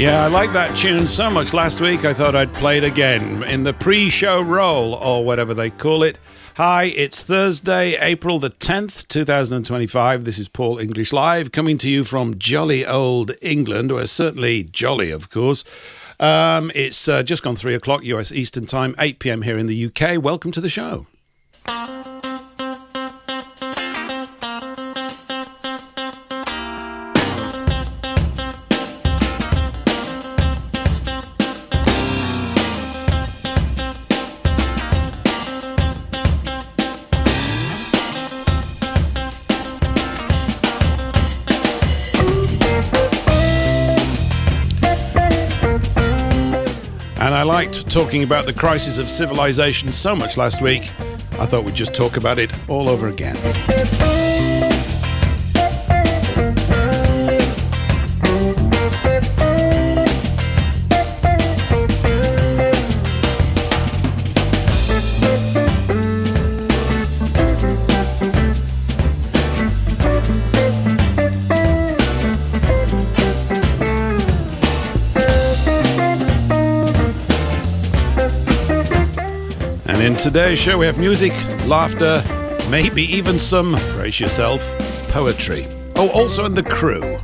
Yeah, I liked that tune so much last week I thought I'd play it again in the pre-show roll, or whatever they call it. Hi, it's Thursday, April the 10th, 2025. This is Paul English Live, coming to you from jolly old England. We're certainly jolly, of course. It's just gone 3 o'clock US Eastern Time, 8 p.m. here in the UK. Welcome to the show. And I liked talking about the Crisis of Civilisation so much last week, I thought we'd just talk about it all over again. In today's show, we have music, laughter, maybe even some, brace yourself, poetry. Oh, also in the crew.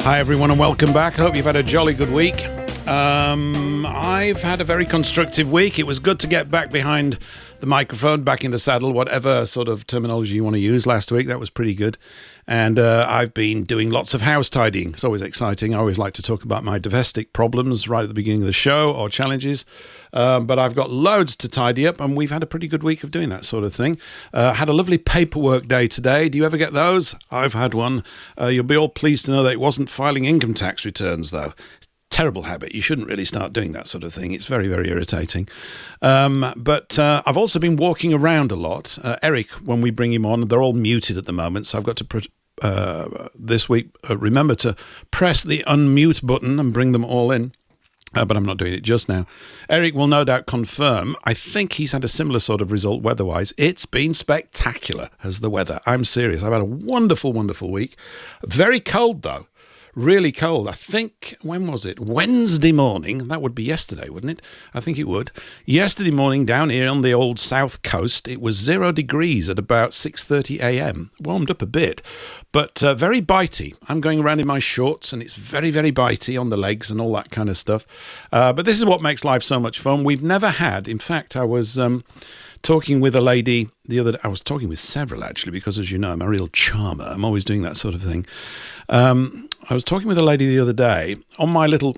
Hi, everyone, and welcome back. I hope you've had a jolly good week. I've had a very constructive week. It was good to get back behind the microphone, back in the saddle, whatever sort of terminology you want to use last week. That was pretty good. And I've been doing lots of house tidying. It's always exciting. I always like to talk about my domestic problems right at the beginning of the show, or challenges. But I've got loads to tidy up, and we've had a pretty good week of doing that sort of thing. Had a lovely paperwork day today. Do you ever get those? I've had one. You'll be all pleased to know that it wasn't filing income tax returns, though. Terrible habit. You shouldn't really start doing that sort of thing. It's very, very irritating. But I've also been walking around a lot. Eric, when we bring him on, they're all muted at the moment, so I've got to this week remember to press the unmute button and bring them all in. But I'm not doing it just now. Eric will no doubt confirm. I think he's had a similar sort of result weather-wise. It's been spectacular as the weather. I'm serious. I've had a wonderful, wonderful week. Very cold, though. Really cold. I think, when was it? Wednesday morning. That would be yesterday, wouldn't it? I think it would. Yesterday morning down here on the old south coast, it was 0 degrees at about 6:30 a.m. Warmed up a bit, but very bitey. I'm going around in my shorts and it's very, very bitey on the legs and all that kind of stuff. But this is what makes life so much fun. We've never had, in fact, I was talking with a lady the other day. I was talking with several, actually, because as you know, I'm a real charmer. I'm always doing that sort of thing. I was talking with a lady the other day on my little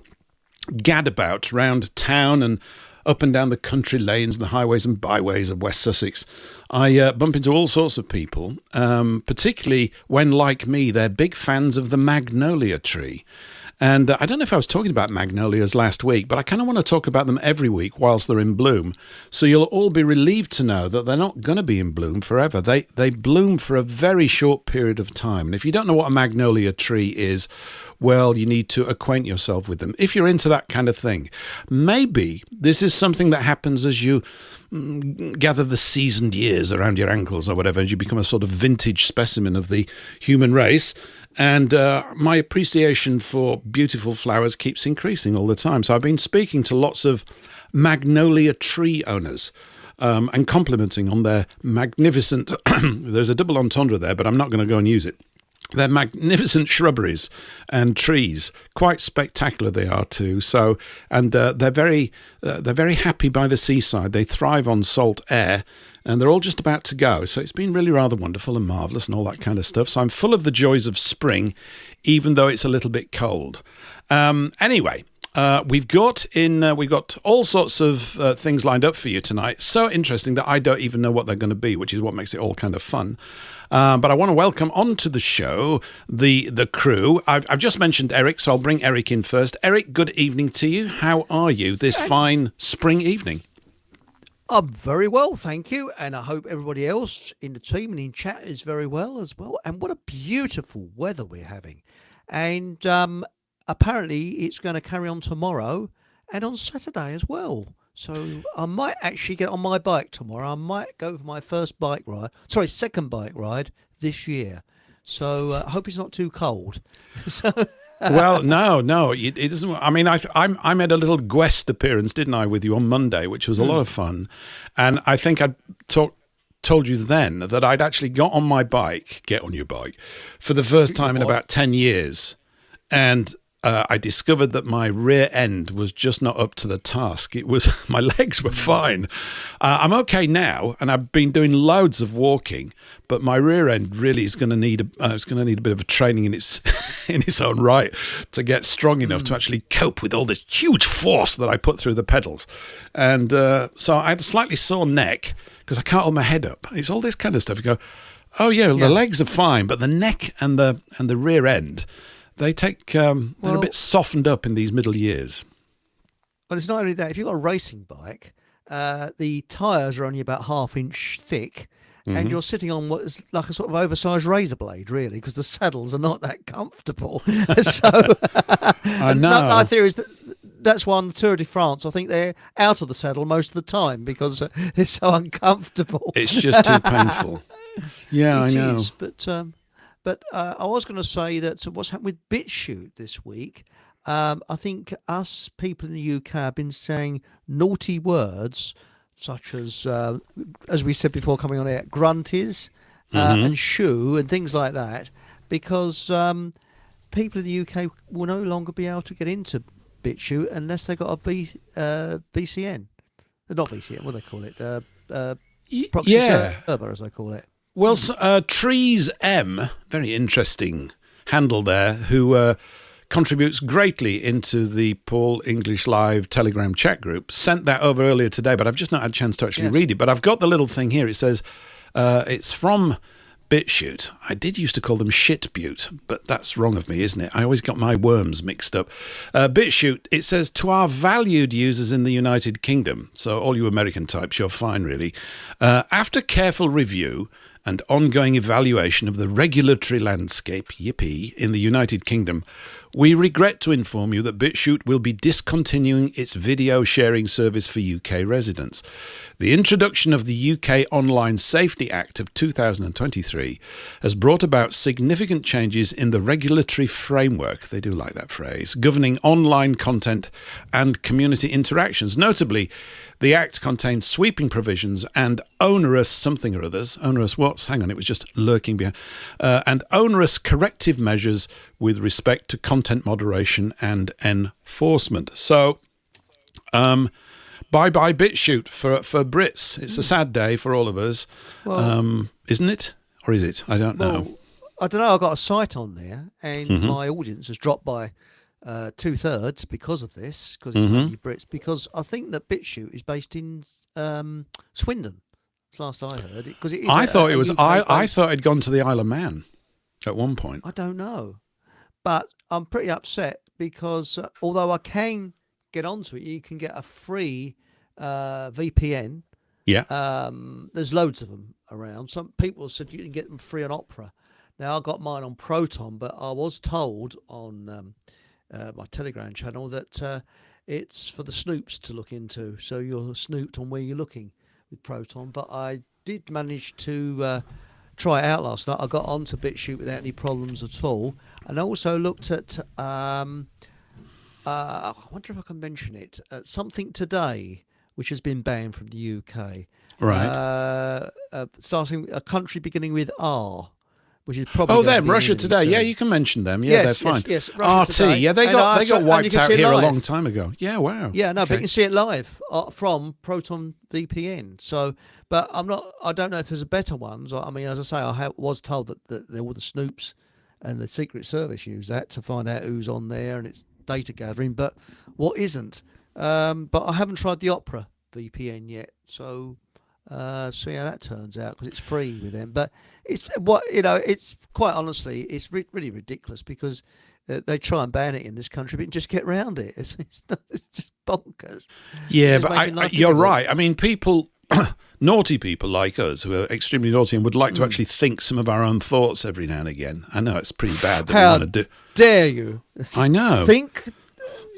gadabout round town and up and down the country lanes and the highways and byways of West Sussex. I bump into all sorts of people, particularly when, like me, they're big fans of the magnolia tree. And I don't know if I was talking about magnolias last week, but I kind of want to talk about them every week whilst they're in bloom. So you'll all be relieved to know that they're not going to be in bloom forever. They bloom for a very short period of time. And if you don't know what a magnolia tree is, well, you need to acquaint yourself with them. If you're into that kind of thing, maybe this is something that happens as you gather the seasoned years around your ankles or whatever, as you become a sort of vintage specimen of the human race. And my appreciation for beautiful flowers keeps increasing all the time. So I've been speaking to lots of magnolia tree owners and complimenting on their magnificent, there's a double entendre there, but I'm not going to go and use it. They're magnificent shrubberies and trees, quite spectacular they are too. So, and they're very happy by the seaside. They thrive on salt air, and they're all just about to go. So it's been really rather wonderful and marvellous and all that kind of stuff. So I'm full of the joys of spring, even though it's a little bit cold. Anyway. We've got all sorts of things lined up for you tonight. So interesting that I don't even know what they're going to be, which is what makes it all kind of fun. But I want to welcome onto the show the crew. I've just mentioned Eric, so I'll bring Eric in first. Eric, good evening to you. How are you this fine spring evening? I'm very well, thank you, and I hope everybody else in the team and in chat is very well as well. And what a beautiful weather we're having. And apparently it's going to carry on tomorrow and on Saturday as well. So I might actually get on my bike tomorrow. I might go for my second bike ride this year. So I hope it's not too cold. So Well, no, it doesn't. I mean, I made a little guest appearance, didn't I, with you on Monday, which was a lot of fun. And I think I told you then that I'd actually get on your bike, for the first time in about 10 years. And I discovered that my rear end was just not up to the task. My legs were fine. I'm okay now, and I've been doing loads of walking, but my rear end really is going to need a bit of a training in its in its own right to get strong enough to actually cope with all this huge force that I put through the pedals. And so I had a slightly sore neck because I can't hold my head up. It's all this kind of stuff. You go, oh yeah, the legs are fine, but the neck and the rear end, they're a bit softened up in these middle years. Well, it's not only that. If you've got a racing bike, the tyres are only about half-inch thick, and you're sitting on what is like a sort of oversized razor blade, really, because the saddles are not that comfortable. So I know. My theory is that's why on the Tour de France, I think they're out of the saddle most of the time because it's so uncomfortable. It's just too painful. Yeah, I know. Is, but I was going to say that what's happened with BitChute this week, I think us people in the UK have been saying naughty words such as we said before coming on air, grunties and shoe and things like that, because people in the UK will no longer be able to get into BitChute unless they got a BCN. Not BCN, what do they call it? Proxy server, as they call it. Well, Trees M, very interesting handle there, who contributes greatly into the Paul English Live Telegram chat group, sent that over earlier today, but I've just not had a chance to actually read it. But I've got the little thing here. It says it's from BitChute. I did used to call them Shitbute, but that's wrong of me, isn't it? I always got my worms mixed up. BitChute, it says, to our valued users in the United Kingdom, so all you American types, you're fine, really. After careful review and ongoing evaluation of the regulatory landscape, yippee, in the United Kingdom, we regret to inform you that BitChute will be discontinuing its video sharing service for UK residents. The introduction of the UK Online Safety Act of 2023 has brought about significant changes in the regulatory framework, they do like that phrase, governing online content and community interactions. Notably, the Act contains sweeping provisions and onerous something or others. Onerous what? Hang on, it was just lurking behind. And onerous corrective measures with respect to content moderation and enforcement. So, bye-bye BitChute for Brits. It's a sad day for all of us, isn't it? Or is it? I don't know. I don't know. I've got a site on there, and my audience has dropped by 2/3 because of this, because it's mainly Brits, because I think that BitChute is based in Swindon. That's last I heard. I thought it'd gone to the Isle of Man at one point. I don't know. But I'm pretty upset because although I can get onto it, you can get a free VPN. Yeah. There's loads of them around. Some people said you can get them free on Opera. Now, I got mine on Proton, but I was told on my Telegram channel that it's for the snoops to look into. So you're snooped on where you're looking with Proton. But I did manage to try it out last night. I got onto BitChute without any problems at all. And I also looked at, I wonder if I can mention it, Something Today, which has been banned from the UK. Right. Starting a country beginning with R, which is probably... them, Russia Today. Yeah, you can mention them. Yeah, they're fine. Yes, RT, Today. yeah, they got wiped out here a long time ago. Yeah, wow. Yeah, no, but you can see it live from Proton VPN. So, but I don't know if there's better ones. I mean, as I say, was told that all the snoops and the Secret Service use that to find out who's on there, and it's data gathering, but what isn't? But I haven't tried the Opera VPN yet, so see how that turns out, because it's free with them. But it's it's quite honestly, it's really ridiculous, because they try and ban it in this country, but you just get round it. It's just bonkers. Yeah, but you're right. I mean, people. Naughty people like us who are extremely naughty and would like to actually think some of our own thoughts every now and again. I know it's pretty bad that we want to do. Dare you? I know. Think.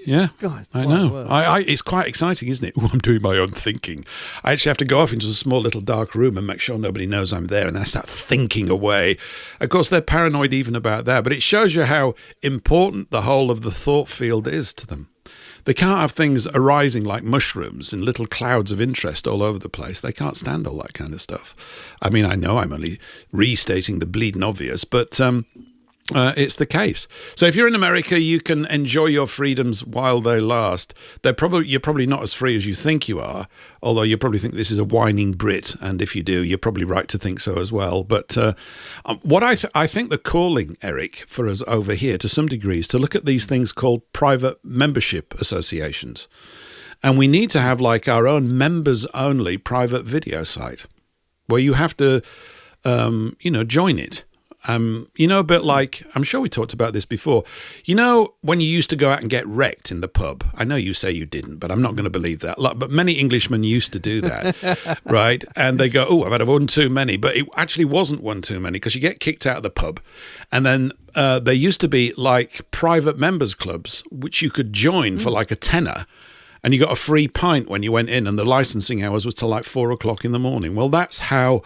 Yeah, God, I my know. word. It's quite exciting, isn't it? Oh, I'm doing my own thinking. I actually have to go off into a small little dark room and make sure nobody knows I'm there, and then I start thinking away. Of course, they're paranoid even about that, but it shows you how important the whole of the thought field is to them. They can't have things arising like mushrooms in little clouds of interest all over the place. They can't stand all that kind of stuff. I mean, I know I'm only restating the bleeding obvious, but it's the case. So if you're in America, you can enjoy your freedoms while they last. You're probably not as free as you think you are, although you probably think this is a whining Brit, and if you do, you're probably right to think so as well. But what I think the calling, Eric, for us over here to some degree is to look at these things called private membership associations. And we need to have like our own members-only private video site where you have to, join it. A bit like, I'm sure we talked about this before. You know, when you used to go out and get wrecked in the pub, I know you say you didn't, but I'm not going to believe that. But many Englishmen used to do that, right? And they go, oh, I've had one too many. But it actually wasn't one too many because you get kicked out of the pub. And then there used to be like private members clubs, which you could join for like a tenner. And you got a free pint when you went in, and the licensing hours was till like 4 o'clock in the morning. Well, that's how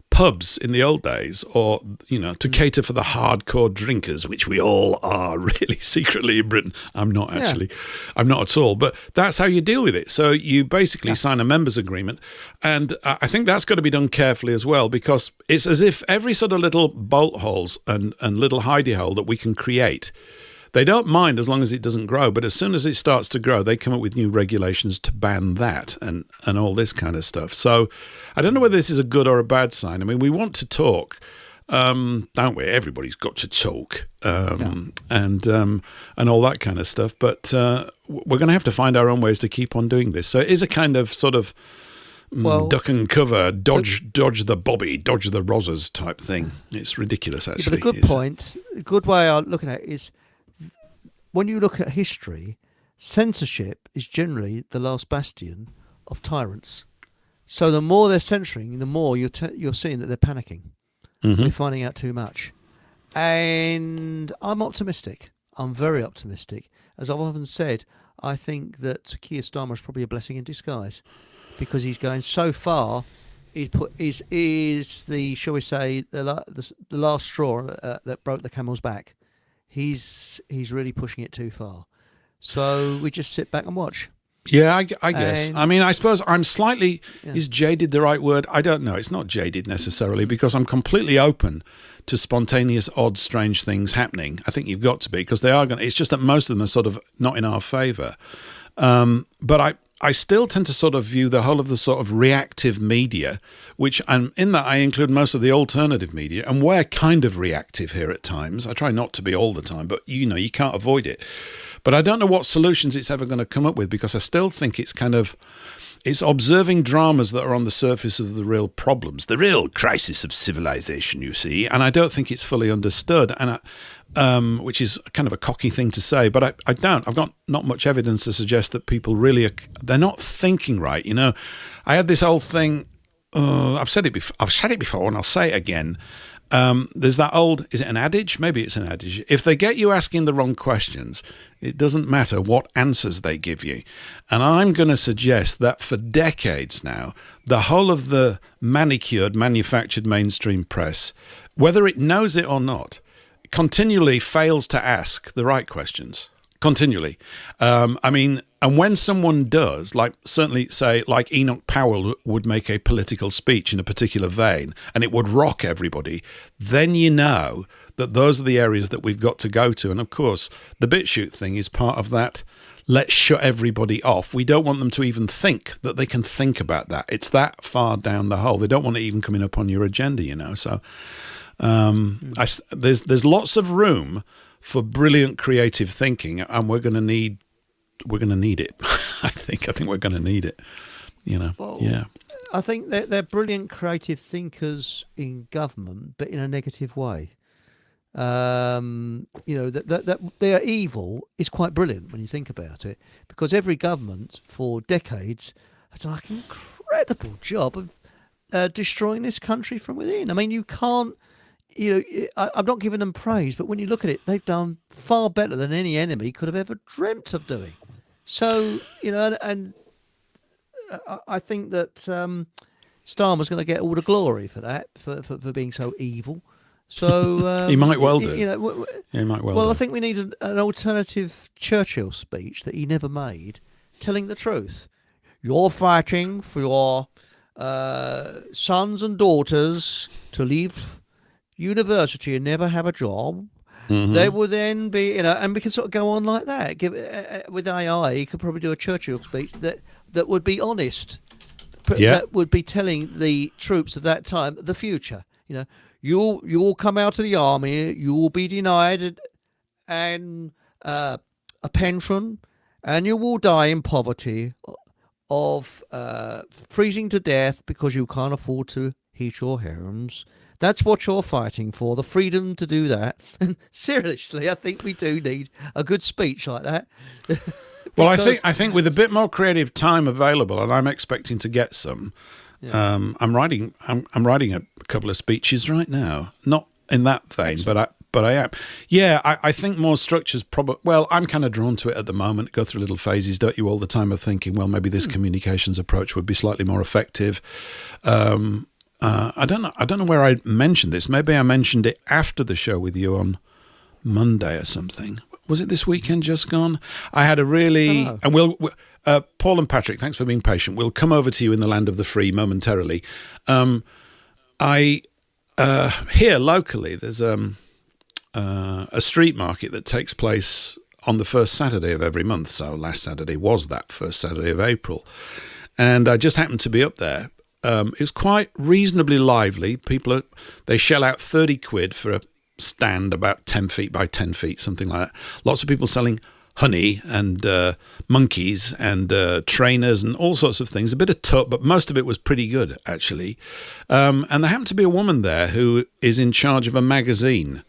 pubs in the old days, or to cater for the hardcore drinkers, which we all are really secretly in Britain. I'm not actually. I'm not at all, but that's how you deal with it. So you basically sign a members agreement, and I think that's got to be done carefully as well, because it's as if every sort of little bolt holes and little hidey hole that we can create, they don't mind as long as it doesn't grow, but as soon as it starts to grow, they come up with new regulations to ban that and all this kind of stuff. So I don't know whether this is a good or a bad sign. I mean, we want to talk, don't we? Everybody's got to talk and all that kind of stuff. But we're going to have to find our own ways to keep on doing this. So it is a kind of sort of duck and cover, dodge the Bobby, dodge the Rozzers type thing. It's ridiculous, actually. But a good way of looking at it is, when you look at history, censorship is generally the last bastion of tyrants. So the more they're censoring, the more you're seeing that they're panicking. Mm-hmm. They're finding out too much. And I'm optimistic. I'm very optimistic. As I've often said, I think that Keir Starmer is probably a blessing in disguise, because he's going so far. Is the, shall we say, the last straw that broke the camel's back. He's really pushing it too far. So we just sit back and watch. Yeah, I guess. I mean, I suppose I'm slightly, is jaded the right word? I don't know. It's not jaded necessarily, because I'm completely open to spontaneous, odd, strange things happening. I think you've got to be, because they are going to, it's just that most of them are sort of not in our favour. But I still tend to sort of view the whole of the sort of reactive media, which, and in that I include most of the alternative media, and we're kind of reactive here at times. I try not to be all the time, but you can't avoid it. But I don't know what solutions it's ever going to come up with, because I still think it's it's observing dramas that are on the surface of the real problems, the real crisis of civilization, you see, and I don't think it's fully understood, and which is kind of a cocky thing to say, but I've got not much evidence to suggest that people really they're not thinking right. I had this old thing, I've said it before and I'll say it again. There's that old, is it an adage? Maybe it's an adage. If they get you asking the wrong questions, it doesn't matter what answers they give you. And I'm going to suggest that for decades now, the whole of the manicured, manufactured mainstream press, whether it knows it or not, continually fails to ask the right questions. Continually. And when someone does, like certainly say, like Enoch Powell would make a political speech in a particular vein, and it would rock everybody, then you know that those are the areas that we've got to go to. And of course, the BitChute thing is part of that. Let's shut everybody off. We don't want them to even think that they can think about that. It's that far down the hole. They don't want it even coming up on your agenda, So there's lots of room for brilliant creative thinking, and we're going to need it. I think we're going to need it. Well, yeah. I think they're brilliant creative thinkers in government, but in a negative way. That their evil is quite brilliant when you think about it, because every government for decades has done an incredible job of destroying this country from within. I mean, you can't I'm not giving them praise, but when you look at it, they've done far better than any enemy could have ever dreamt of doing. So, and I think that Starmer's going to get all the glory for that, for being so evil. So he might well do. He might well. Well, do. I think we need an alternative Churchill speech that he never made, telling the truth. You're fighting for your sons and daughters to leave university and never have a job. Mm-hmm. They will then be, and we can sort of go on like that. With AI, you could probably do a Churchill speech that would be honest. That would be telling the troops of that time the future. You'll come out of the army, you will be denied a pension, and you will die in poverty of freezing to death because you can't afford to heat your homes. That's what you're fighting for, the freedom to do that. And seriously, I think we do need a good speech like that. Well, I think with a bit more creative time available, and I'm expecting to get some. Yeah. I'm writing a couple of speeches right now, not in that vein, but I am. Yeah, I think more structures probably. Well, I'm kind of drawn to it at the moment. Go through little phases, don't you, all the time of thinking, well, maybe this communications approach would be slightly more effective. I don't know where I mentioned this. Maybe I mentioned it after the show with you on Monday or something. Was it this weekend just gone? I had a really... And Paul and Patrick, thanks for being patient. We'll come over to you in the land of the free momentarily. Here locally, there's a street market that takes place on the first Saturday of every month. So last Saturday was that first Saturday of April. And I just happened to be up there. It was quite reasonably lively. They shell out 30 quid for a stand about 10 feet by 10 feet, something like that. Lots of people selling honey and monkeys and trainers and all sorts of things. A bit of tut, but most of it was pretty good, actually. And there happened to be a woman there who is in charge of a magazine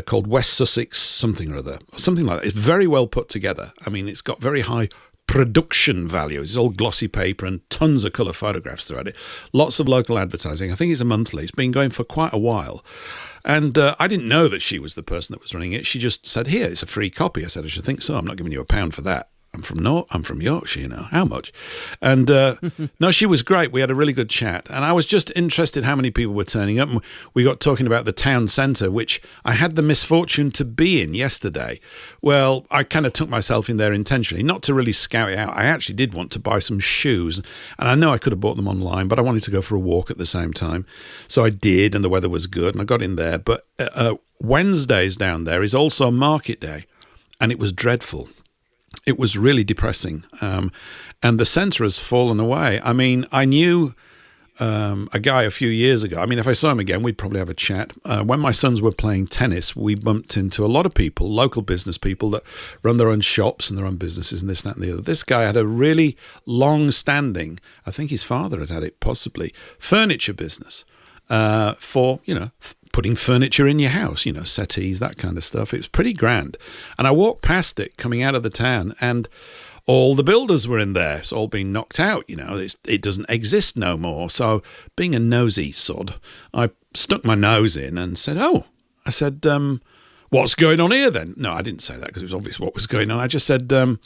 called West Sussex something or other, something like that. It's very well put together. I mean, it's got very high production value. It's all glossy paper and tons of colour photographs throughout it. Lots of local advertising. I think it's a monthly. It's been going for quite a while. And I didn't know that she was the person that was running it. She just said, here, it's a free copy. I said, I should think so. I'm not giving you £1 for that. I'm from Yorkshire, how much? And no, she was great. We had a really good chat. And I was just interested how many people were turning up. And we got talking about the town centre, which I had the misfortune to be in yesterday. Well, I kind of took myself in there intentionally, not to really scout it out. I actually did want to buy some shoes. And I know I could have bought them online, but I wanted to go for a walk at the same time. So I did, and the weather was good, and I got in there. But Wednesdays down there is also market day, and it was dreadful. It was really depressing, and the centre has fallen away. I mean, I knew a guy a few years ago. I mean, if I saw him again, we'd probably have a chat. When my sons were playing tennis, we bumped into a lot of people, local business people that run their own shops and their own businesses and this, that and the other. This guy had a really long-standing, I think his father had it possibly, furniture business for, putting furniture in your house, settees, that kind of stuff. It was pretty grand. And I walked past it coming out of the town, and all the builders were in there. It's all been knocked out, it doesn't exist no more. So being a nosy sod, I stuck my nose in and said, what's going on here then? No, I didn't say that because it was obvious what was going on. I just said, do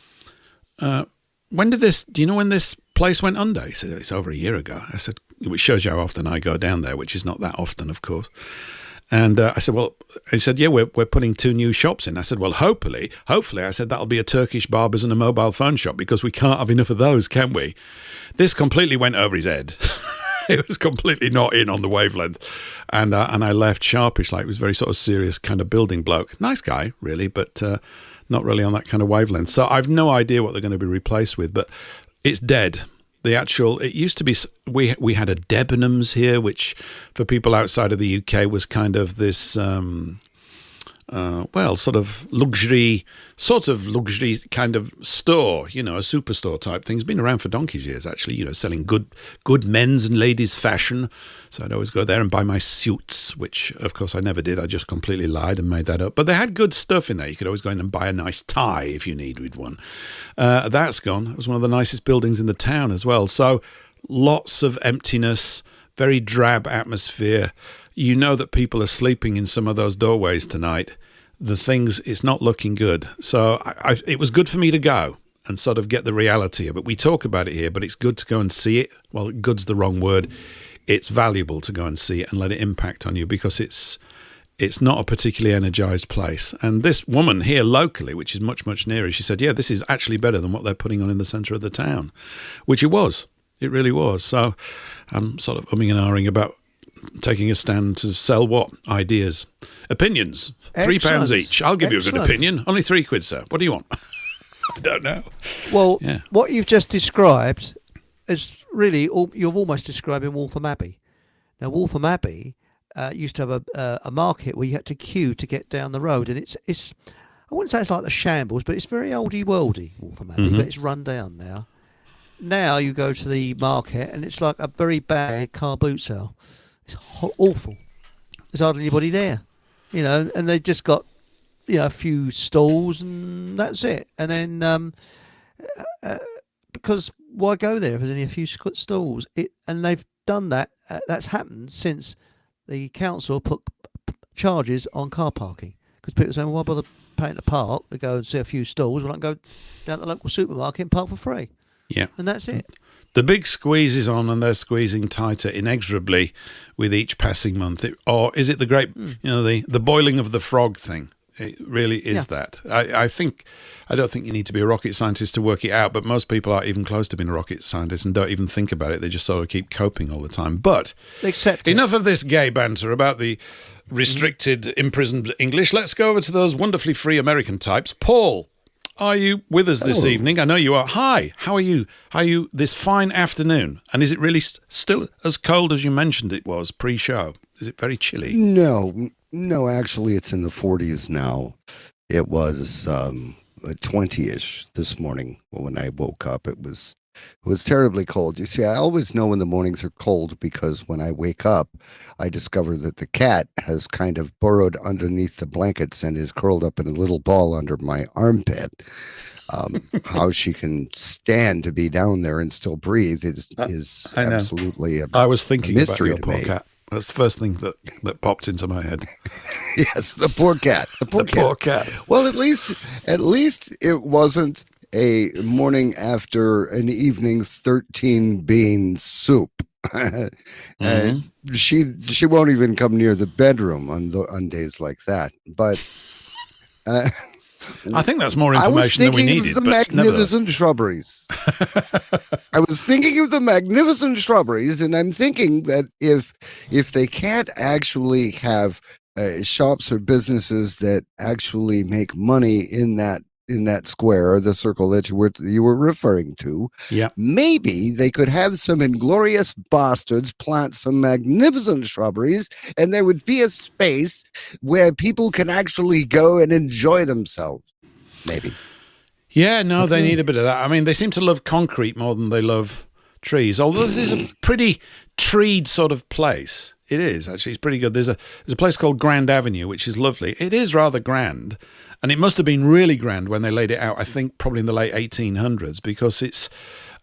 you know when this place went under? He said, it's over a year ago. I said, which shows you how often I go down there, which is not that often, of course. And I said, well, he said, yeah, we're putting 2 new shops in. I said, well, hopefully, I said, that'll be a Turkish barber's and a mobile phone shop because we can't have enough of those, can we? This completely went over his head. It was completely not in on the wavelength. And I left sharpish, like it was very sort of serious kind of building bloke. Nice guy, really, but not really on that kind of wavelength. So I've no idea what they're going to be replaced with, but it's dead. It used to be, we had a Debenhams here, which for people outside of the UK was kind of this, sort of luxury kind of store, a superstore type thing. It's been around for donkey's years, actually, selling good men's and ladies' fashion. So I'd always go there and buy my suits, which, of course, I never did. I just completely lied and made that up. But they had good stuff in there. You could always go in and buy a nice tie if you needed one. That's gone. It was one of the nicest buildings in the town as well. So lots of emptiness, very drab atmosphere. you know that people are sleeping in some of those doorways tonight. It's not looking good. So it was good for me to go and sort of get the reality of it. We talk about it here, but it's good to go and see it. Well, good's the wrong word. It's valuable to go and see it and let it impact on you, because it's not a particularly energized place. And this woman here locally, which is much, much nearer, she said, yeah, this is actually better than what they're putting on in the centre of the town, which it was. It really was. So I'm sort of umming and ahhing about taking a stand to sell what? Ideas. Opinions. £3 each. I'll give you a good opinion. Only £3, sir. What do you want? I don't know. Well, what you've just described is really, you're almost describing Waltham Abbey. Now, Waltham Abbey used to have a market where you had to queue to get down the road, and it's I wouldn't say it's like the shambles, but it's very oldie-worldy, Waltham Abbey, but it's run down now. Now you go to the market, and it's like a very bad car boot sale. It's awful. There's hardly anybody there, and they just got, a few stalls, and that's it. And then, because why go there if there's only a few stalls? And they've done that. That's happened since the council put charges on car parking, because people say, well, why bother paying to park? They go and see a few stalls. Well, I can go down to the local supermarket and park for free. Yeah. And that's it. The big squeeze is on, and they're squeezing tighter inexorably with each passing month. Or is it the great, the boiling of the frog thing? It really is that. I don't think you need to be a rocket scientist to work it out, but most people aren't even close to being a rocket scientist and don't even think about it. They just sort of keep coping all the time. But enough of this gay banter about the restricted, imprisoned English. Let's go over to those wonderfully free American types. Paul, are you with us this evening? I know you are. Hi, how are you? How are you this fine afternoon? And is it really still as cold as you mentioned it was pre-show? Is it very chilly? No, actually, it's in the 40s now. It was 20-ish this morning when I woke up. It was terribly cold. You see, I always know when the mornings are cold, because when I wake up, I discover that the cat has kind of burrowed underneath the blankets and is curled up in a little ball under my armpit. How she can stand to be down there and still breathe is absolutely I was thinking mystery about your poor cat. That's the first thing that popped into my head. Yes, the poor cat. The poor cat. Well, at least it wasn't a morning after an evening's 13 bean soup. She won't even come near the bedroom on days like that. But I think that's more information than we needed. The magnificent shrubberies. I was thinking of the magnificent shrubberies, and I'm thinking that if they can't actually have shops or businesses that actually make money in that square, the circle that you were referring to, maybe they could have some inglorious bastards plant some magnificent shrubberies, and there would be a space where people can actually go and enjoy themselves. Maybe. Yeah, no, they need a bit of that. I mean, they seem to love concrete more than they love trees. Although this is a pretty treed sort of place. It is, actually. It's pretty good. There's a place called Grand Avenue, which is lovely. It is rather grand. And it must have been really grand when they laid it out, I think probably in the late 1800s, because it's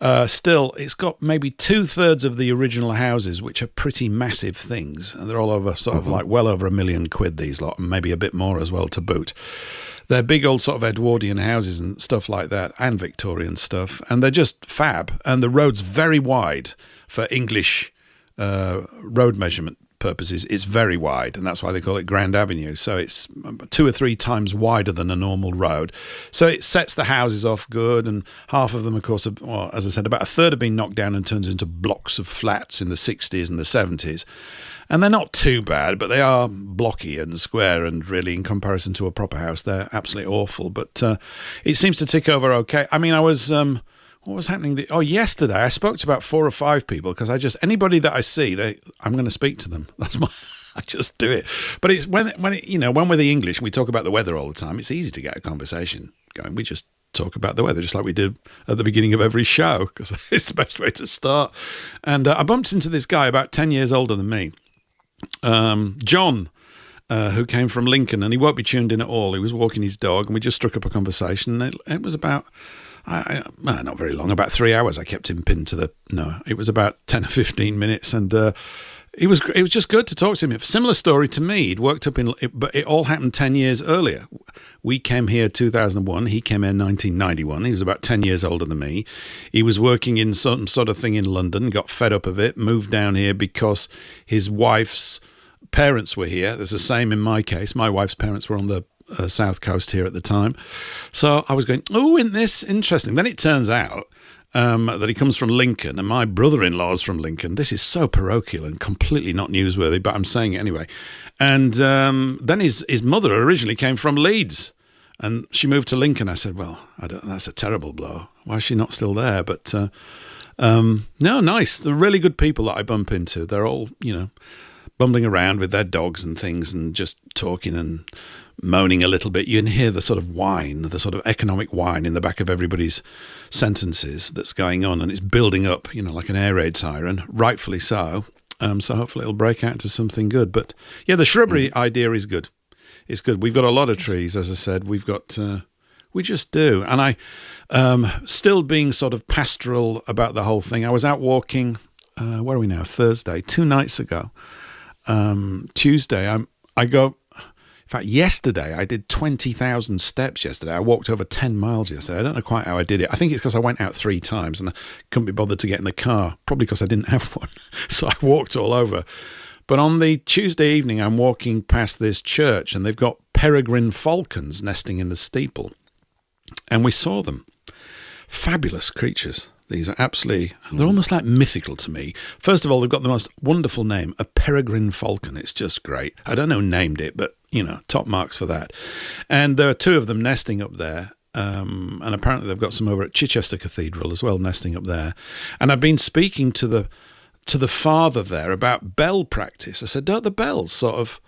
it's got maybe 2/3 of the original houses, which are pretty massive things. And they're all over sort of like well over £1 million, these lot, and maybe a bit more as well to boot. They're big old sort of Edwardian houses and stuff like that, and Victorian stuff. And they're just fab. And the road's very wide for English road measurement purposes. It's very wide, and that's why they call it Grand Avenue. So it's 2 or 3 times wider than a normal road. So it sets the houses off good, and half of them, of course, as I said, about 1/3 have been knocked down and turned into blocks of flats in the 60s and the 70s. And they're not too bad, but they are blocky and square, and really, in comparison to a proper house, they're absolutely awful. But it seems to tick over okay. I mean, I was... what was happening? Yesterday I spoke to about 4 or 5 people, because anybody that I see, I'm going to speak to them. I just do it. But it's when we're the English and we talk about the weather all the time, it's easy to get a conversation going. We just talk about the weather, just like we did at the beginning of every show, because it's the best way to start. And I bumped into this guy about 10 years older than me, John, who came from Lincoln, and he won't be tuned in at all. He was walking his dog, and we just struck up a conversation. And it was about... not very long, about 3 hours. I kept him pinned to it was about 10 or 15 minutes, and It was just good to talk to him. Similar story to me. He'd worked up but it all happened 10 years earlier. We came here 2001. He came here 1991. He was about 10 years older than me. He was working in some sort of thing in London, got fed up of it, moved down here because his wife's parents were here. There's the same in my case. My wife's parents were on the south coast here at the time. So I was going, oh, isn't this interesting? Then it turns out that he comes from Lincoln, and my brother-in-law is from Lincoln. This is so parochial and completely not newsworthy, but I'm saying it anyway. And then his mother originally came from Leeds, and she moved to Lincoln. I said, well, that's a terrible blow. Why is she not still there? But no, nice. They're really good people that I bump into. They're all, bumbling around with their dogs and things and just talking and moaning a little bit. You can hear the sort of whine, the sort of economic whine in the back of everybody's sentences that's going on, and it's building up, like an air raid siren, rightfully so. So hopefully it'll break out into something good. But yeah, the shrubbery idea is good. It's good. We've got a lot of trees, as I said. We just do. And I, still being sort of pastoral about the whole thing, I was out walking, where are we now? Thursday, 2 nights ago. Tuesday, in fact, yesterday, I did 20,000 steps yesterday. I walked over 10 miles yesterday. I don't know quite how I did it. I think it's because I went out 3 times and I couldn't be bothered to get in the car, probably because I didn't have one. So I walked all over. But on the Tuesday evening, I'm walking past this church and they've got peregrine falcons nesting in the steeple. And we saw them. Fabulous creatures. These are they're almost like mythical to me. First of all, they've got the most wonderful name, a peregrine falcon. It's just great. I don't know who named it, but, top marks for that. And there are 2 of them nesting up there. And apparently they've got some over at Chichester Cathedral as well, nesting up there. And I've been speaking to the father there about bell practice. I said, don't the bells sort of,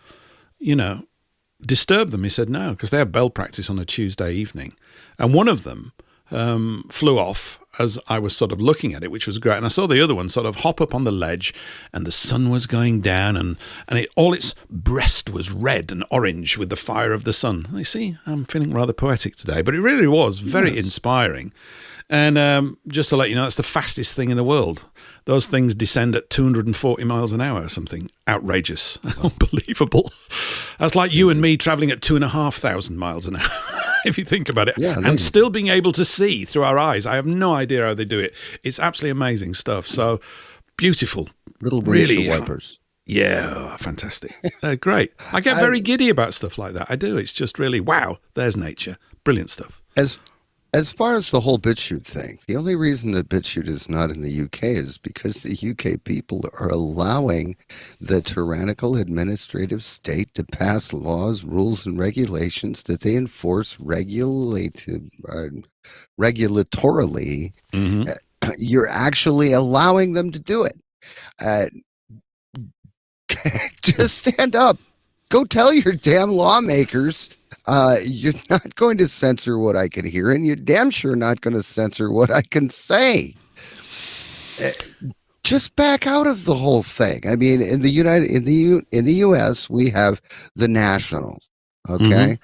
disturb them? He said, no, because they have bell practice on a Tuesday evening. And one of them flew off as I was sort of looking at it, which was great. And I saw the other one sort of hop up on the ledge, and the sun was going down, and all its breast was red and orange with the fire of the sun. You see, I'm feeling rather poetic today, but it really was very inspiring. And just to let you know, that's the fastest thing in the world. Those things descend at 240 miles an hour or something. Outrageous. Unbelievable. That's like you and me traveling at 2,500 miles an hour. If you think about it, and still being able to see through our eyes. I have no idea how they do it. It's absolutely amazing stuff. So beautiful. Little really wipers. Yeah, fantastic. Great. I get very giddy about stuff like that. I do. It's just really, wow, there's nature. Brilliant stuff. As far as the whole BitChute thing, the only reason that BitChute is not in the UK is because the UK people are allowing the tyrannical administrative state to pass laws, rules, and regulations that they enforce regulatorily. Mm-hmm. You're actually allowing them to do it. Just stand up. Go tell your damn lawmakers you're not going to censor what I can hear, and you're damn sure not going to censor what I can say. Just back out of the whole thing. I mean, in the U.S., we have the National, okay,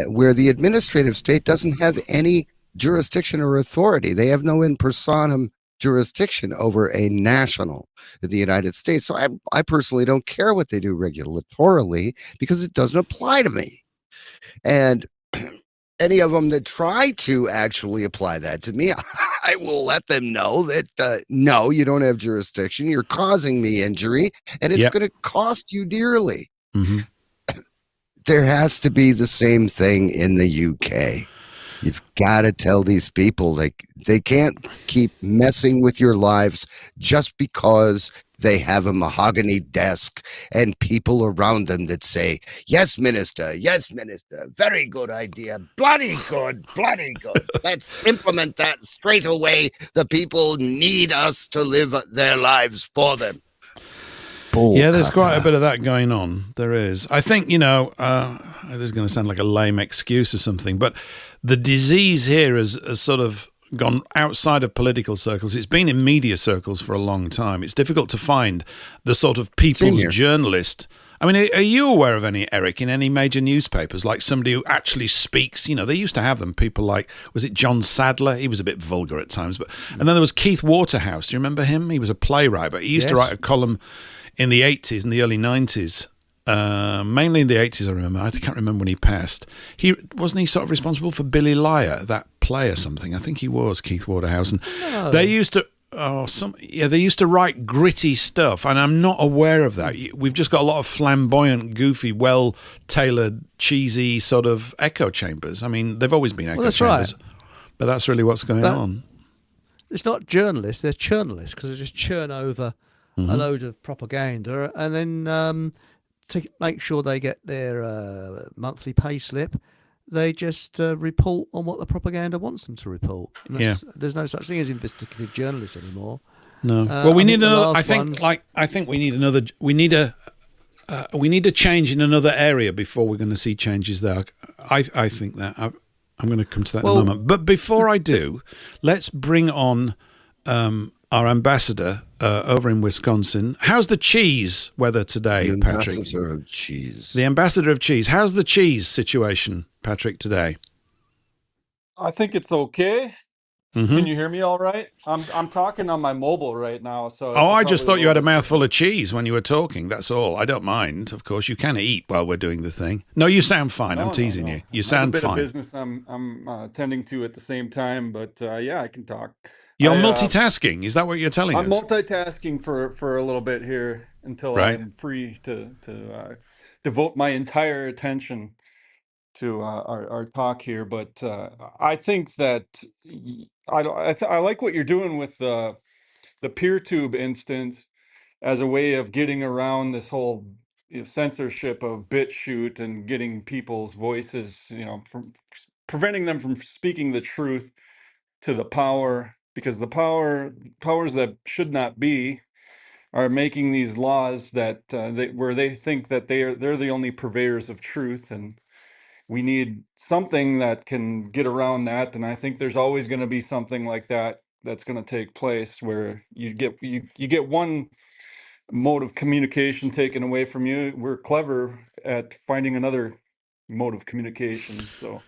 where the administrative state doesn't have any jurisdiction or authority. They have no in personam jurisdiction over a national in the United States. So I personally don't care what they do regulatorily because it doesn't apply to me. And any of them that try to actually apply that to me, I will let them know that, no, you don't have jurisdiction. You're causing me injury, and it's going to cost you dearly. Mm-hmm. There has to be the same thing in the UK. You've got to tell these people they can't keep messing with your lives just because they have a mahogany desk and people around them that say, yes, minister, very good idea, bloody good. Let's implement that straight away. The people need us to live their lives for them. Yeah, there's quite a bit of that going on. There is. I think, this is going to sound like a lame excuse or something, but the disease here has sort of gone outside of political circles. It's been in media circles for a long time. It's difficult to find the sort of people's journalist. I mean, are you aware of any, Eric, in any major newspapers, like somebody who actually speaks? You know, they used to have them, people like, was it John Sadler? He was a bit vulgar at times. And then there was Keith Waterhouse. Do you remember him? He was a playwright, but he used to write a column in the 80s and the early 90s. Mainly in the 80s, I remember. I can't remember when he passed. Wasn't he sort of responsible for Billy Liar, that play or something? I think he was, Keith Waterhouse. And they used to... they used to write gritty stuff, and I'm not aware of that. We've just got a lot of flamboyant, goofy, well-tailored, cheesy sort of echo chambers. I mean, they've always been echo chambers, but that's really what's going on. It's not journalists; they're churnalists, because they just churn over a load of propaganda, and then to make sure they get their monthly pay slip, they just report on what the propaganda wants them to report. There's no such thing as investigative journalists anymore. No. Well, we need another. I think we need another. We need a change in another area before we're going to see changes there. I think that I'm going to come to that in a moment. But before I do, let's bring on our ambassador over in Wisconsin. How's the cheese weather today, Patrick? The ambassador of cheese. The ambassador of cheese. How's the cheese situation, Patrick, today? I think it's okay. Can you hear me all right? I'm talking on my mobile right now. So I just thought you had a mouthful of cheese when you were talking. That's all. I don't mind. Of course, you can eat while we're doing the thing. No, you sound fine. I'm teasing you. You sound fine. I have a bit of business I'm tending to at the same time, but yeah, I can talk. You're multitasking. Is that what you're telling us? I'm multitasking for a little bit here until I'm free to devote my entire attention to our talk here. But I think that I like what you're doing with the PeerTube instance as a way of getting around this whole censorship of BitChute and getting people's voices, from preventing them from speaking the truth to the power, because the powers that should not be are making these laws that where they think that they're the only purveyors of truth, and we need something that can get around that. And I think there's always going to be something like that that's going to take place, where you get one mode of communication taken away from you. We're clever at finding another mode of communication, so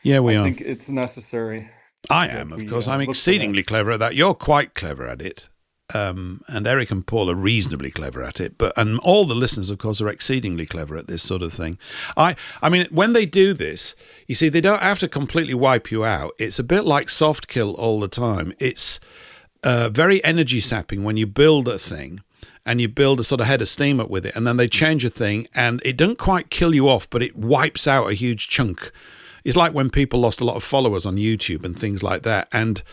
yeah, I think it's necessary. I am, of course. I'm exceedingly clever at that. You're quite clever at it. And Eric and Paul are reasonably clever at it. And all the listeners, of course, are exceedingly clever at this sort of thing. I mean, when they do this, you see, they don't have to completely wipe you out. It's a bit like soft kill all the time. It's very energy sapping when you build a thing and you build a sort of head of steam up with it, and then they change a thing and it doesn't quite kill you off, but it wipes out a huge chunk. It's like when people lost a lot of followers on YouTube and things like that. And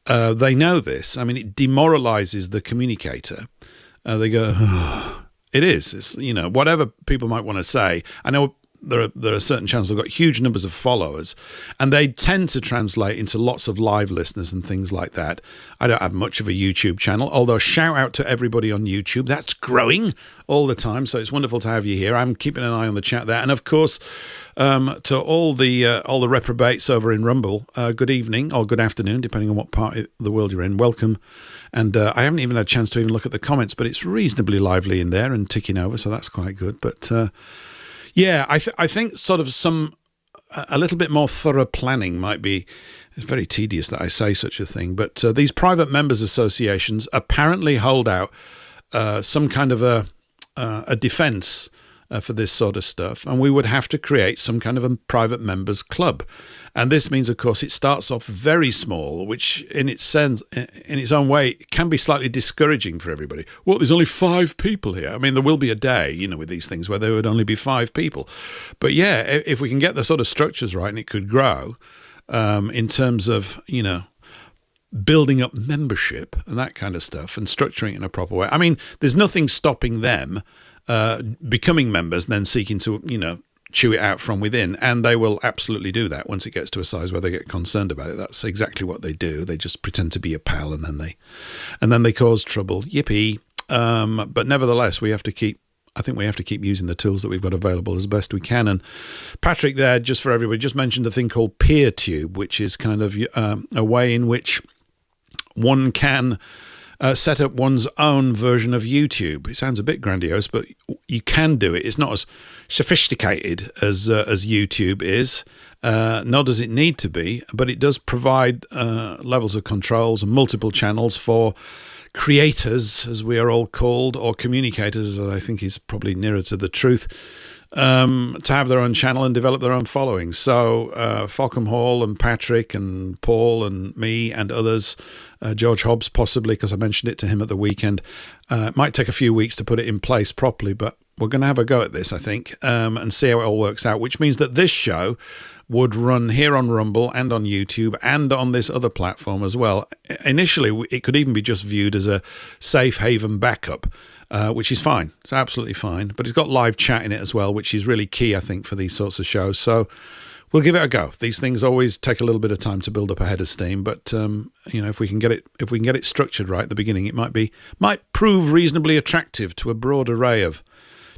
they know this. I mean, it demoralizes the communicator. They go, it is. It's, whatever people might want to say. I know there are certain channels that have got huge numbers of followers, and they tend to translate into lots of live listeners and things like that. I don't have much of a YouTube channel, although shout out to everybody on YouTube. That's growing all the time, so it's wonderful to have you here. I'm keeping an eye on the chat there. And of course, to all the reprobates over in Rumble, good evening or good afternoon, depending on what part of the world you're in. Welcome. And I haven't even had a chance to even look at the comments, but it's reasonably lively in there and ticking over, so that's quite good. But yeah, I think sort of a little bit more thorough planning might be. It's very tedious that I say such a thing, but these private members associations apparently hold out some kind of a defense for this sort of stuff, and we would have to create some kind of a private members club. And this means, of course, it starts off very small, which in its own way can be slightly discouraging for everybody. Well, there's only 5 people here. I mean, there will be a day, with these things where there would only be 5 people. But yeah, if we can get the sort of structures right, and it could grow in terms of, building up membership and that kind of stuff and structuring it in a proper way. I mean, there's nothing stopping them becoming members and then seeking to, chew it out from within, and they will absolutely do that once it gets to a size where they get concerned about it. That's exactly what they do. They just pretend to be a pal, and then they cause trouble. Yippee! But nevertheless, we have to keep using the tools that we've got available as best we can. And Patrick there, just for everybody, just mentioned a thing called PeerTube, which is kind of a way in which one can set up one's own version of YouTube. It sounds a bit grandiose, but you can do it. It's not as sophisticated as YouTube is, nor does it need to be, but it does provide levels of controls and multiple channels for creators, as we are all called, or communicators, as I think is probably nearer to the truth, to have their own channel and develop their own following. So Falcom Hall and Patrick and Paul and me and others, George Hobbs possibly, because I mentioned it to him at the weekend. It might take a few weeks to put it in place properly, but we're going to have a go at this, I think, and see how it all works out, which means that this show would run here on Rumble and on YouTube and on this other platform as well. Initially, it could even be just viewed as a safe haven backup, which is fine. It's absolutely fine. But it's got live chat in it as well, which is really key, I think, for these sorts of shows. So we'll give it a go. These things always take a little bit of time to build up a head of steam, but if we can get it structured right at the beginning, it might prove reasonably attractive to a broad array of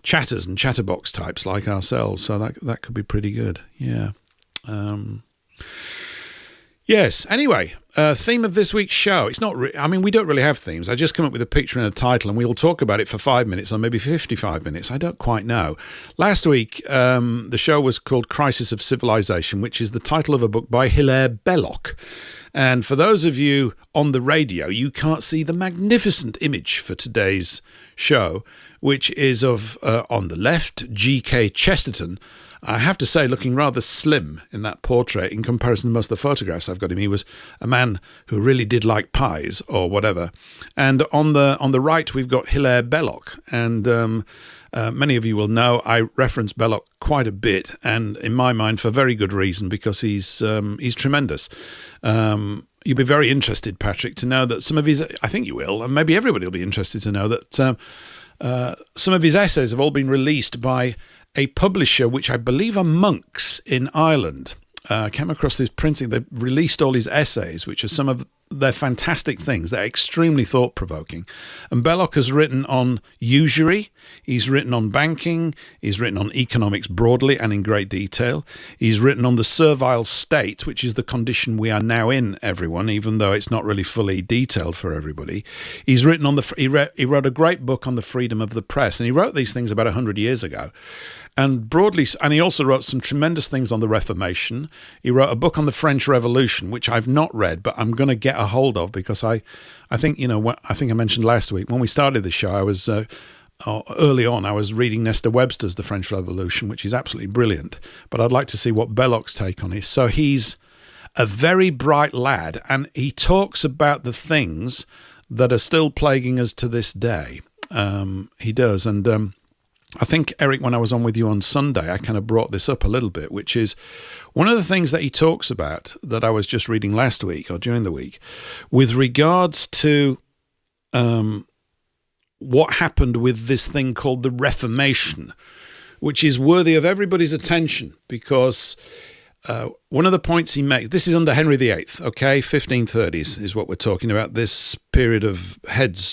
chatters and chatterbox types like ourselves. So that could be pretty good. Yeah. Yes. Anyway, theme of this week's show. It's not. We don't really have themes. I just come up with a picture and a title, and we'll talk about it for 5 minutes or maybe 55 minutes. I don't quite know. Last week, the show was called Crisis of Civilisation, which is the title of a book by Hilaire Belloc. And for those of you on the radio, you can't see the magnificent image for today's show, which is of, on the left, G.K. Chesterton. I have to say, looking rather slim in that portrait in comparison to most of the photographs I've got him. He was a man who really did like pies or whatever. And on the right, we've got Hilaire Belloc. And many of you will know I reference Belloc quite a bit, and in my mind, for very good reason, because he's tremendous. You'll be very interested, Patrick, to know that some of his, I think you will, and maybe everybody will be interested to know that some of his essays have all been released by a publisher which I believe are monks in Ireland. I came across this printing. They've released all his essays, which are some of their fantastic things. They're extremely thought-provoking. And Belloc has written on usury. He's written on banking. He's written on economics broadly and in great detail. He's written on the servile state, which is the condition we are now in, everyone, even though it's not really fully detailed for everybody. He's written on he wrote a great book on the freedom of the press, and he wrote these things about 100 years ago. And he also wrote some tremendous things on the Reformation. He wrote a book on the French Revolution, which I've not read, but I'm going to get a hold of, because I think I mentioned last week when we started the show, I was early on I was reading Nesta Webster's The French Revolution, which is absolutely brilliant. But I'd like to see what Belloc's take on it. So he's a very bright lad, and he talks about the things that are still plaguing us to this day. He does, and I think, Eric, when I was on with you on Sunday, I kind of brought this up a little bit, which is one of the things that he talks about that I was just reading last week or during the week with regards to what happened with this thing called the Reformation, which is worthy of everybody's attention, because one of the points he makes, this is under Henry VIII, okay, 1530s is what we're talking about, this period of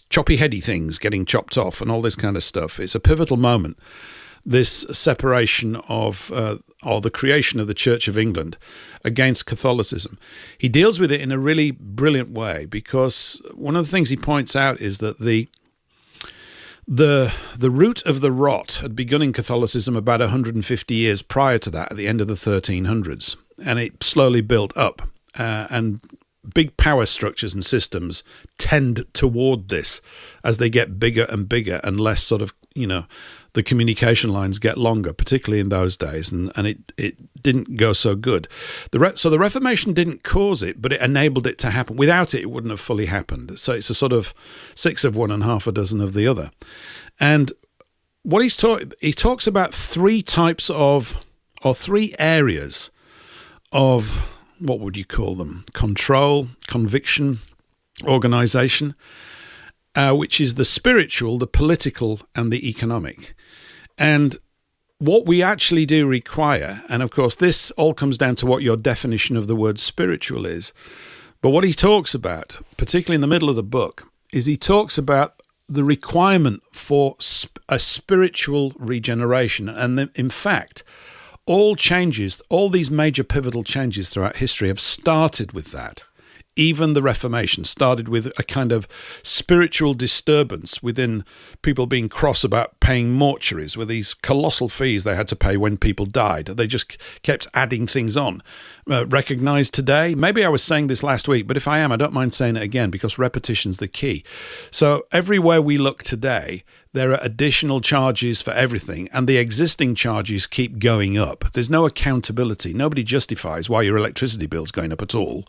choppy heady things getting chopped off and all this kind of stuff. It's a pivotal moment, this separation of, or the creation of the Church of England against Catholicism. He deals with it in a really brilliant way, because one of the things he points out is that the root of the rot had begun in Catholicism about 150 years prior to that, at the end of the 1300s, and it slowly built up. And big power structures and systems tend toward this as they get bigger and bigger, and less sort of, the communication lines get longer, particularly in those days, and it didn't go so good. So the Reformation didn't cause it, but it enabled it to happen. Without it, it wouldn't have fully happened. So it's a sort of 6 of one and half a dozen of the other. And what he talks about 3 types of, or 3 areas of, what would you call them? Control, conviction, organization, which is the spiritual, the political, and the economic. And what we actually do require, and of course this all comes down to what your definition of the word spiritual is, but what he talks about, particularly in the middle of the book, is he talks about the requirement for a spiritual regeneration. And in fact, all these major pivotal changes throughout history have started with that. even the Reformation started with a kind of spiritual disturbance within people being cross about paying mortuaries with these colossal fees they had to pay when people died. They just kept adding things on. Recognized today? Maybe I was saying this last week, but if I am, I don't mind saying it again because repetition's the key. So everywhere we look today, there are additional charges for everything, and the existing charges keep going up. There's no accountability. Nobody justifies why your electricity bill's going up at all.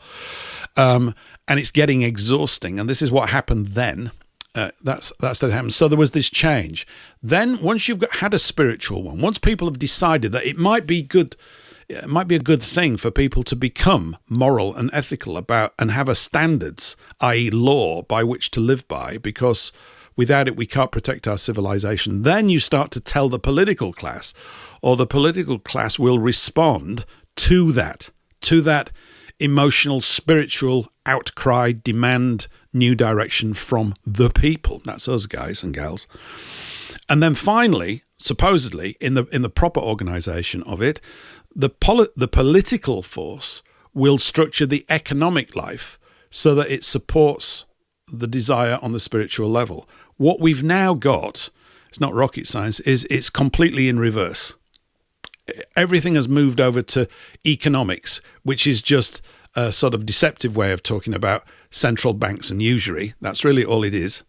And it's getting exhausting. And this is what happened then. That's that happened. So there was this change. Then once you've had a spiritual one, once people have decided that it might be good, it might be a good thing for people to become moral and ethical about and have a standards, i.e. law, by which to live by, because without it we can't protect our civilization. Then you start to tell the political class, or the political class will respond to that emotional, spiritual outcry, demand new direction from the people. That's us, guys and gals. And then finally, supposedly, in the proper organization of it, the political force will structure the economic life so that it supports the desire on the spiritual level. What we've now got, it's not rocket science, is it's completely in reverse. Everything has moved over to economics, which is just a sort of deceptive way of talking about central banks and usury. That's really all it is.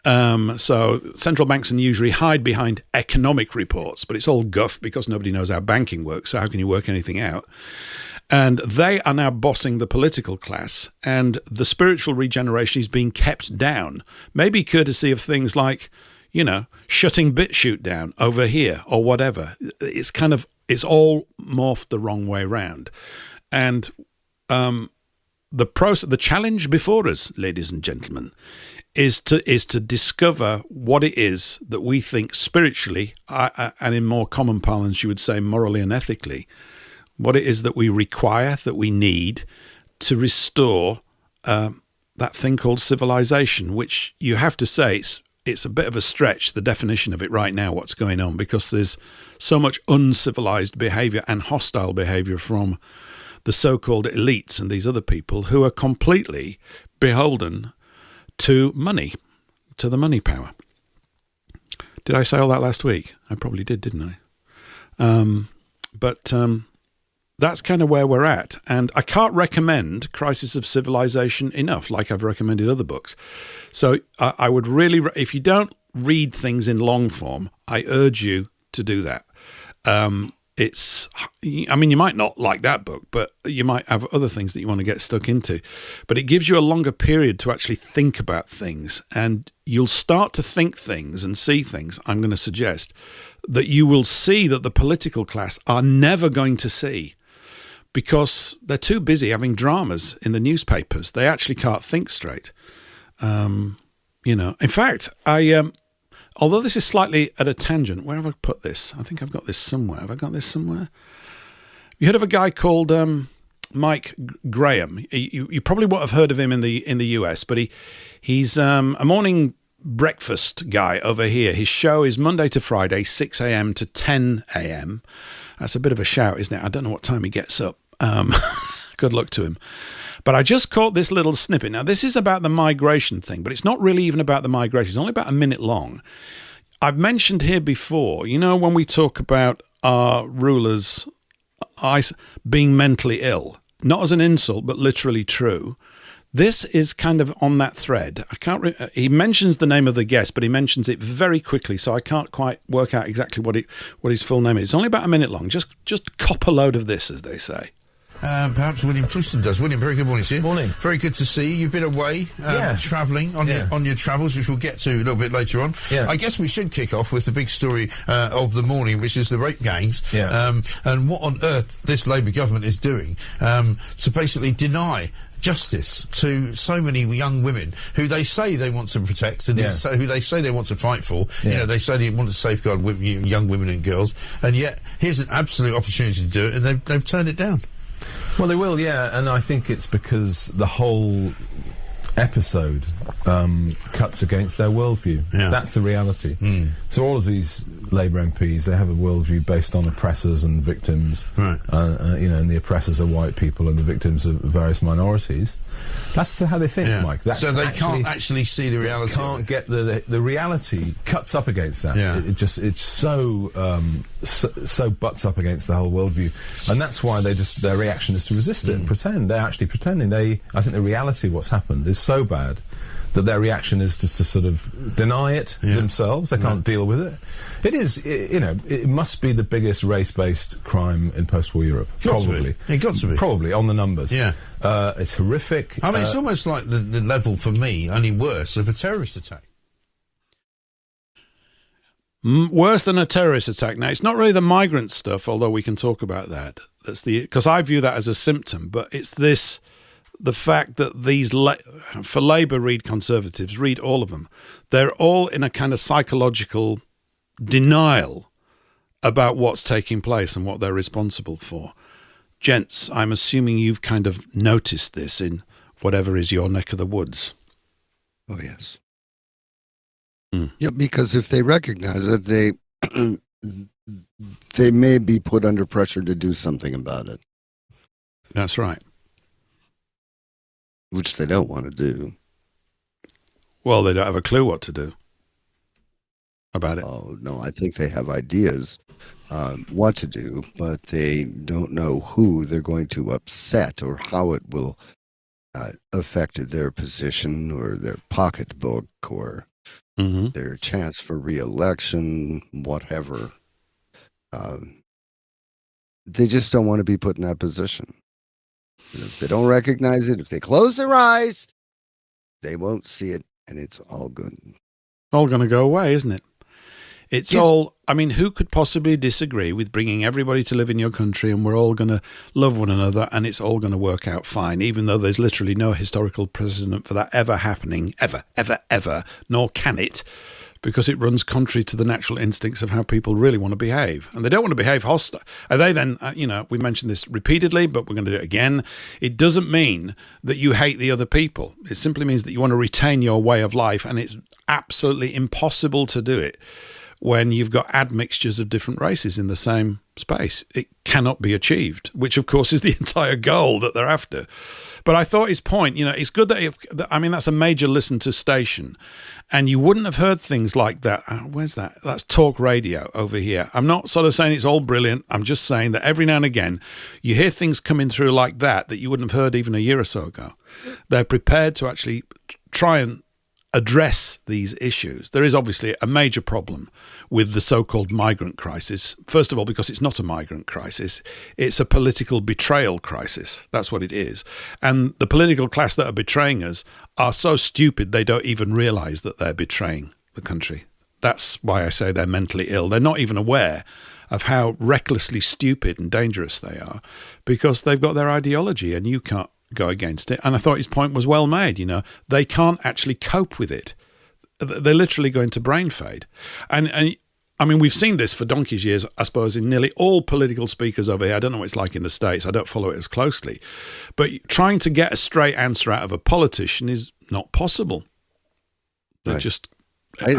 So central banks and usury hide behind economic reports, but it's all guff because nobody knows how banking works. So how can you work anything out? And they are now bossing the political class, and the spiritual regeneration is being kept down, maybe courtesy of things like, shutting BitChute down over here or whatever. It's all morphed the wrong way round. And the challenge before us, ladies and gentlemen, is to discover what it is that we think spiritually, and in more common parlance, you would say morally and ethically, what it is that we require, that we need to restore that thing called civilization, which you have to say it's a bit of a stretch, the definition of it right now, what's going on, because there's so much uncivilized behavior and hostile behavior from the so-called elites and these other people who are completely beholden to money, to the money power. Did I say all that last week? I probably did, didn't I? But that's kind of where we're at. And I can't recommend Crisis of Civilization enough, like I've recommended other books. So I would really, if you don't read things in long form, I urge you to do that. You might not like that book, but you might have other things that you want to get stuck into. But it gives you a longer period to actually think about things, and you'll start to think things and see things, I'm going to suggest, that you will see that the political class are never going to see, because they're too busy having dramas in the newspapers. They actually can't think straight. In fact, although this is slightly at a tangent, where have I put this? I think I've got this somewhere. Have I got this somewhere? You heard of a guy called Mike Graham? You probably won't have heard of him in the US, but he's a morning breakfast guy over here. His show is Monday to Friday, 6 a.m. to 10 a.m. That's a bit of a shout, isn't it? I don't know what time he gets up. Good luck to him. But I just caught this little snippet. Now, this is about the migration thing, but it's not really even about the migration. It's only about a minute long. I've mentioned here before, when we talk about our rulers being mentally ill, not as an insult, but literally true. This is kind of on that thread. He mentions the name of the guest, but he mentions it very quickly, so I can't quite work out exactly what his full name is. It's only about a minute long. Just cop a load of this, as they say. Perhaps William Pluston does. William, very good morning to you. Morning. Very good to see you. You've been away, travelling on your travels, which we'll get to a little bit later on. Yeah. I guess we should kick off with the big story of the morning, which is the rape gangs, and what on earth this Labour government is doing to basically deny justice to so many young women who they say they want to protect and who they say they want to fight for. Yeah. They say they want to safeguard young women and girls, and yet here's an absolute opportunity to do it, and they've turned it down. Well, they will, and I think it's because the whole episode cuts against their worldview. Yeah. That's the reality. So all of these Labour MPs, they have a worldview based on oppressors and victims. Right. And the oppressors are white people and the victims are various minorities. That's how they think, Mike. So they can't actually see the reality. Can't get the reality cuts up against that. Yeah. It's so butts up against the whole worldview, and that's why their reaction is to resist it and pretend. They're actually pretending. I think the reality of what's happened is so bad that their reaction is just to sort of deny it themselves. They can't deal with it. It is, it must be the biggest race-based crime in post-war Europe. Probably. It got to be. Probably, on the numbers. Yeah. It's horrific. I mean, it's almost like the level, for me, only worse, of a terrorist attack. Worse than a terrorist attack. Now, it's not really the migrant stuff, although we can talk about that. Because I view that as a symptom, but it's the fact that for Labour, read Conservatives, read all of them, they're all in a kind of psychological denial about what's taking place and what they're responsible for. Gents, I'm assuming you've kind of noticed this in whatever is your neck of the woods. Oh, yes. Yeah, because if they recognize it, they may be put under pressure to do something about it. That's right. Which they don't want to do. Well, they don't have a clue what to do about it. Oh, no, I think they have ideas what to do, but they don't know who they're going to upset or how it will affect their position or their pocketbook or their chance for re-election, whatever. They just don't want to be put in that position. And if they don't recognize it, if they close their eyes, they won't see it, and it's all good. All going to go away, isn't it? It's all, I mean, who could possibly disagree with bringing everybody to live in your country and we're all going to love one another and it's all going to work out fine, even though there's literally no historical precedent for that ever happening, ever, nor can it, because it runs contrary to the natural instincts of how people really want to behave. And they don't want to behave hostile. And they then, we mentioned this repeatedly, but we're going to do it again. It doesn't mean that you hate the other people. It simply means that you want to retain your way of life, and it's absolutely impossible to do it when you've got admixtures of different races in the same space. It cannot be achieved, which of course is the entire goal that they're after. But I thought his point, it's good that, that's a major listen to station. And you wouldn't have heard things like that. Where's that? That's talk radio over here. I'm not sort of saying it's all brilliant. I'm just saying that every now and again, you hear things coming through like that you wouldn't have heard even a year or so ago. They're prepared to actually try and address these issues. There is obviously a major problem with the so-called migrant crisis. First of all, because it's not a migrant crisis, it's a political betrayal crisis. That's what it is. And the political class that are betraying us are so stupid they don't even realize that they're betraying the country. That's why I say they're mentally ill. They're not even aware of how recklessly stupid and dangerous they are because they've got their ideology and you can't go against it. And I thought his point was well made. They can't actually cope with it. They're literally going to brain fade. And we've seen this for donkey's years, I suppose, in nearly all political speakers over here. I don't know what it's like in the States. I don't follow it as closely. But trying to get a straight answer out of a politician is not possible. They're just... I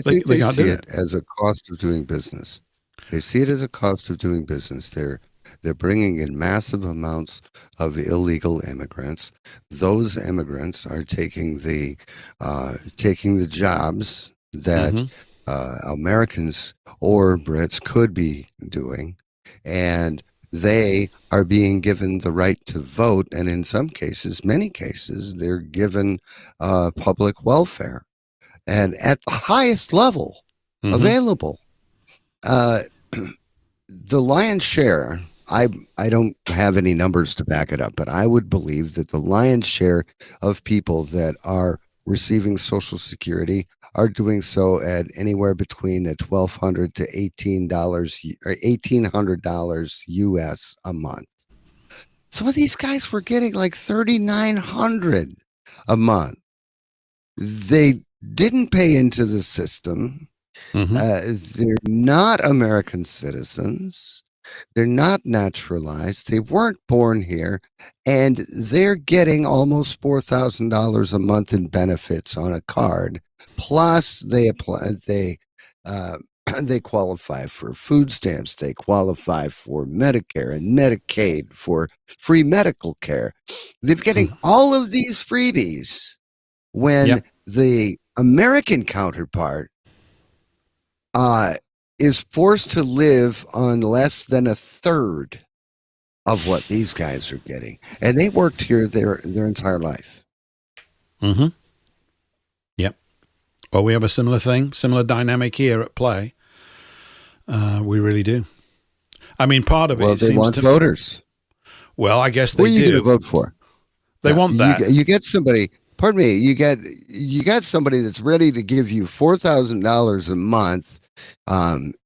think they see it as a cost of doing business. They see it as a cost of doing business. They're bringing in massive amounts of illegal immigrants. Those immigrants are taking the jobs that Americans or Brits could be doing, and they are being given the right to vote. And in some cases, many cases, they're given public welfare, and at the highest level available. The lion's share. I don't have any numbers to back it up, but I would believe that the lion's share of people that are receiving Social Security are doing so at anywhere between $1,200 to $18 or $1,800 US a month. Some of these guys were getting like $3,900 a month. They didn't pay into the system. They're not American citizens. They're not naturalized. They weren't born here, and they're getting almost $4,000 a month in benefits on a card. Plus, they they qualify for food stamps, they qualify for Medicare and Medicaid, for free medical care. They're getting all of these freebies when the American counterpart is forced to live on less than a third of what these guys are getting. And they worked here their entire life. Mm-hmm. Yep. Well, we have a similar thing, similar dynamic here at play. We really do. I mean, part of it they seems want to voters. Well, I guess they do. What are you going to vote for? They want that. You get somebody. Pardon me. You get somebody that's ready to give you $4,000 a month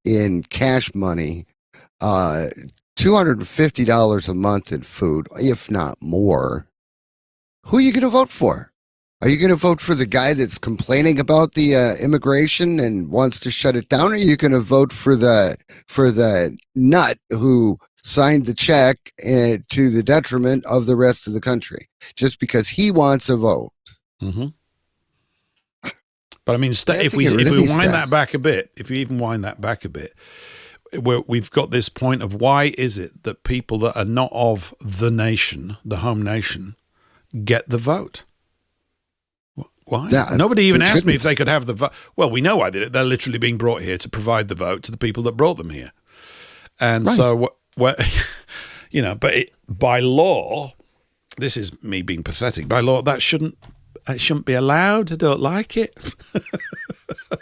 in cash money, $250 a month in food, if not more. Who are you going to vote for? Are you going to vote for the guy that's complaining about the immigration and wants to shut it down? Or are you going to vote for the nut who signed the check to the detriment of the rest of the country just because he wants a vote? Mm-hmm. But I mean, if we wind that back a bit, if you even wind that back a bit, we've got this point of why is it that people that are not of the nation, the home nation, get the vote? Why? Nobody even asked me if they could have the vote. Well, we know why they're literally being brought here to provide the vote to the people that brought them here. And so, but by law, this is me being pathetic. By law, that shouldn't be allowed. I don't like it.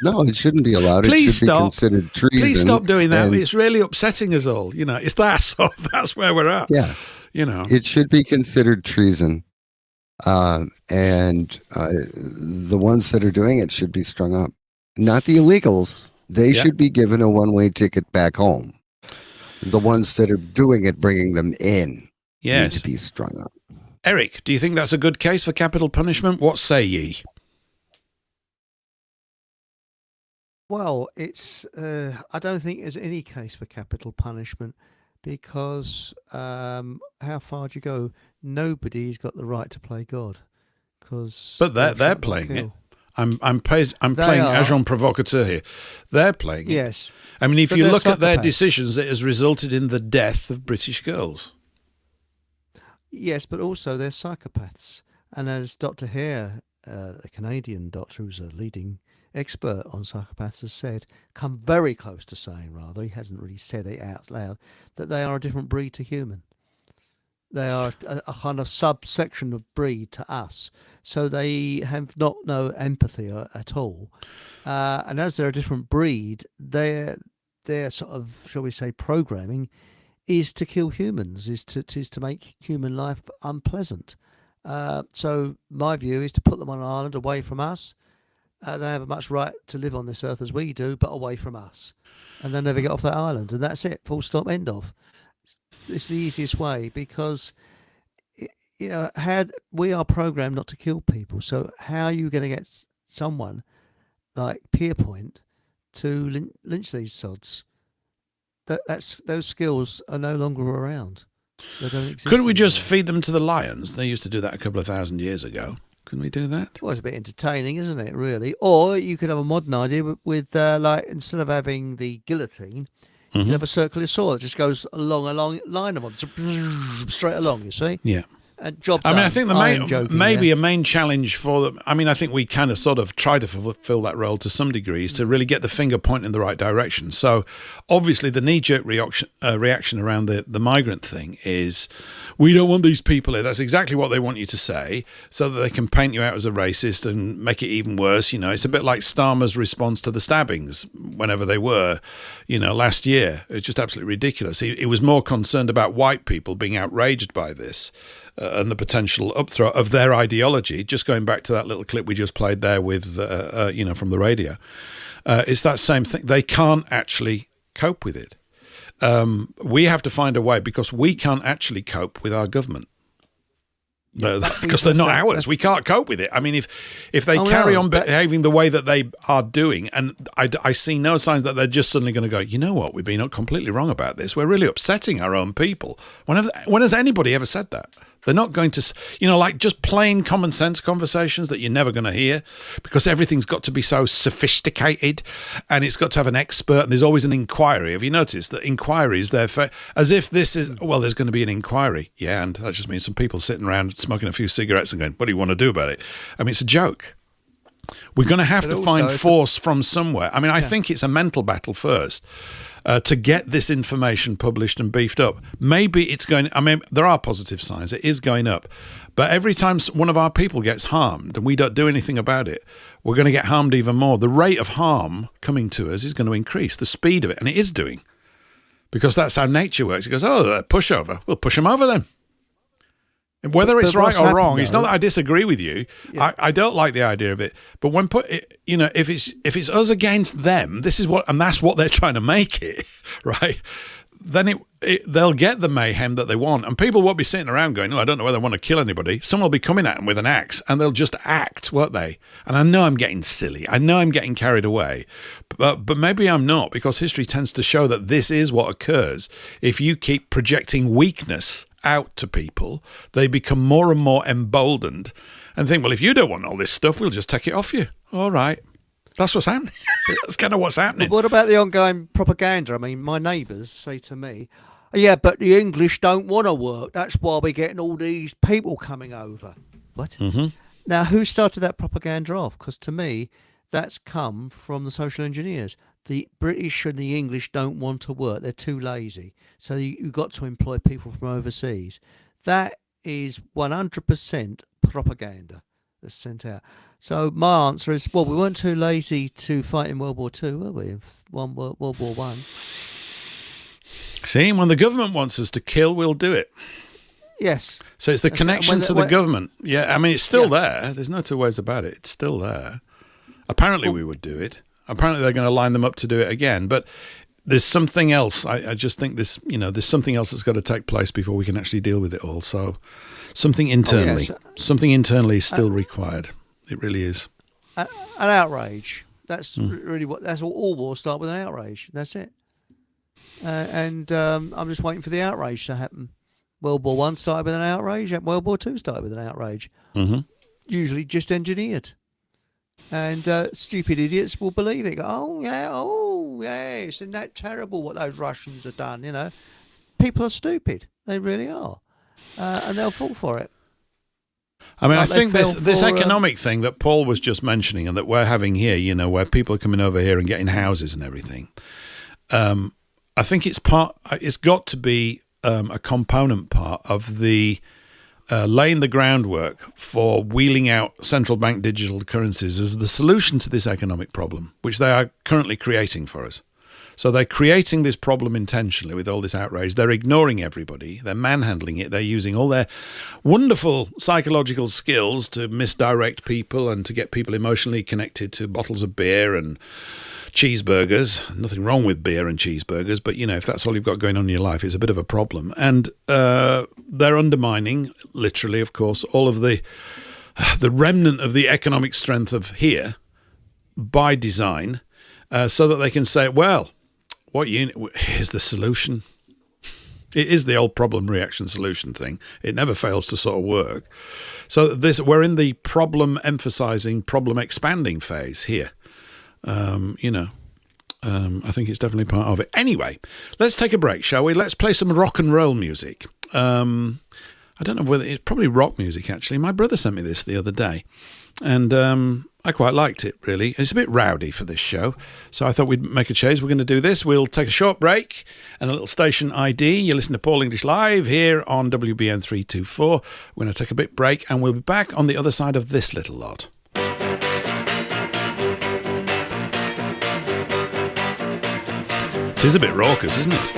No, it shouldn't be allowed. Please it should stop. be considered treason. Please stop doing that. It's really upsetting us all. It's that. So that's where we're at. Yeah. It should be considered treason. And the ones that are doing it should be strung up. Not the illegals. They should be given a one-way ticket back home. The ones that are doing it, bringing them in, need to be strung up. Eric, do you think that's a good case for capital punishment? What say ye? Well, it's. I don't think there's any case for capital punishment because how far do you go? Nobody's got the right to play God, but they're playing it. I'm playing agent provocateur here. They're playing it. Yes. I mean, if you look at their decisions, it has resulted in the death of British girls. Yes, but also they're psychopaths. And as Dr. Hilaire, a Canadian doctor who's a leading expert on psychopaths, has said, come very close to saying, rather, he hasn't really said it out loud, that they are a different breed to human. They are a kind of subsection of breed to us. So they have no empathy at all. And as they're a different breed, their sort of, shall we say, programming is to kill humans, is to make human life unpleasant. So my view is to put them on an island away from us. They have as much right to live on this earth as we do, but away from us. And they'll never get off that island. And that's it, full stop, end of. It's the easiest way because, we are programmed not to kill people. So how are you going to get someone like Pierpoint to lynch these sods? Those skills are no longer around. They don't exist. Couldn't we just feed them to the lions? They used to do that a couple of thousand years ago. Couldn't we do that? Well, it's a bit entertaining, isn't it, really? Or you could have a modern idea with instead of having the guillotine, you could have a circular saw that just goes along a long line of them, straight along, you see? Yeah. Job done. I mean, I think a main challenge for them, I mean, I think we kind of sort of try to fulfill that role to some degree, is to really get the finger pointing in the right direction. So obviously the knee-jerk reaction around the migrant thing is, we don't want these people here. That's exactly what they want you to say, so that they can paint you out as a racist and make it even worse. It's a bit like Starmer's response to the stabbings, whenever they were, last year. It's just absolutely ridiculous. He was more concerned about white people being outraged by this, and the potential upthrow of their ideology. Just going back to that little clip we just played there with, from the radio. It's that same thing. They can't actually cope with it. We have to find a way, because we can't actually cope with our government. Because they're not ours. We can't cope with it. I mean, if they carry on behaving the way that they are doing, and I see no signs that they're just suddenly going to go, you know what, we've been completely wrong about this. We're really upsetting our own people. When has anybody ever said that? They're not going to, like just plain common sense conversations that you're never going to hear, because everything's got to be so sophisticated and it's got to have an expert, and there's always an inquiry. Have you noticed that inquiries, as if this is, well, there's going to be an inquiry. Yeah, and that just means some people sitting around smoking a few cigarettes and going, what do you want to do about it? I mean, it's a joke. We're going to have to find force from somewhere. I mean, I think it's a mental battle first. To get this information published and beefed up. Maybe it's going, I mean, there are positive signs. It is going up. But every time one of our people gets harmed and we don't do anything about it, we're going to get harmed even more. The rate of harm coming to us is going to increase, the speed of it, and it is doing. Because that's how nature works. It goes, oh, pushover. We'll push them over then. Whether it's right or wrong, it's not that I disagree with you. Yeah. I don't like the idea of it. But when if it's us against them, this is and that's what they're trying to make it, right? Then they'll get the mayhem that they want, and people won't be sitting around going, "Oh, I don't know whether I want to kill anybody." Someone will be coming at them with an axe, and they'll just act, won't they? And I know I'm getting silly. I know I'm getting carried away, but maybe I'm not, because history tends to show that this is what occurs if you keep projecting weakness out to people. They become more and more emboldened and think, well, if you don't want all this stuff, we'll just take it off you. All right. That's what's happening. That's kind of what's happening. But what about the ongoing propaganda? I mean, my neighbours say to me, yeah, but the English don't want to work. That's why we're getting all these people coming over. What? Mm-hmm. Now, who started that propaganda off? Because to me, that's come from the social engineers. The British and the English don't want to work. They're too lazy. So you've got to employ people from overseas. That is 100% propaganda that's sent out. So my answer is, well, we weren't too lazy to fight in World War II, were we? World War One. See, when the government wants us to kill, we'll do it. Yes. So it's the connection to the government. Yeah, I mean, it's still there. There's no two ways about it. It's still there. Apparently we would do it. Apparently they're going to line them up to do it again. But there's something else. I just think there's something else that's got to take place before we can actually deal with it all. So something internally, something internally is still required. It really is. An outrage. That's really what. That's all wars start with, an outrage. That's it. And I'm just waiting for the outrage to happen. World War One started with an outrage. World War Two started with an outrage. Mm-hmm. Usually just engineered. And stupid idiots will believe it. Go, oh yeah, isn't that terrible what those Russians have done? People are stupid. They really are, and they'll fall for it. I mean, I think this economic thing that Paul was just mentioning, and that we're having here, where people are coming over here and getting houses and everything. I think it's got to be a component part of the laying the groundwork for wheeling out central bank digital currencies as the solution to this economic problem, which they are currently creating for us. So they're creating this problem intentionally with all this outrage. They're ignoring everybody. They're manhandling it. They're using all their wonderful psychological skills to misdirect people and to get people emotionally connected to bottles of beer and cheeseburgers. Nothing wrong with beer and cheeseburgers, but if that's all you've got going on in your life, it's a bit of a problem. And they're undermining, literally, of course, all of the remnant of the economic strength of here by design, so that they can say, well, here's the solution. It is the old problem reaction solution thing. It never fails to sort of work. So we're in the problem emphasizing, problem expanding phase here. I think it's definitely part of it. Anyway, let's take a break, shall we? Let's play some rock and roll music. I don't know whether it's probably rock music, actually. My brother sent me this the other day, and I quite liked it, really. It's a bit rowdy for this show, so I thought we'd make a change. We're going to do this. We'll take a short break and a little station ID. You listen to Paul English Live here on WBN 324. We're going to take a bit break, and we'll be back on the other side of this little lot. It is a bit raucous, isn't it?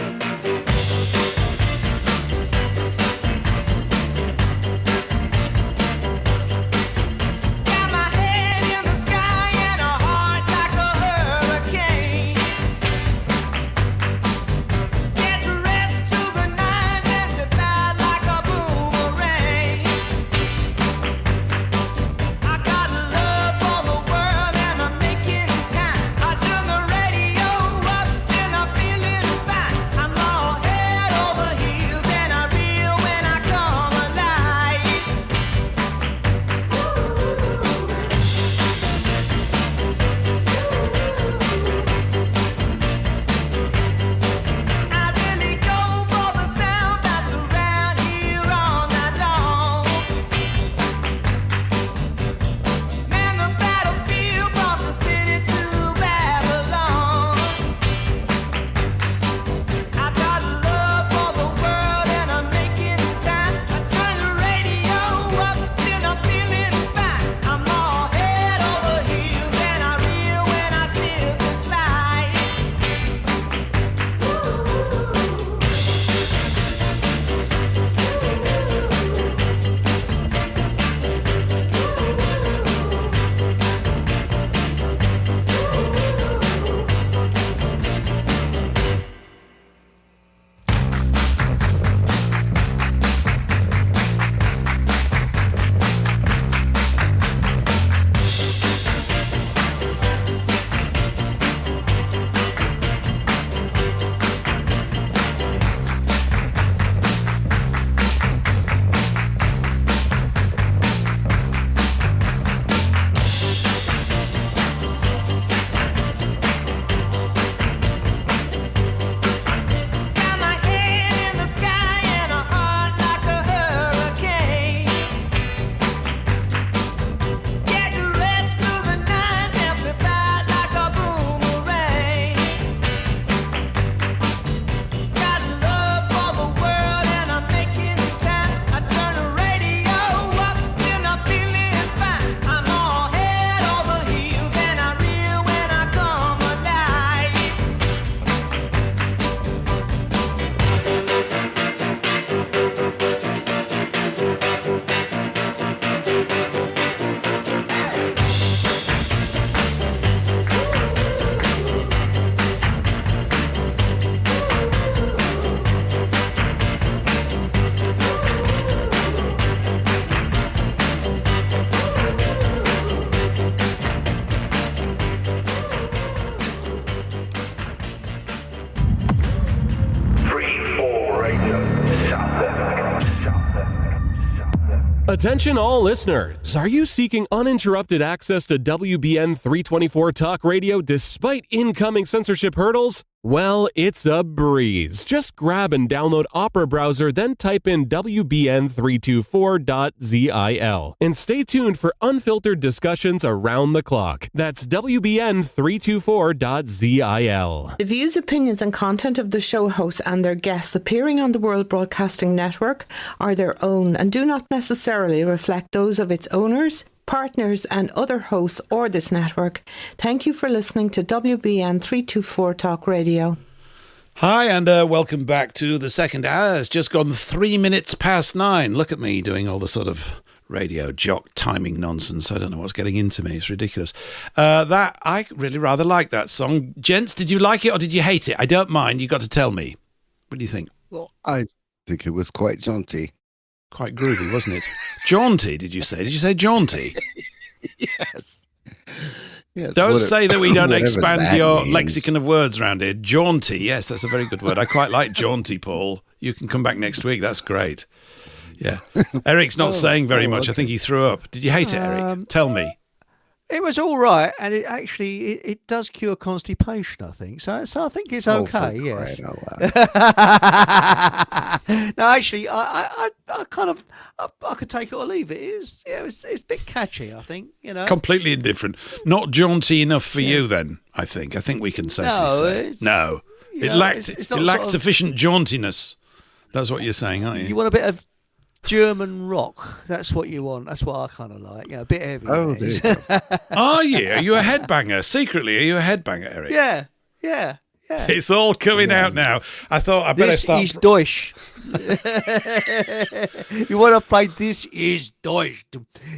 Attention all listeners. Are you seeking uninterrupted access to WBN 324 Talk Radio despite incoming censorship hurdles? Well, it's a breeze. Just grab and download Opera Browser, then type in WBN324.zil. And stay tuned for unfiltered discussions around the clock. That's WBN324.zil. The views, opinions, and content of the show hosts and their guests appearing on the World Broadcasting Network are their own and do not necessarily reflect those of its owners, partners, and other hosts or this network. Thank you for listening to WBN 324 Talk Radio. Hi, and welcome back to the second hour. It's just gone 3 minutes past 9. Look at me doing all the sort of radio jock timing nonsense. I don't know what's getting into me. It's ridiculous. That I really rather like that song. Gents, did you like it or did you hate it? I don't mind. You got to tell me. What do you think? Well, I think it was quite jaunty. Quite groovy, wasn't it? Jaunty, did you say? Did you say jaunty? Yes. Yes. Don't say that we don't whatever expand that your means. lexicon of words around here. Jaunty, yes, that's a very good word. I quite like jaunty, Paul. You can come back next week. That's great. Yeah. Eric's not saying very much. okay. I think he threw up. Did you hate it, Eric? Tell me. It was all right, and it actually it does cure constipation, I think. So I think it's okay. For Yes. crying out loud. No, actually, I kind of I could take it or leave it. It's a bit catchy, I think. You know. Completely indifferent. Not jaunty enough for you, then, I think. I think we can safely say. It's, No. you It know, lacked, it's it not lacked sort of- sufficient jauntiness. That's what you're saying, aren't you? You want a bit of German rock. That's what you want. That's what I kind of like. You know, a bit heavy. Oh, that there is. you go. Are you? Are you a headbanger? Secretly, are you a headbanger, Eric? Yeah. It's all coming out now. I thought I better This start. is Deutsch. You want to play This is Deutsch?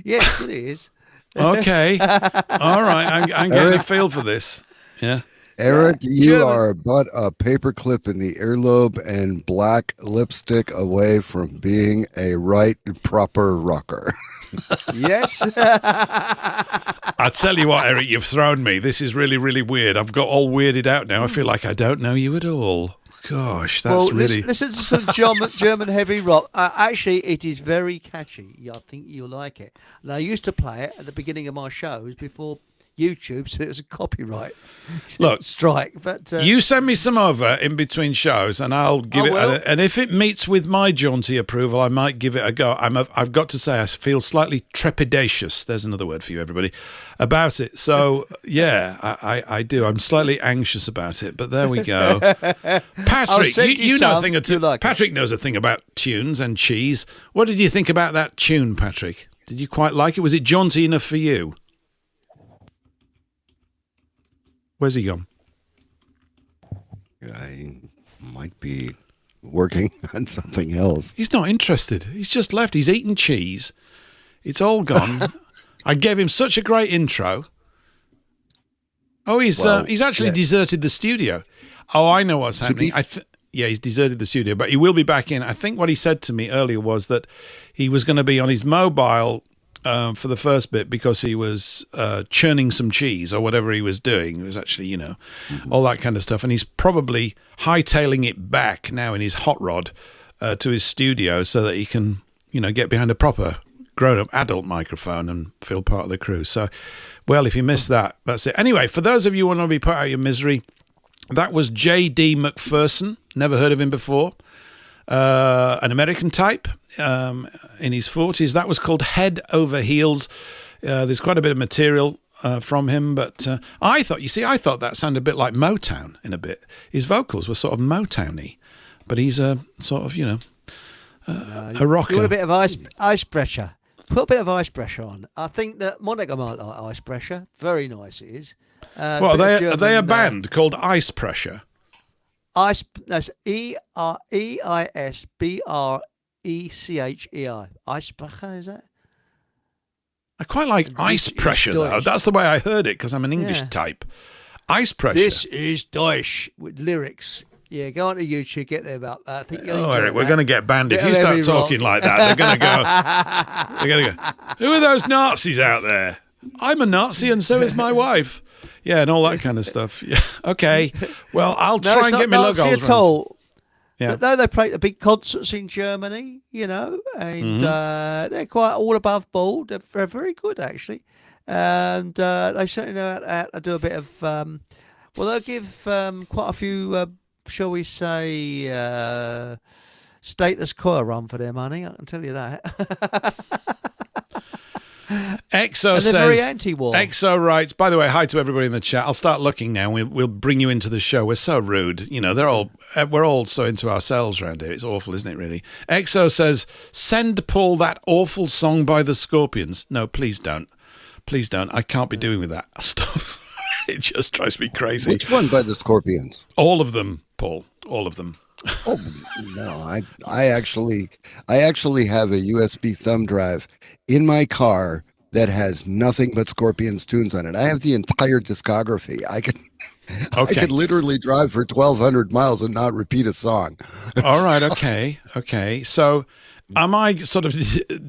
Yes, it is. Okay. All right. I'm getting a feel for this. Yeah. Eric, you German. are but a paperclip in the earlobe and black lipstick away from being a right proper rocker. Yes. I tell you what, Eric, you've thrown me. This is really, really weird. I've got all weirded out now. I feel like I don't know you at all. Gosh, that's Well, really. listen to some German heavy rock. Actually, it is very catchy. I think you'll like it. And I used to play it at the beginning of my shows before YouTube, so it was a copyright Look, strike. But you send me some over in between shows, and I'll give I it. will. And if it meets with my jaunty approval, I might give it a go. I've got to say, I feel slightly trepidatious. There's another word for you, everybody, about it. So yeah, I do. I'm slightly anxious about it. But there we go. Patrick, send you know a some. thing or two. You like it. Patrick knows a thing about tunes and cheese. What did you think about that tune, Patrick? Did you quite like it? Was it jaunty enough for you? Where's he gone? I might be working on something else. He's not interested. He's just left. He's eaten cheese. It's all gone. I gave him such a great intro. Oh, he's actually deserted the studio. Oh, I know what's happening. Yeah, he's deserted the studio, but he will be back in. I think what he said to me earlier was that he was going to be on his mobile for the first bit because he was churning some cheese or whatever he was doing. It was actually, all that kind of stuff. And he's probably hightailing it back now in his hot rod to his studio so that he can, get behind a proper grown-up adult microphone and feel part of the crew. So, well, if you missed that, that's it. Anyway, for those of you who want to be put out of your misery, that was J.D. McPherson. Never heard of him before. An American type in his 40s. That was called Head Over Heels. There's quite a bit of material from him, but I thought that sounded a bit like Motown in a bit. His vocals were sort of Motown-y, but he's a sort of, a rocker. You want a bit of ice pressure. Put a bit of ice pressure on. I think that Monica might like ice pressure. Very nice it is. Well, are they a band called Ice Pressure? That's EISBRECHEI. Eisprecher, is that? I quite like Ice Pressure, though. Deutsch. That's the way I heard it, because I'm an English type. Ice Pressure. This is Deutsch with lyrics. Yeah, go on to YouTube, get there about that. I think you'll enjoy Eric, we're that. going to get banned. If Bit you of start heavy talking rock. like that, they're going to go, who are those Nazis out there? I'm a Nazi and so is my wife. Yeah, and all that kind of stuff. Yeah. Okay. Well, I'll try and get my Nazi logos at all. Yeah. But no, they play the big concerts in Germany, you know, and they're quite all above board. They're very good, actually. And they certainly know how to do a bit of, they'll give quite a few, shall we say, status quo run for their money, I can tell you that. Exo says, very anti-war. Exo writes, by the way, hi to everybody in the chat. I'll start looking now. We'll bring you into the show. We're so rude. You know, we're all so into ourselves around here. It's awful, isn't it, really? Exo says, send Paul that awful song by the Scorpions. No, please don't. Please don't. I can't be doing with that stuff. It just drives me crazy. Which one by the Scorpions? All of them, Paul. All of them. Oh no! I actually have a USB thumb drive in my car that has nothing but Scorpions tunes on it. I have the entire discography. I could literally drive for 1,200 miles and not repeat a song. All right. Okay. So, am I sort of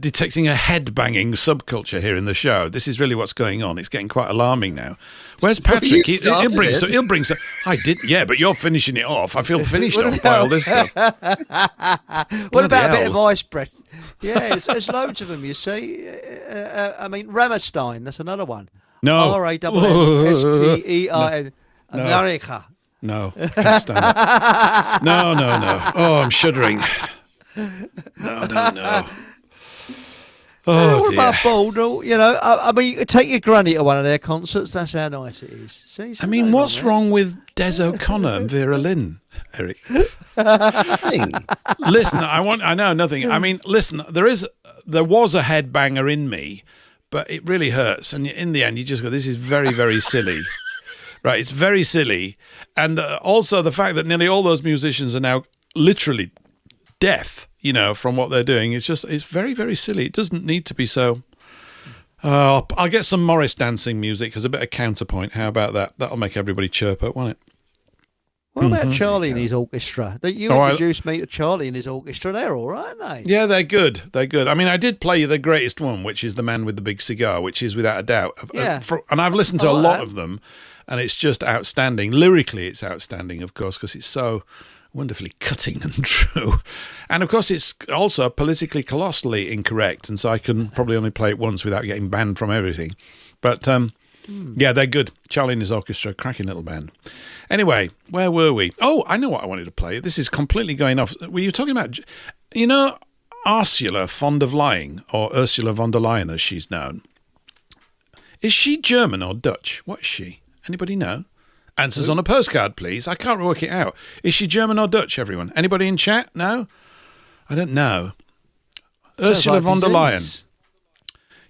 detecting a head-banging subculture here in the show? This is really what's going on. It's getting quite alarming now. Where's Patrick? He'll bring some. I did, yeah, but you're finishing it off. I feel finished off by all this stuff. What about a bit of ice bread? Yeah, there's loads of them, you see. I mean, Ramstein, that's another one. No. R-A-M-S-T-E-I-N. America. No, can't stand it. No. Oh, I'm shuddering. No. Oh, what dear. about bold? You know, I mean, you could take your granny to one of their concerts. That's how nice it is. See, I mean, what's wrong with Des O'Connor and Vera Lynn, Eric? Listen, I know nothing. I mean, listen, there was a headbanger in me, but it really hurts. And in the end, you just go, this is very, very silly. Right? It's very silly. And also the fact that nearly all those musicians are now literally deaf, you know, from what they're doing. It's very, very silly. It doesn't need to be so. I'll get some Morris dancing music as a bit of counterpoint. How about that? That'll make everybody chirp up, won't it? What about Charlie and his orchestra? You introduced me to Charlie and his orchestra. They're all right, aren't they? Yeah, they're good. I mean, I did play you the greatest one, which is The Man with the Big Cigar, which is without a doubt. Yeah. And I've listened to a lot of them, and it's just outstanding. Lyrically, it's outstanding, of course, because it's so wonderfully cutting and true. And of course, it's also politically colossally incorrect, and so I can probably only play it once without getting banned from everything. But yeah, they're good. Charlie and his orchestra, cracking little band. Anyway, where were we? Oh, I know what I wanted to play. This is completely going off. Were you talking about, you know, Ursula von der Leyen, or Ursula von der Leyen as she's known? Is she German or Dutch? What is she? Anybody know? Answers on a postcard, please. I can't work it out. Is she German or Dutch, everyone? Anybody in chat? No? I don't know. Ursula von der Leyen.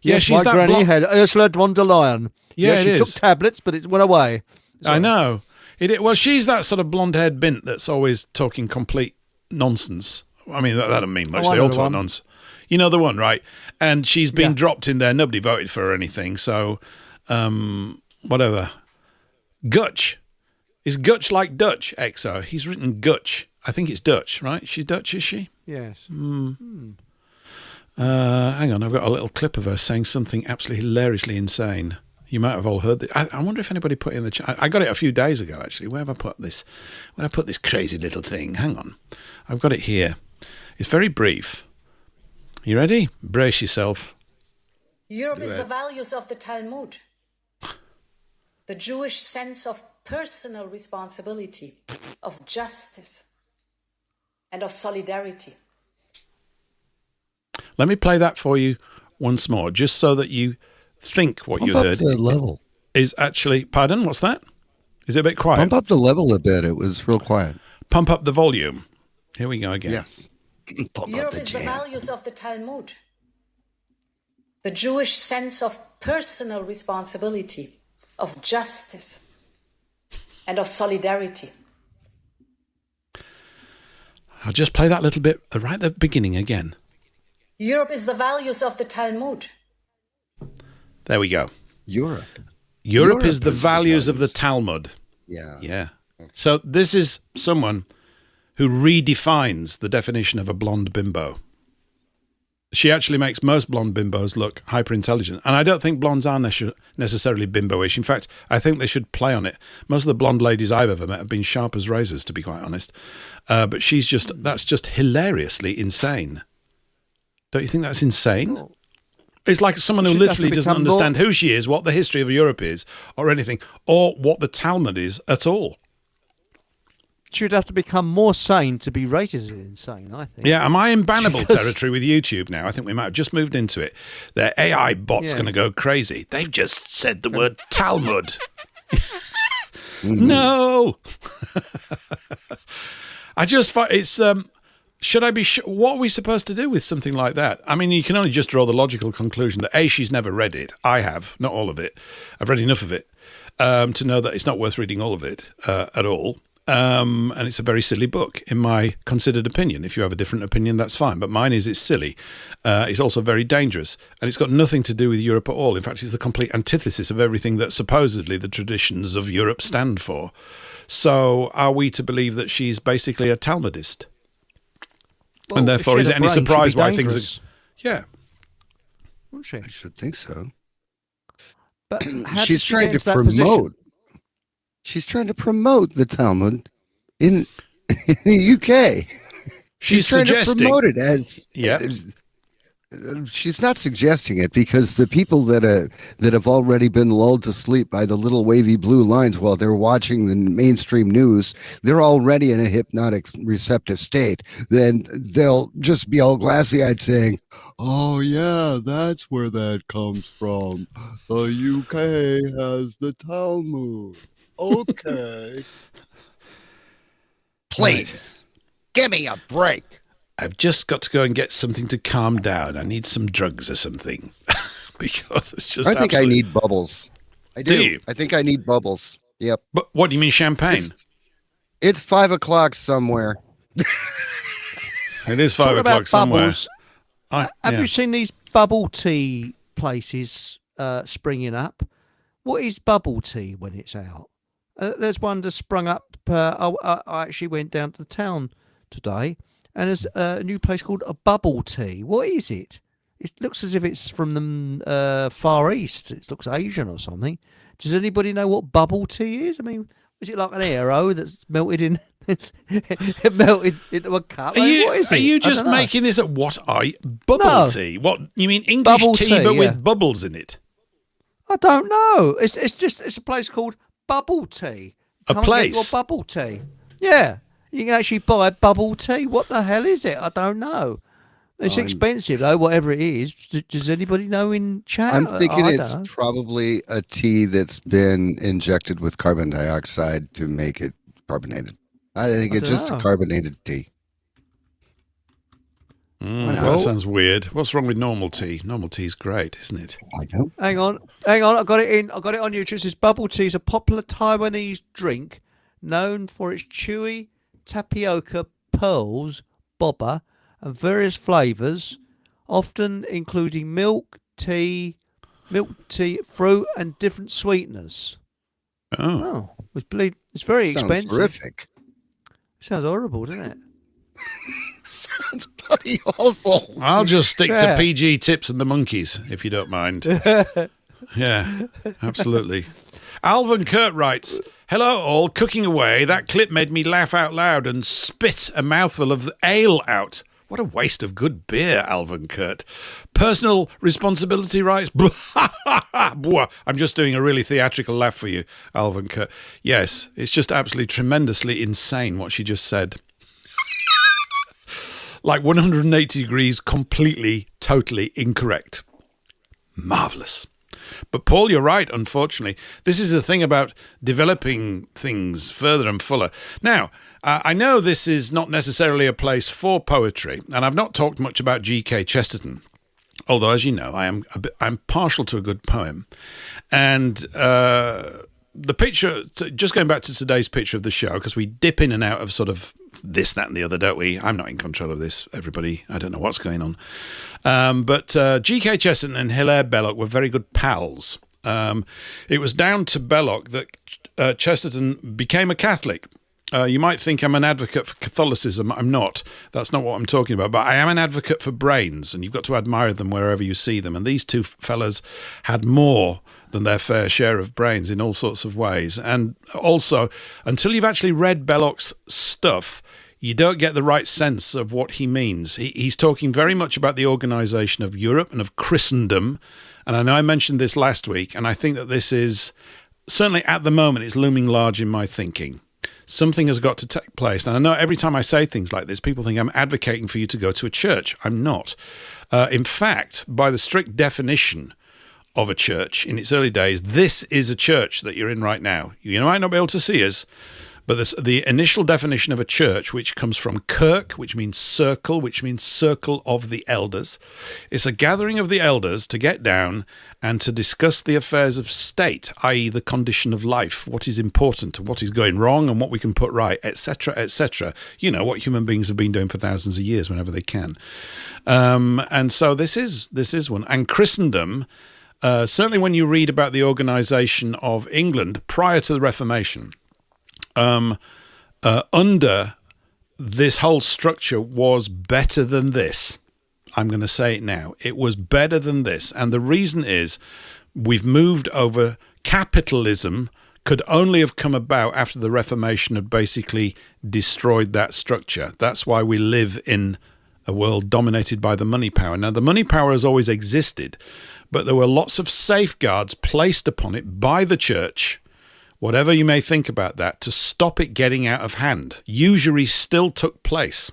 Yeah, yes, she's my that granny had Ursula von der Leyen. Yeah, she took tablets, but it went away. I know. Well, she's that sort of blonde-haired bint that's always talking complete nonsense. I mean, that doesn't mean much. They all talk nonsense. You know the one, right? And she's been dropped in there. Nobody voted for her or anything. So, whatever. Gutch. Is Gutch like Dutch, Exo? He's written Gutch. I think it's Dutch, right? She's Dutch, is she? Yes. Hang on, I've got a little clip of her saying something absolutely hilariously insane. You might have all heard it. I wonder if anybody put it in the chat. I got it a few days ago, actually. Where have I put this? Where I put this crazy little thing? Hang on. I've got it here. It's very brief. You ready? Brace yourself. Europe is the values of the Talmud. The Jewish sense of personal responsibility, of justice, and of solidarity. Let me play that for you once more, just so that you think what you heard the level. Is actually... Pardon? What's that? Is it a bit quiet? Pump up the level a bit. It was real quiet. Pump up the volume. Here we go again. Yes. Europe is the values of the Talmud. The Jewish sense of personal responsibility, of justice, and of solidarity. I'll just play that little bit right at the beginning again. Europe is the values of the Talmud. There we go. Europe is the values of the Talmud. Yeah. Yeah. So this is someone who redefines the definition of a blonde bimbo. She actually makes most blonde bimbos look hyper intelligent, and I don't think blondes are necessarily bimbo-ish. In fact, I think they should play on it. Most of the blonde ladies I've ever met have been sharp as razors, to be quite honest. But that's just hilariously insane. Don't you think that's insane? Oh. It's like someone who literally doesn't understand who she is, what the history of Europe is, or anything, or what the Talmud is at all. She'd have to become more sane to be rated as insane, I think. Yeah, am I in bannable territory with YouTube now? I think we might have just moved into it. Their AI bot's going to go crazy. They've just said the word Talmud. No! I just find it's... should I be... what are we supposed to do with something like that? I mean, you can only just draw the logical conclusion that, A, she's never read it. I have, not all of it. I've read enough of it to know that it's not worth reading all of it at all. And it's a very silly book, in my considered opinion. If you have a different opinion, that's fine. But mine is it's silly. It's also very dangerous. And it's got nothing to do with Europe at all. In fact, it's the complete antithesis of everything that supposedly the traditions of Europe stand for. So are we to believe that she's basically a Talmudist? Well, and therefore, is it any surprise why things are... Yeah. Wouldn't she? I should think so. But how she's did she trying get to into that promote. position? She's trying to promote the Talmud in the UK. She's trying suggesting, to promote it as she's not suggesting it because the people that have already been lulled to sleep by the little wavy blue lines while they're watching the mainstream news, they're already in a hypnotic receptive state. Then they'll just be all glassy-eyed saying, "Oh yeah, that's where that comes from. The UK has the Talmud." Okay. Please, give me a break. I've just got to go and get something to calm down. I need some drugs or something. Because it's just I think I need bubbles. I do. You? I think I need bubbles. Yep. But what do you mean champagne? It's 5 o'clock somewhere. It is 5 Talking o'clock about somewhere. bubbles, have you seen these bubble tea places springing up? What is bubble tea when it's out? There's one that sprung up. I actually went down to the town today, and there's a new place called a Bubble Tea. What is it? It looks as if it's from the Far East. It looks Asian or something. Does anybody know what bubble tea is? I mean, is it like an arrow that's melted in, melted into a cup? What is it? Are you just making this up? What bubble tea? What you mean English bubble tea but with bubbles in it? I don't know. It's a place called Bubble Tea. A place? Get your bubble tea. Yeah. You can actually buy bubble tea. What the hell is it? I don't know. It's expensive, though, whatever it is. Does anybody know in chat? I'm thinking it's probably a tea that's been injected with carbon dioxide to make it carbonated. I think it's just a carbonated tea. That sounds weird. What's wrong with normal tea? Normal tea's great, isn't it? I know. Hang on. I got it on YouTube. It says bubble tea is a popular Taiwanese drink known for its chewy tapioca pearls, boba, and various flavours, often including milk tea, fruit, and different sweeteners. Oh, it's very expensive. Terrific. Sounds horrible, doesn't it? Sounds bloody awful. I'll just stick to PG Tips and the Monkeys, if you don't mind. Yeah, absolutely. Alvin Kurt writes, "Hello all, cooking away. That clip made me laugh out loud and spit a mouthful of ale out. What a waste of good beer, Alvin Kurt. Personal responsibility rights. I'm just doing a really theatrical laugh for you, Alvin Kurt. Yes, it's just absolutely tremendously insane what she just said. Like 180 degrees, completely, totally incorrect. Marvellous. But Paul, you're right, unfortunately. This is the thing about developing things further and fuller. Now, I know this is not necessarily a place for poetry, and I've not talked much about G.K. Chesterton, although, as you know, I'm partial to a good poem. And the picture, just going back to today's picture of the show, because we dip in and out of sort of this, that, and the other, don't we? I'm not in control of this, everybody. I don't know what's going on. But G.K. Chesterton and Hilaire Belloc were very good pals. It was down to Belloc that Chesterton became a Catholic. You might think I'm an advocate for Catholicism. I'm not. That's not what I'm talking about. But I am an advocate for brains, and you've got to admire them wherever you see them. And these two fellas had more than their fair share of brains in all sorts of ways. And also, until you've actually read Belloc's stuff, you don't get the right sense of what he means. He's talking very much about the organisation of Europe and of Christendom. And I know I mentioned this last week, and I think that this is, certainly at the moment, it's looming large in my thinking. Something has got to take place. And I know every time I say things like this, people think I'm advocating for you to go to a church. I'm not. In fact, by the strict definition of a church in its early days, this is a church that you're in right now. You might not be able to see us, but the initial definition of a church, which comes from kirk, which means circle of the elders. It's a gathering of the elders to get down and to discuss the affairs of state, i.e. the condition of life, what is important, what is going wrong and what we can put right, etc., etc. You know, what human beings have been doing for thousands of years whenever they can. And so this is one. And Christendom, certainly when you read about the organisation of England prior to the Reformation, under this whole structure was better than this. I'm going to say it now. It was better than this. And the reason is we've moved over. Capitalism could only have come about after the Reformation had basically destroyed that structure. That's why we live in a world dominated by the money power. Now, the money power has always existed, but there were lots of safeguards placed upon it by the church, whatever you may think about that, to stop it getting out of hand. Usury still took place.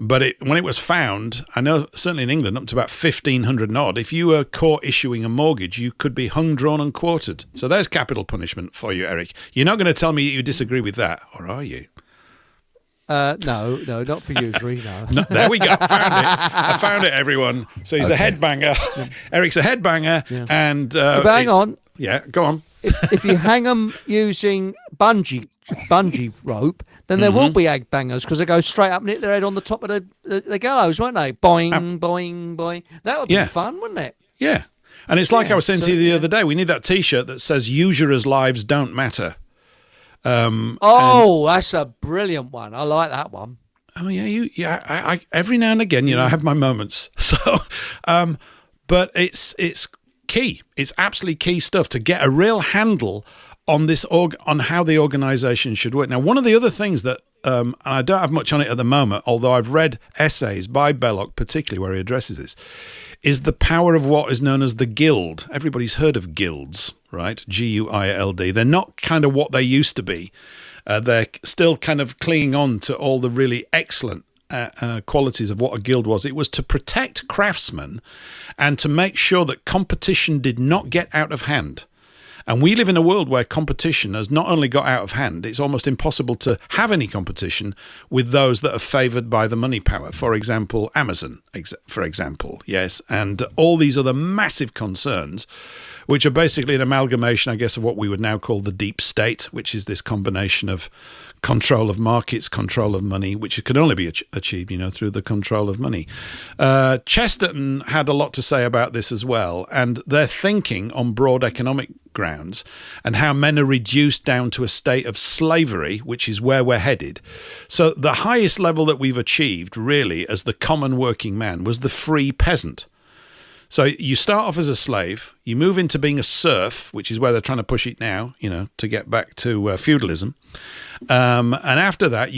But when it was found, I know certainly in England, up to about 1,500 and odd, if you were caught issuing a mortgage, you could be hung, drawn and quartered. So there's capital punishment for you, Eric. You're not going to tell me you disagree with that, or are you? No, not for usury, no. No, there we go. I found it, everyone. So he's a headbanger. Yeah. Eric's a headbanger. Yeah. And but hang on. Yeah, go on. If you hang them using bungee rope, then there will be egg bangers because they go straight up and hit their head on the top of the gallows, won't they? Boing, boing, boing. That would be fun, wouldn't it? Yeah. And it's like I was saying to you the other day, we need that T-shirt that says usurers' lives don't matter. That's a brilliant one. I like that one. Oh yeah, I every now and again, I have my moments. So, but it's key. It's absolutely key stuff to get a real handle on this on how the organisation should work. Now, one of the other things that, and I don't have much on it at the moment, although I've read essays by Belloc, particularly where he addresses this, is the power of what is known as the guild. Everybody's heard of guilds, right? G-U-I-L-D. They're not kind of what they used to be. They're still kind of clinging on to all the really excellent qualities of what a guild was. It was to protect craftsmen and to make sure that competition did not get out of hand. And we live in a world where competition has not only got out of hand, it's almost impossible to have any competition with those that are favoured by the money power. For example, Amazon, for example, yes, and all these other massive concerns, which are basically an amalgamation, I guess, of what we would now call the deep state, which is this combination of control of markets, control of money, which can only be achieved, through the control of money. Chesterton had a lot to say about this as well, and their thinking on broad economic grounds and how men are reduced down to a state of slavery, which is where we're headed. So the highest level that we've achieved, really, as the common working man, was the free peasant. So you start off as a slave, you move into being a serf, which is where they're trying to push it now, to get back to feudalism. And after that,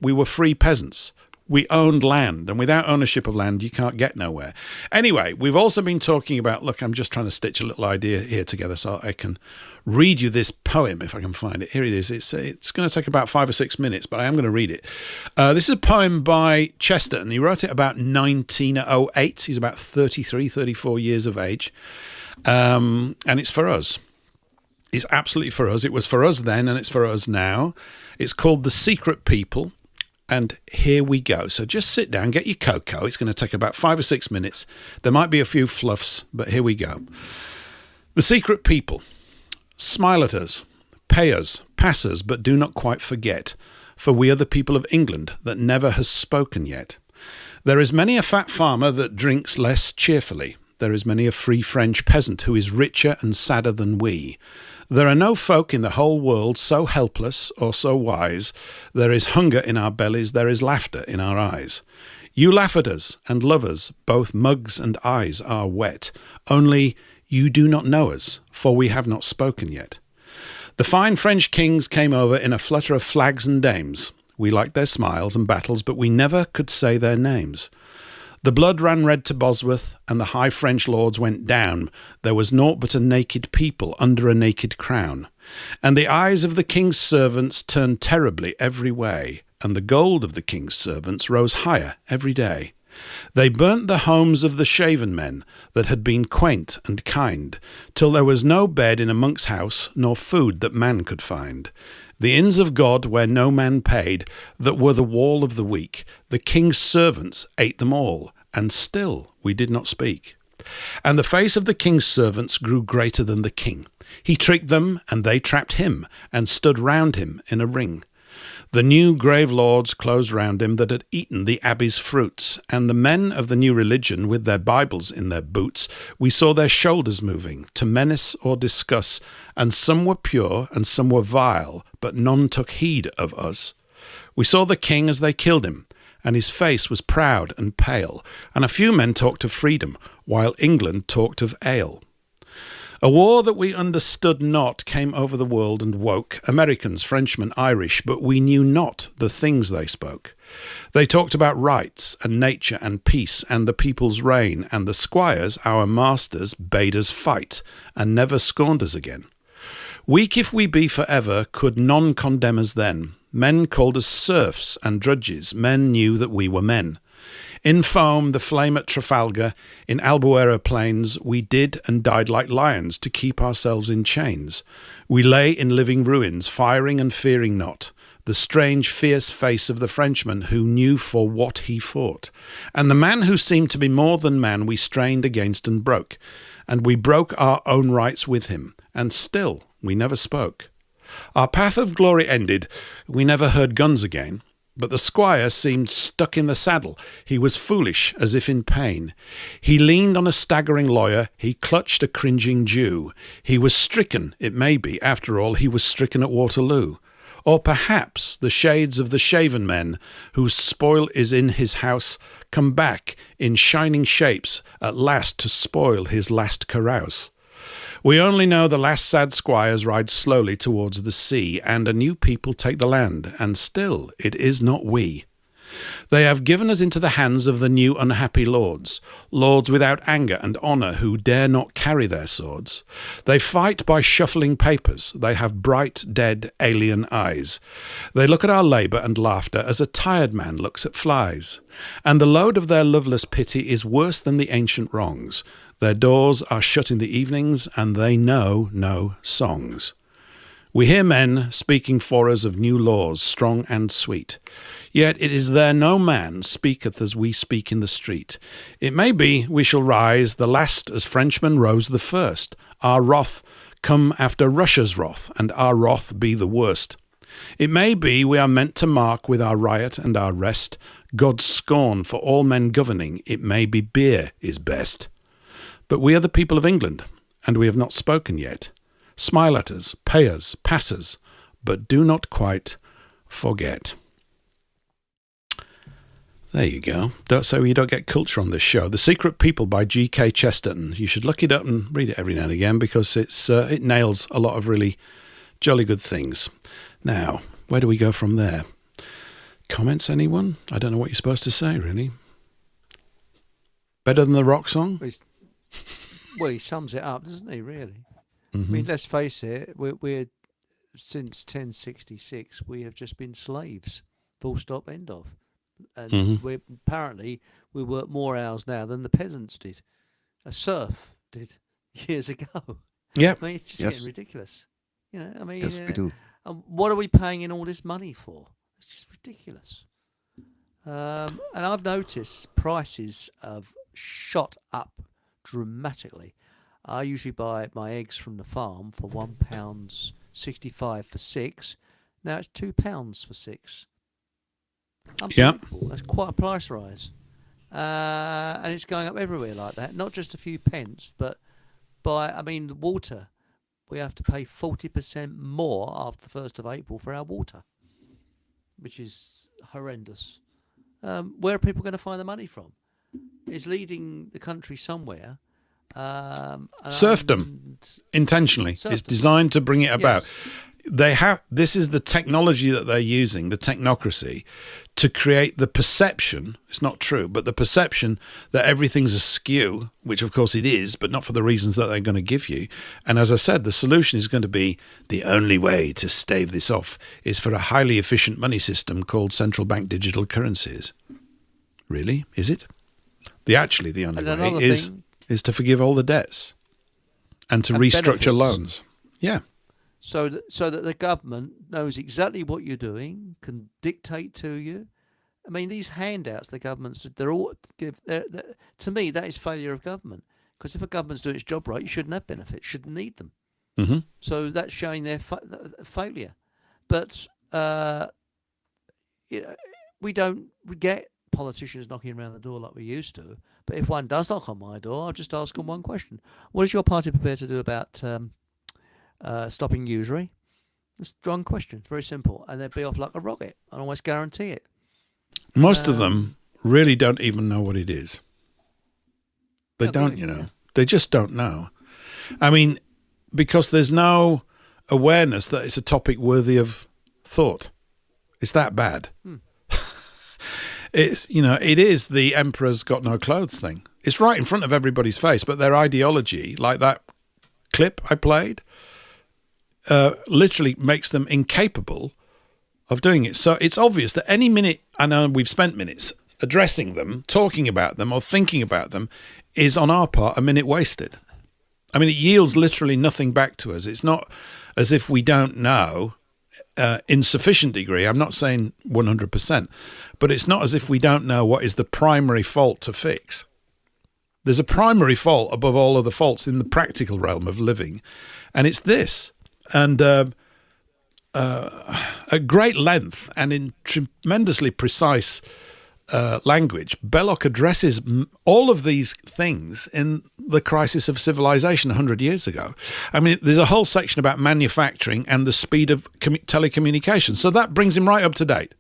we were free peasants. We owned land, and without ownership of land, you can't get nowhere. Anyway, we've also been talking about, look, I'm just trying to stitch a little idea here together so I can read you this poem, if I can find it. Here it is. It's going to take about 5 or 6 minutes, but I am going to read it. This is a poem by Chesterton. He wrote it about 1908. He's about 33, 34 years of age. And it's for us. It's absolutely for us. It was for us then, and it's for us now. It's called The Secret People. And here we go. So just sit down, get your cocoa. It's going to take about 5 or 6 minutes. There might be a few fluffs, but here we go. The secret people. Smile at us, pay us, pass us, but do not quite forget, for we are the people of England that never has spoken yet. There is many a fat farmer that drinks less cheerfully. There is many a free French peasant who is richer and sadder than we. There are no folk in the whole world so helpless or so wise. There is hunger in our bellies, there is laughter in our eyes. You laugh at us and love us, both mugs and eyes are wet. Only you do not know us, for we have not spoken yet. The fine French kings came over in a flutter of flags and dames. We liked their smiles and battles, but we never could say their names. The blood ran red to Bosworth, and the high French lords went down. There was naught but a naked people under a naked crown. And the eyes of the king's servants turned terribly every way, and the gold of the king's servants rose higher every day. They burnt the homes of the shaven men that had been quaint and kind, till there was no bed in a monk's house, nor food that man could find. The inns of God where no man paid, that were the wall of the weak, the king's servants ate them all, and still we did not speak. And the face of the king's servants grew greater than the king. He tricked them, and they trapped him, and stood round him in a ring. The new grave lords closed round him that had eaten the abbey's fruits, and the men of the new religion with their Bibles in their boots, we saw their shoulders moving to menace or discuss, and some were pure and some were vile, but none took heed of us. We saw the king as they killed him, and his face was proud and pale, and a few men talked of freedom, while England talked of ale. A war that we understood not came over the world and woke Americans, Frenchmen, Irish, but we knew not the things they spoke. They talked about rights and nature and peace and the people's reign, and the squires, our masters, bade us fight, and never scorned us again. Weak if we be forever, could none condemn us then. Men called us serfs and drudges, men knew that we were men. In foam, the flame at Trafalgar, in Albuera plains, we did and died like lions to keep ourselves in chains. We lay in living ruins, firing and fearing not, the strange fierce face of the Frenchman who knew for what he fought. And the man who seemed to be more than man we strained against and broke, and we broke our own rights with him, and still we never spoke. Our path of glory ended, we never heard guns again. But the squire seemed stuck in the saddle. He was foolish, as if in pain. He leaned on a staggering lawyer. He clutched a cringing Jew. He was stricken, it may be. After all, he was stricken at Waterloo. Or perhaps the shades of the shaven men, whose spoil is in his house, come back in shining shapes at last to spoil his last carouse. We only know the last sad squires ride slowly towards the sea, and a new people take the land, and still it is not we. They have given us into the hands of the new unhappy lords, lords without anger and honour who dare not carry their swords. They fight by shuffling papers, they have bright, dead, alien eyes. They look at our labour and laughter as a tired man looks at flies, and the load of their loveless pity is worse than the ancient wrongs. Their doors are shut in the evenings, and they know no songs. We hear men speaking for us of new laws, strong and sweet. Yet it is there no man speaketh as we speak in the street. It may be we shall rise the last as Frenchmen rose the first. Our wrath come after Russia's wrath, and our wrath be the worst. It may be we are meant to mark with our riot and our rest God's scorn for all men governing. It may be beer is best. But we are the people of England, and we have not spoken yet. Smile at us, pay us, pass us, but do not quite forget. There you go. So you don't get culture on this show. The Secret People by G.K. Chesterton. You should look it up and read it every now and again, because it nails a lot of really jolly good things. Now, where do we go from there? Comments, anyone? I don't know what you're supposed to say, really. Better than the rock song? Well, he sums it up, doesn't he, really? Mm-hmm. I mean, let's face it, we're since 1066, we have just been slaves, full stop, end of. And apparently we work more hours now than the peasants did. A serf did years ago. Yeah. I mean, it's just getting ridiculous. You know, I mean, Yes, we do. What are we paying in all this money for? It's just ridiculous. And I've noticed prices have shot up dramatically. I usually buy my eggs from the farm for £1.65 for 6. Now it's £2 for 6. Unbelievable. That's quite a price rise. And it's going up everywhere like that. Not just a few pence, but the water. we have to pay 40% more after the 1st of April for our water, which is horrendous. Where are people going to find the money from? It's leading the country somewhere. Serfdom, intentionally. Serfdom. It's designed to bring it about. Yes. This is the technology that they're using, the technocracy, to create the perception, it's not true, but the perception that everything's askew, which of course it is, but not for the reasons that they're going to give you. And as I said, the solution is going to be the only way to stave this off is for a highly efficient money system called central bank digital currencies. Really? Is it? The only way is to forgive all the debts and to restructure loans. Yeah. So that the government knows exactly what you're doing, can dictate to you. I mean, these handouts the governments, to me, that is failure of government. Because if a government's doing its job right, you shouldn't have benefits, shouldn't need them. Mm-hmm. So that's showing their failure. But we don't get politicians knocking around the door like we used to. But if one does knock on my door, I'll just ask them one question. What is your party prepared to do about stopping usury? It's a one question. It's very simple. And they'd be off like a rocket. I almost guarantee it. Most of them really don't even know what it is. They don't, Yeah. They just don't know. I mean, because there's no awareness that it's a topic worthy of thought. It's that bad. It's, it is the emperor's got no clothes thing. It's right in front of everybody's face, but their ideology, like that clip I played, literally makes them incapable of doing it. So it's obvious that any minute, I know we've spent minutes addressing them, talking about them or thinking about them, is on our part a minute wasted. I mean, it yields literally nothing back to us. It's not as if we don't know in sufficient degree. I'm not saying 100%, but it's not as if we don't know what is the primary fault to fix. There's a primary fault above all other faults in the practical realm of living, and it's this. And at great length and in tremendously precise language, Belloc addresses all of these things in the Crisis of Civilisation 100 years ago. I mean, there's a whole section about manufacturing and the speed of telecommunications. So that brings him right up to date,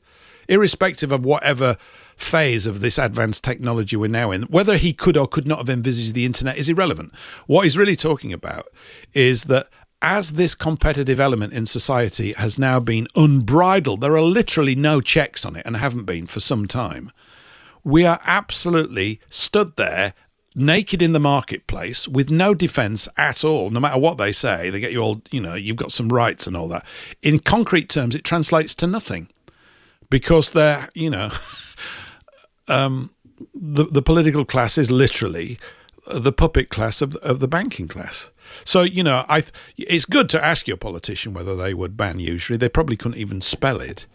irrespective of whatever phase of this advanced technology we're now in. Whether he could or could not have envisaged the internet is irrelevant. What he's really talking about is that as this competitive element in society has now been unbridled, there are literally no checks on it and haven't been for some time. We are absolutely stood there naked in the marketplace with no defense at all. No matter what they say, they get you all, you've got some rights and all that. In concrete terms, it translates to nothing because they're, the political class is literally the puppet class of the banking class. So, it's good to ask your politician whether they would ban usury. They probably couldn't even spell it.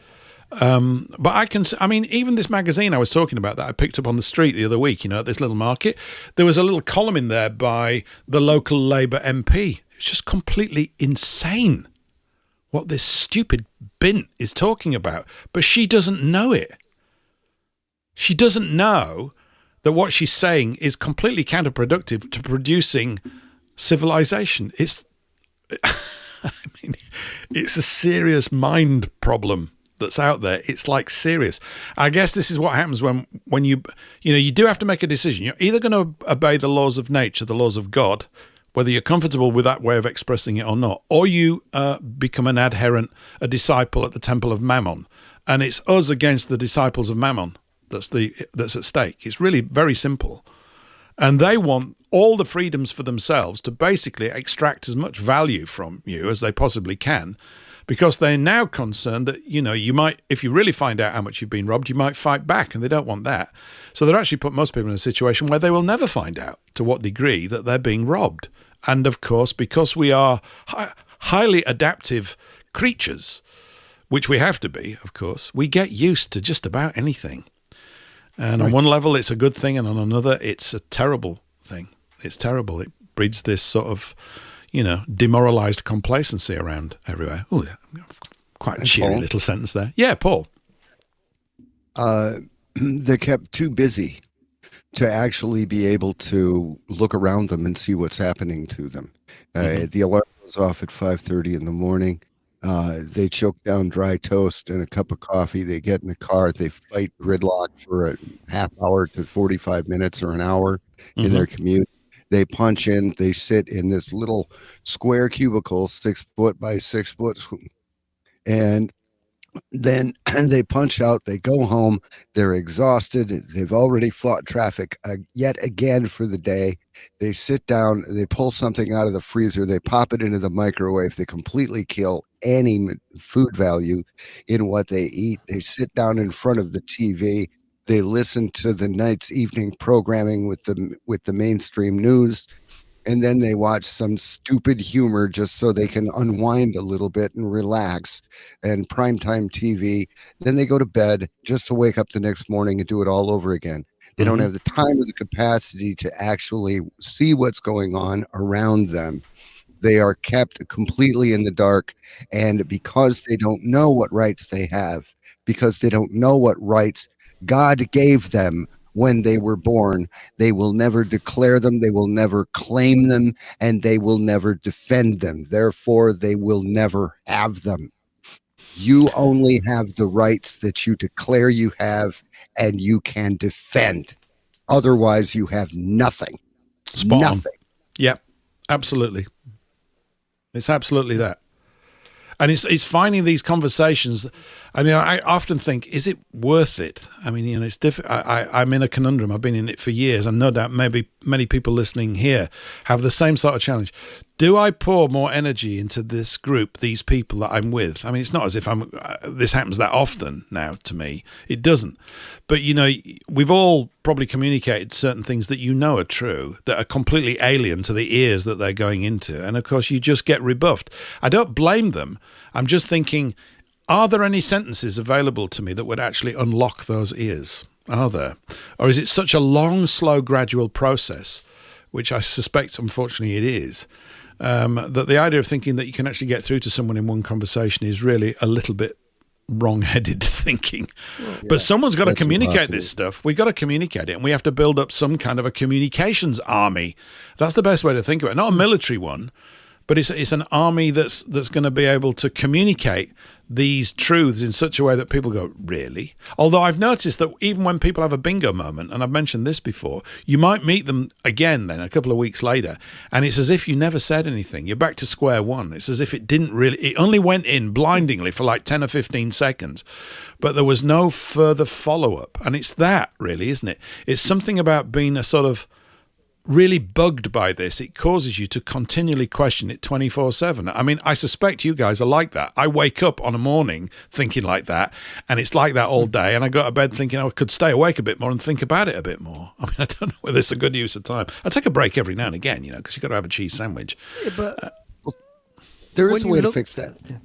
But even this magazine I was talking about that I picked up on the street the other week, at this little market, there was a little column in there by the local Labour MP. It's just completely insane what this stupid bint is talking about. But she doesn't know it. She doesn't know that what she's saying is completely counterproductive to producing civilization. It's a serious mind problem that's out there. It's like serious. I guess this is what happens when you do have to make a decision. You're either going to obey the laws of nature, the laws of God, whether you're comfortable with that way of expressing it or not, or you become an adherent, a disciple at the temple of Mammon. And it's us against the disciples of Mammon that's at stake. It's really very simple. And they want all the freedoms for themselves to basically extract as much value from you as they possibly can, because they're now concerned that, you might, if you really find out how much you've been robbed, you might fight back, and they don't want that. So they're actually put most people in a situation where they will never find out to what degree that they're being robbed. And of course, because we are highly adaptive creatures, which we have to be, of course, we get used to just about anything. And on one level, it's a good thing, and on another, it's a terrible thing. It's terrible. It breeds this sort of, demoralized complacency around everywhere. Oh, quite a cheery little sentence there. Yeah, Paul. They're kept too busy to actually be able to look around them and see what's happening to them. The alarm goes off at 5:30 in the morning. They choke down dry toast and a cup of coffee. They get in the car. They fight gridlock for a half hour to 45 minutes or an hour in their commute. They punch in. They sit in this little square cubicle, 6 foot by 6 foot, and then they punch out. They go home. They're exhausted. They've already fought traffic yet again for the day. They sit down. They pull something out of the freezer. They pop it into the microwave. They completely kill any food value in what they eat. They sit down in front of the TV. They listen to the night's evening programming with the mainstream news. And then they watch some stupid humor just so they can unwind a little bit and relax, and primetime TV. Then they go to bed just to wake up the next morning and do it all over again. They don't have the time or the capacity to actually see what's going on around them. They are kept completely in the dark. And because they don't know what rights they have, because they don't know what rights God gave them when they were born, they will never declare them, they will never claim them, and they will never defend them. Therefore, they will never have them. You only have the rights that you declare you have and you can defend. Otherwise, you have nothing. Spot nothing. On. Yep, absolutely. It's absolutely that. And it's finding these conversations. I mean, I often think, is it worth it? I mean, you know, it's I'm in a conundrum. I've been in it for years, and no doubt maybe many people listening here have the same sort of challenge. Do I pour more energy into this group, these people that I'm with? I mean, it's not as if this happens that often now to me. It doesn't. But, you know, we've all probably communicated certain things that you know are true, that are completely alien to the ears that they're going into. And, of course, you just get rebuffed. I don't blame them. I'm just thinking, are there any sentences available to me that would actually unlock those ears? Are there? Or is it such a long, slow, gradual process, which I suspect, unfortunately, it is, that the idea of thinking that you can actually get through to someone in one conversation is really a little bit wrong-headed thinking. Well, but someone's got to communicate this stuff. We've got to communicate it, and we have to build up some kind of a communications army. That's the best way to think of it. Not a military one, but it's an army that's going to be able to communicate these truths in such a way that people go, really? Although I've noticed that even when people have a bingo moment, and I've mentioned this before, you might meet them again then a couple of weeks later, and it's as if you never said anything. You're back to square one. It's as if it only went in blindingly for like 10 or 15 seconds, but there was no further follow-up. And it's that, really, isn't it? It's something about being a sort of really bugged by this. It causes you to continually question it 24/7. I mean, I suspect you guys are like that. I wake up on a morning thinking like that, and it's like that all day, and I go to bed thinking I could stay awake a bit more and think about it a bit more. I mean, I don't know whether it's a good use of time. I take a break every now and again, you know, because you've got to have a cheese sandwich. Yeah, but there is a way to fix that.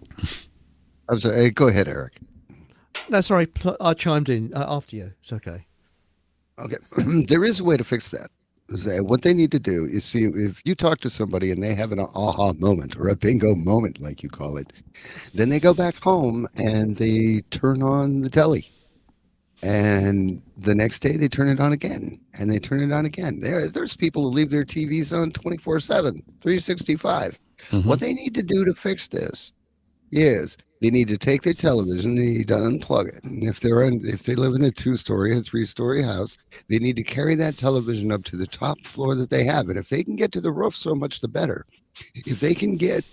I'm sorry. Go ahead, Eric. No, sorry. I chimed in after you. It's okay. Okay. There is a way to fix that. What they need to do is see if you talk to somebody and they have an aha moment or a bingo moment, like you call it, then they go back home and they turn on the telly. And the next day they turn it on again and they turn it on again. There's people who leave their TVs on 24/7, 365. What they need to do to fix this is they need to take their television, they need to unplug it. And if they live in a 2-story or 3-story house, they need to carry that television up to the top floor that they have. And if they can get to the roof, so much the better. If they can get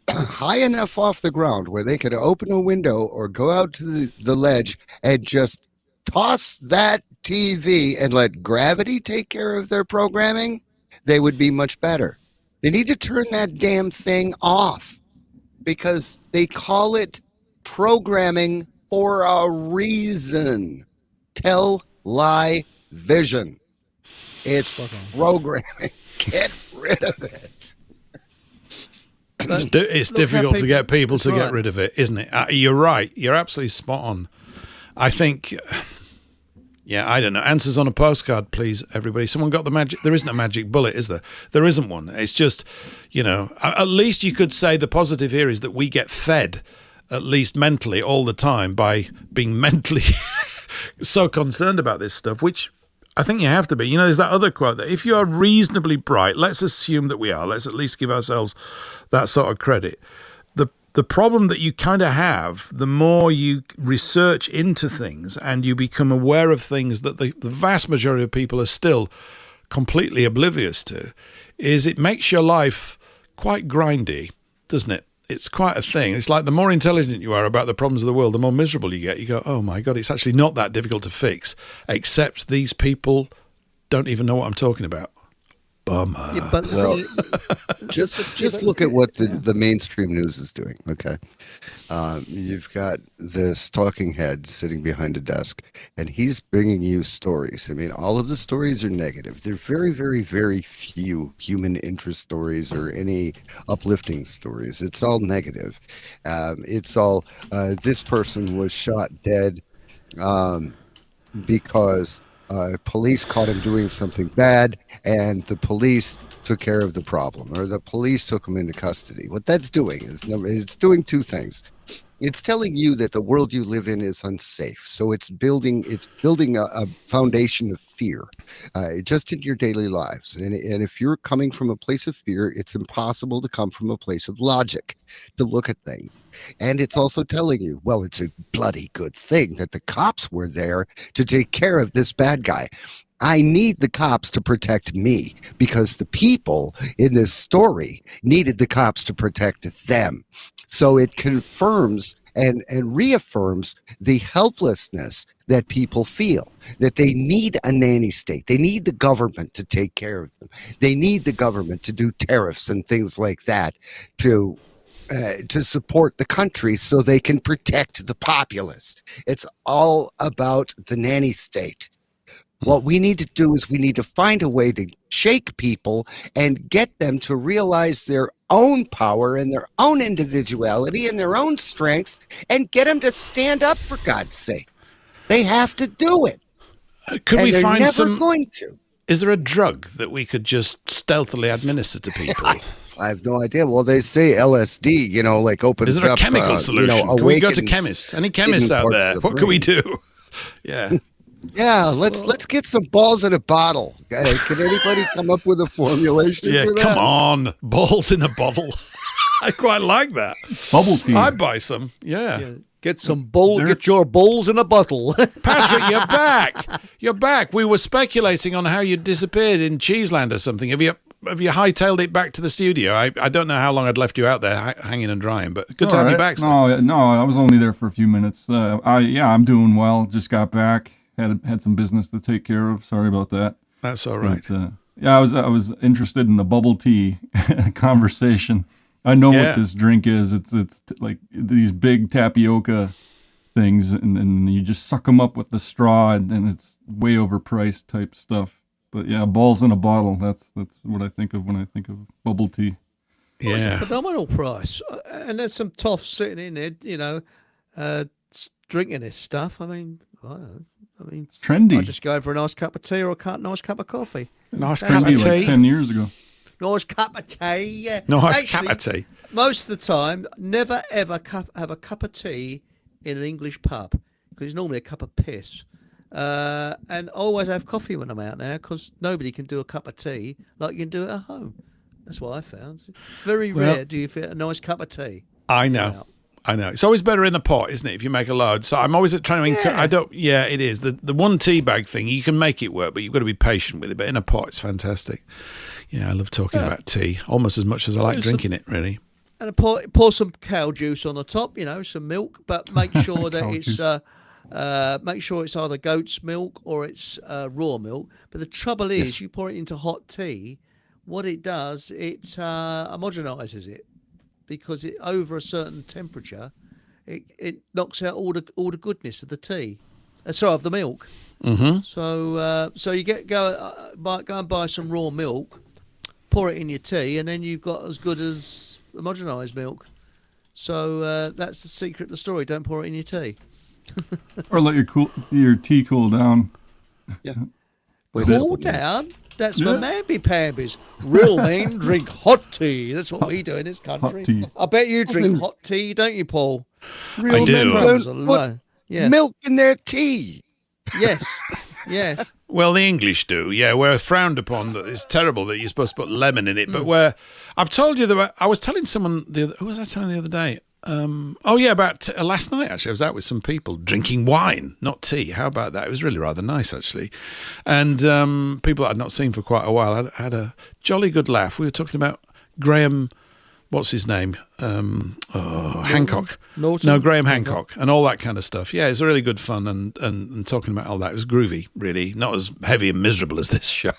high enough off the ground where they could open a window or go out to the ledge and just toss that TV and let gravity take care of their programming, they would be much better. They need to turn that damn thing off, because they call it programming for a reason. Tell, lie, vision. It's programming. Get rid of it. It's difficult to get people to get rid of it, isn't it? You're right. You're absolutely spot on. I think, I don't know. Answers on a postcard, please, everybody. Someone got the magic. There isn't a magic bullet, is there? There isn't one. It's just, you know, at least you could say the positive here is that we get fed, at least mentally, all the time by being mentally so concerned about this stuff, which I think you have to be. You know, there's that other quote that if you are reasonably bright, let's assume that we are, let's at least give ourselves that sort of credit. The problem that you kind of have, the more you research into things and you become aware of things that the vast majority of people are still completely oblivious to, is it makes your life quite grindy, doesn't it? It's quite a thing. It's like the more intelligent you are about the problems of the world, the more miserable you get. You go, oh my God, it's actually not that difficult to fix, except these people don't even know what I'm talking about. Bummer. Yeah, but Well, just look at what the mainstream news is doing. Okay, you've got this talking head sitting behind a desk, and he's bringing you stories. I mean, all of the stories are negative. They're very, very, very few human interest stories or any uplifting stories. It's all negative. It's all this person was shot dead because police caught him doing something bad, and the police took care of the problem, or the police took him into custody. What that's doing is it's doing two things. It's telling you that the world you live in is unsafe. So it's building a foundation of fear just in your daily lives. And if you're coming from a place of fear, it's impossible to come from a place of logic to look at things. And it's also telling you, well, it's a bloody good thing that the cops were there to take care of this bad guy. I need the cops to protect me because the people in this story needed the cops to protect them. So it confirms and reaffirms the helplessness that people feel, that they need a nanny state. They need the government to take care of them. They need the government to do tariffs and things like that to support the country so they can protect the populace. It's all about the nanny state. What we need to do is we need to find a way to shake people and get them to realize their own power and their own individuality and their own strengths and get them to stand up, for God's sake. They have to do it. Could we find never some? Going to. Is there a drug that we could just stealthily administer to people? I have no idea. Well, they say LSD, like opens up. Is there a chemical solution? Can we go to awakens chemists? Any chemists out parts there? of the What can we brain. do? Yeah. Yeah, let's get some balls in a bottle. Can anybody come up with a formulation Yeah, for that? come on. Balls in a bottle. I quite like that. Bubble tea. I'd buy some. Yeah. Get your balls in a bottle. Patrick, you're back. You're back. We were speculating on how you disappeared in Cheeseland or something. Have you hightailed it back to the studio? I don't know how long I'd left you out there hanging and drying, but good to have you back. No, I was only there for a few minutes. I'm doing well. Just got back. Had some business to take care of. Sorry about that. That's all right. But, I was interested in the bubble tea conversation. I know what this drink is. It's like these big tapioca things, and you just suck them up with the straw, and it's way overpriced type stuff. But yeah, balls in a bottle. That's what I think of when I think of bubble tea. Well, it's a phenomenal price, and there's some toffs sitting in there, drinking this stuff. I mean, it's trendy. I just go for a nice cup of tea or a nice cup of coffee. Nice cup of tea. Like 10 years ago. Nice cup of tea, yeah. Nice cup of tea. Most of the time, never ever have a cup of tea in an English pub because it's normally a cup of piss. And I always have coffee when I'm out there because nobody can do a cup of tea like you can do it at home. That's what I found. Very rare do you feel a nice cup of tea. I know. It's always better in the pot, isn't it, if you make a load? So I'm always trying to encourage. It is. The one tea bag thing, you can make it work, but you've got to be patient with it. But in a pot, it's fantastic. Yeah, I love talking about tea almost as much as I like drinking it, really. And pour some cow juice on the top, some milk, but make sure that it's either goat's milk or it's raw milk. But the trouble is, you pour it into hot tea, what it does, it homogenizes it. Because it over a certain temperature, it knocks out all the goodness of the tea, of the milk. Mm-hmm. So you go and buy some raw milk, pour it in your tea, and then you've got as good as homogenized milk. So that's the secret of the story. Don't pour it in your tea. Or let your tea cool down. Yeah. Cool down? That's for mamby-pambies. Real men drink hot tea. That's what we do in this country. Hot tea. I bet you drink hot tea, don't you, Paul? Real I do. men don't put milk in their tea. Yes. Yes. Well, the English do, yeah. We're frowned upon. That it's terrible that you're supposed to put lemon in it. But I've told you that I was telling someone who was I telling the other day? About last night, actually. I was out with some people drinking wine, not tea. How about that? It was really rather nice, actually. And people that I'd not seen for quite a while had a jolly good laugh. We were talking about Graham, what's his name? Hancock. Norton? No, Graham Hancock and all that kind of stuff. Yeah, it's really good fun and talking about all that. It was groovy, really. Not as heavy and miserable as this show.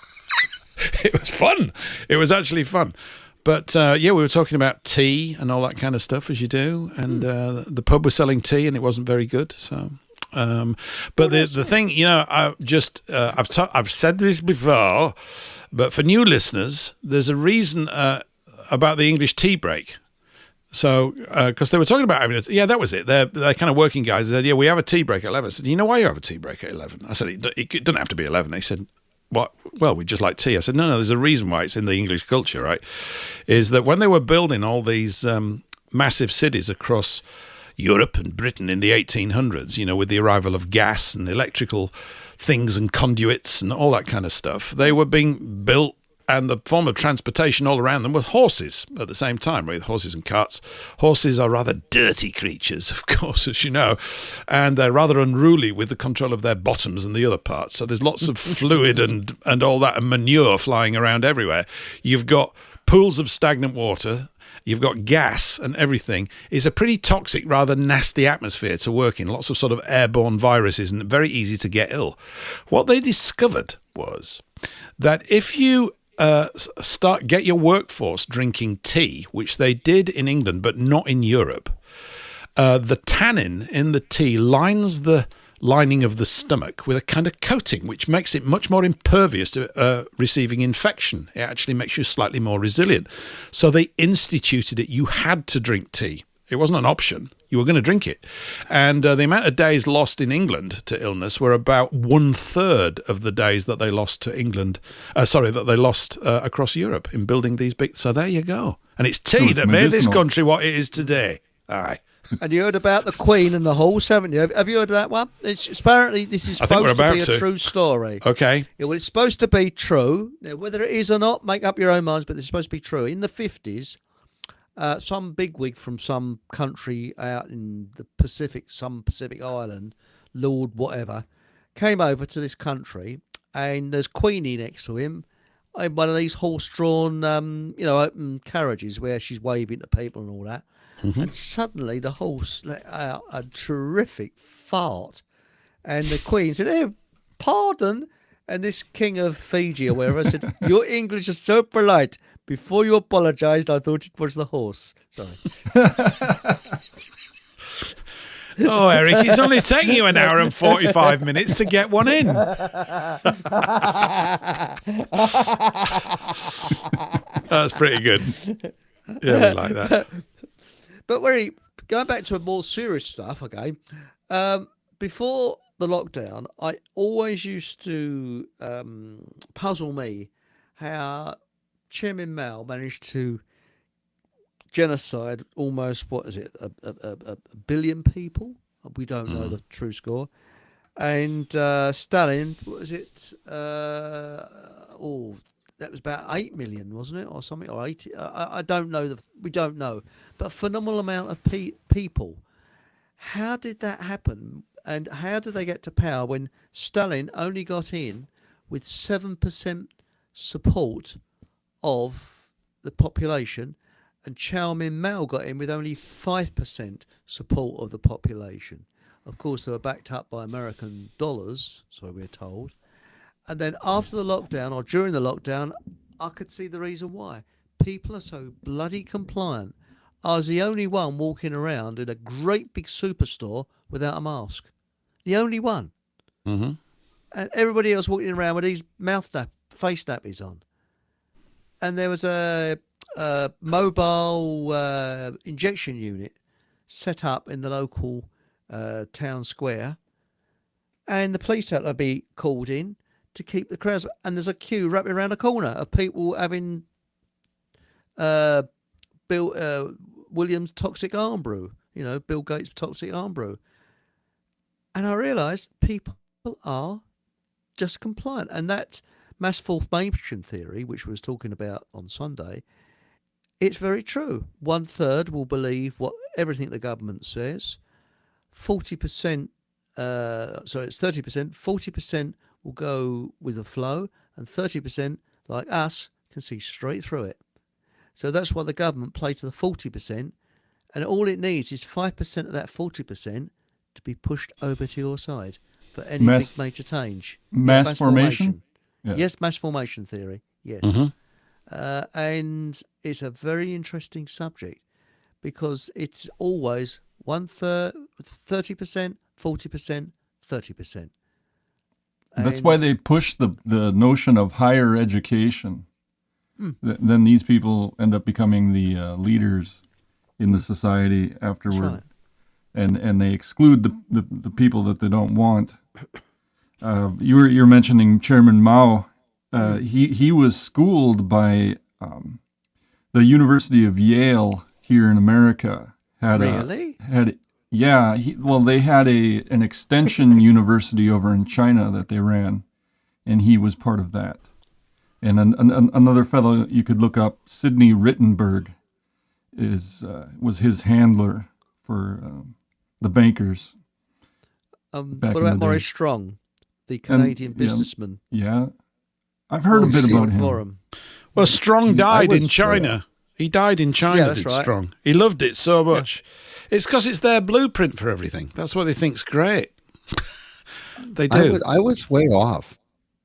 It was fun. It was actually fun. But, we were talking about tea and all that kind of stuff, as you do. And the pub was selling tea, and it wasn't very good. So, but the thing, I've said this before, but for new listeners, there's a reason about the English tea break. So, because they were talking about having that was it. They're kind of working guys. They said, we have a tea break at 11. I said, you know why you have a tea break at 11? I said, it doesn't have to be 11. They said, what? Well, we just like tea. I said, no, there's a reason why it's in the English culture, right? Is that when they were building all these massive cities across Europe and Britain in the 1800s, with the arrival of gas and electrical things and conduits and all that kind of stuff, they were being built, and the form of transportation all around them was horses at the same time, with horses and carts. Horses are rather dirty creatures, of course, as you know, and they're rather unruly with the control of their bottoms and the other parts. So there's lots of fluid and all that, and manure flying around everywhere. You've got pools of stagnant water. You've got gas and everything. It's a pretty toxic, rather nasty atmosphere to work in. Lots of sort of airborne viruses and very easy to get ill. What they discovered was that if you get your workforce drinking tea, which they did in England but not in Europe, the tannin in the tea lines the lining of the stomach with a kind of coating which makes it much more impervious to receiving infection. It actually makes you slightly more resilient. So they instituted it. You had to drink tea. It wasn't an option. You were going to drink it. And the amount of days lost in England to illness were about 1/3 of the days that they lost to England. That they lost across Europe in building these big. So there you go. And it's tea that made this country what it is today. Aye. And you heard about the Queen and the horse, haven't you? Have you heard of that one? Apparently, this is supposed to be a true story. Okay. Yeah, well, it's supposed to be true. Now, whether it is or not, make up your own minds, but it's supposed to be true. In the 50s, some bigwig from some country out in the Pacific, some Pacific island, Lord whatever, came over to this country, and there's Queenie next to him in one of these horse-drawn, open carriages where she's waving to people and all that. Mm-hmm. And suddenly the horse let out a terrific fart, and the Queen said, "Hey, pardon." And this king of Fiji or wherever said, "Your English is so polite. Before you apologised, I thought it was the horse." Sorry. Oh, Eric, it's only taking you an hour and 45 minutes to get one in. That's pretty good. Yeah, we like that. But going back to more serious stuff, okay, before the lockdown, I always used to puzzle me how Chairman Mao managed to genocide almost, a billion people? We don't know the true score. And Stalin, what was it? That was about 8 million, wasn't it? Or something, or 80. I don't know. We don't know. But a phenomenal amount of people. How did that happen? And how did they get to power when Stalin only got in with 7% support of the population, and Chow Min Mao got in with only 5% support of the population? Of course, they were backed up by American dollars, so we're told. And then after the lockdown, or during the lockdown, I could see the reason why. People are so bloody compliant. I was the only one walking around in a great big superstore without a mask. The only one. Mm-hmm. And everybody else walking around with these face nappies on. And there was a mobile injection unit set up in the local town square. And the police had to be called in to keep the crowds. And there's a queue wrapping around the corner of people having Williams toxic arm brew, Bill Gates toxic arm brew. And I realised people are just compliant. And that mass formation theory, which we was talking about on Sunday, it's very true. 1/3 will believe everything the government says. 40%, so it's 30%. 40% will go with the flow, and 30%, like us, can see straight through it. So that's why the government play to the 40%, and all it needs is 5% of that 40% to be pushed over to your side for any big major change. Mass formation? Yeah. Yes, mass formation theory. Yes. And it's a very interesting subject because it's always 1/3, 30%, 40%, 30%. That's why they push the notion of higher education. Then these people end up becoming the leaders in the society afterward. Right. And they exclude the people that they don't want. You're mentioning Chairman Mao. He was schooled by the University of Yale here in America. Really? They had an extension university over in China that they ran, and he was part of that. And another fellow you could look up, Sidney Rittenberg, was his handler for the bankers. What about Maurice Strong, the Canadian businessman? Yeah. I've heard a bit about him. Well, Strong died in China. He died in China, did right. Strong. He loved it so much. Yeah. It's because it's their blueprint for everything. That's what they think's great. They do. I was way off.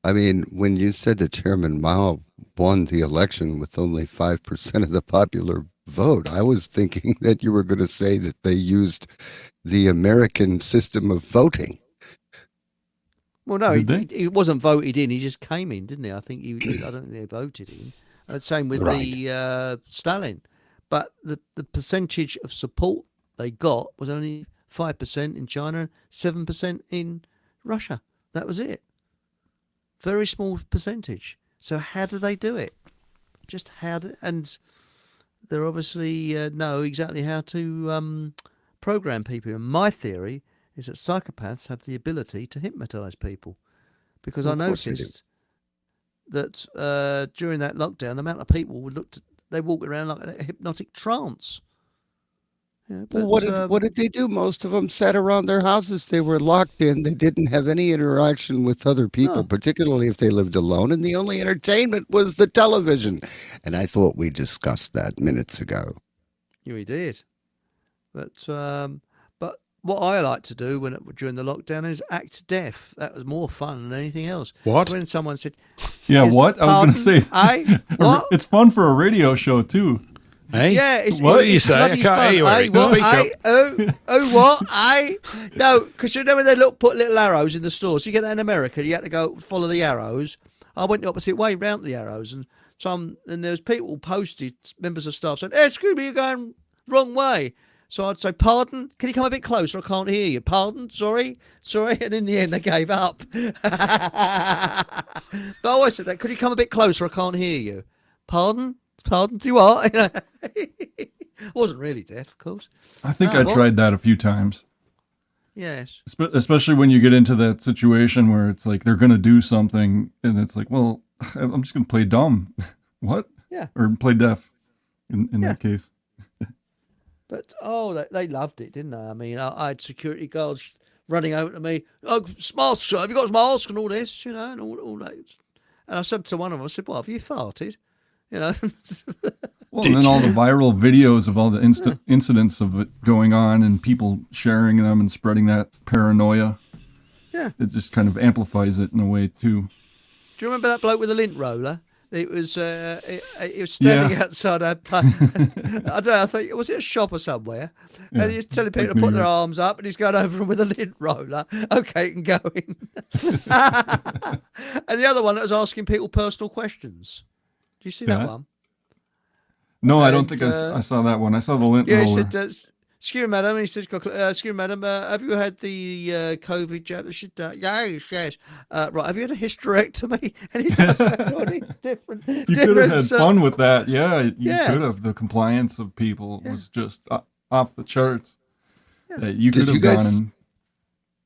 I mean, when you said that Chairman Mao won the election with only 5% of the popular vote, I was thinking that you were going to say that they used the American system of voting. Well, no, he wasn't voted in. He just came in, didn't he? I don't think they voted in. Same with the Stalin. But the percentage of support they got was only 5% in China, 7% in Russia. That was it. Very small percentage. So how do they do it? And they obviously know exactly how to program people. And my theory is that psychopaths have the ability to hypnotize people, because I noticed that during that lockdown, the amount of people they walk around like a hypnotic trance. Yeah, but, what did they do? Most of them sat around their houses. They were locked in. They didn't have any interaction with other people, particularly if they lived alone. And the only entertainment was the television. And I thought we discussed that minutes ago. Yeah, we did. But what I like to do during the lockdown is act deaf. That was more fun than anything else. What? When someone said, "Yeah, what?" I was going to say, what? It's fun for a radio show too. Hey, yeah. What do you say? I can't hear you, Eric. Speak up. What? No, because you know when they put little arrows in the stores. You get that in America. You had to go follow the arrows. I went the opposite way round the arrows, and there was people posted, members of staff said, "Hey, excuse me, you're going wrong way." So I'd say, "Pardon? Can you come a bit closer? I can't hear you. Pardon? Sorry." And in the end, they gave up. But I always said that. "Could you come a bit closer? I can't hear you." "Pardon? Pardon? Do what?" I wasn't really deaf, of course. I think I tried that a few times. Yes. Especially when you get into that situation where it's like they're going to do something, and it's like, well, I'm just going to play dumb. What? Yeah. Or play deaf in that case. But, they loved it, didn't they? I mean, I had security guards running over to me. "Oh, mask, sir. Have you got a mask?" and all this, and all that. And I said to one of them, I said, "Well, have you farted?" Well, and then all the viral videos of all the incidents of it going on and people sharing them and spreading that paranoia. Yeah. It just kind of amplifies it in a way, too. Do you remember that bloke with the lint roller? It was standing outside a I don't know, I think, was it a shop or somewhere? Yeah, and he's telling people to put their arms up, and he's going over them with a lint roller. Okay, you can go in. And the other one that was asking people personal questions. Do you see that one? No, I don't think I saw that one. I saw the lint roller. Yeah, he said, "Excuse me, madam." He said, "Excuse me, madam, have you had the COVID jab?" She said, yes. Right, have you had a hysterectomy? And he does all these different. You could have had fun with that. Yeah, you could have. The compliance of people was just off the charts. Yeah. You could have gone and.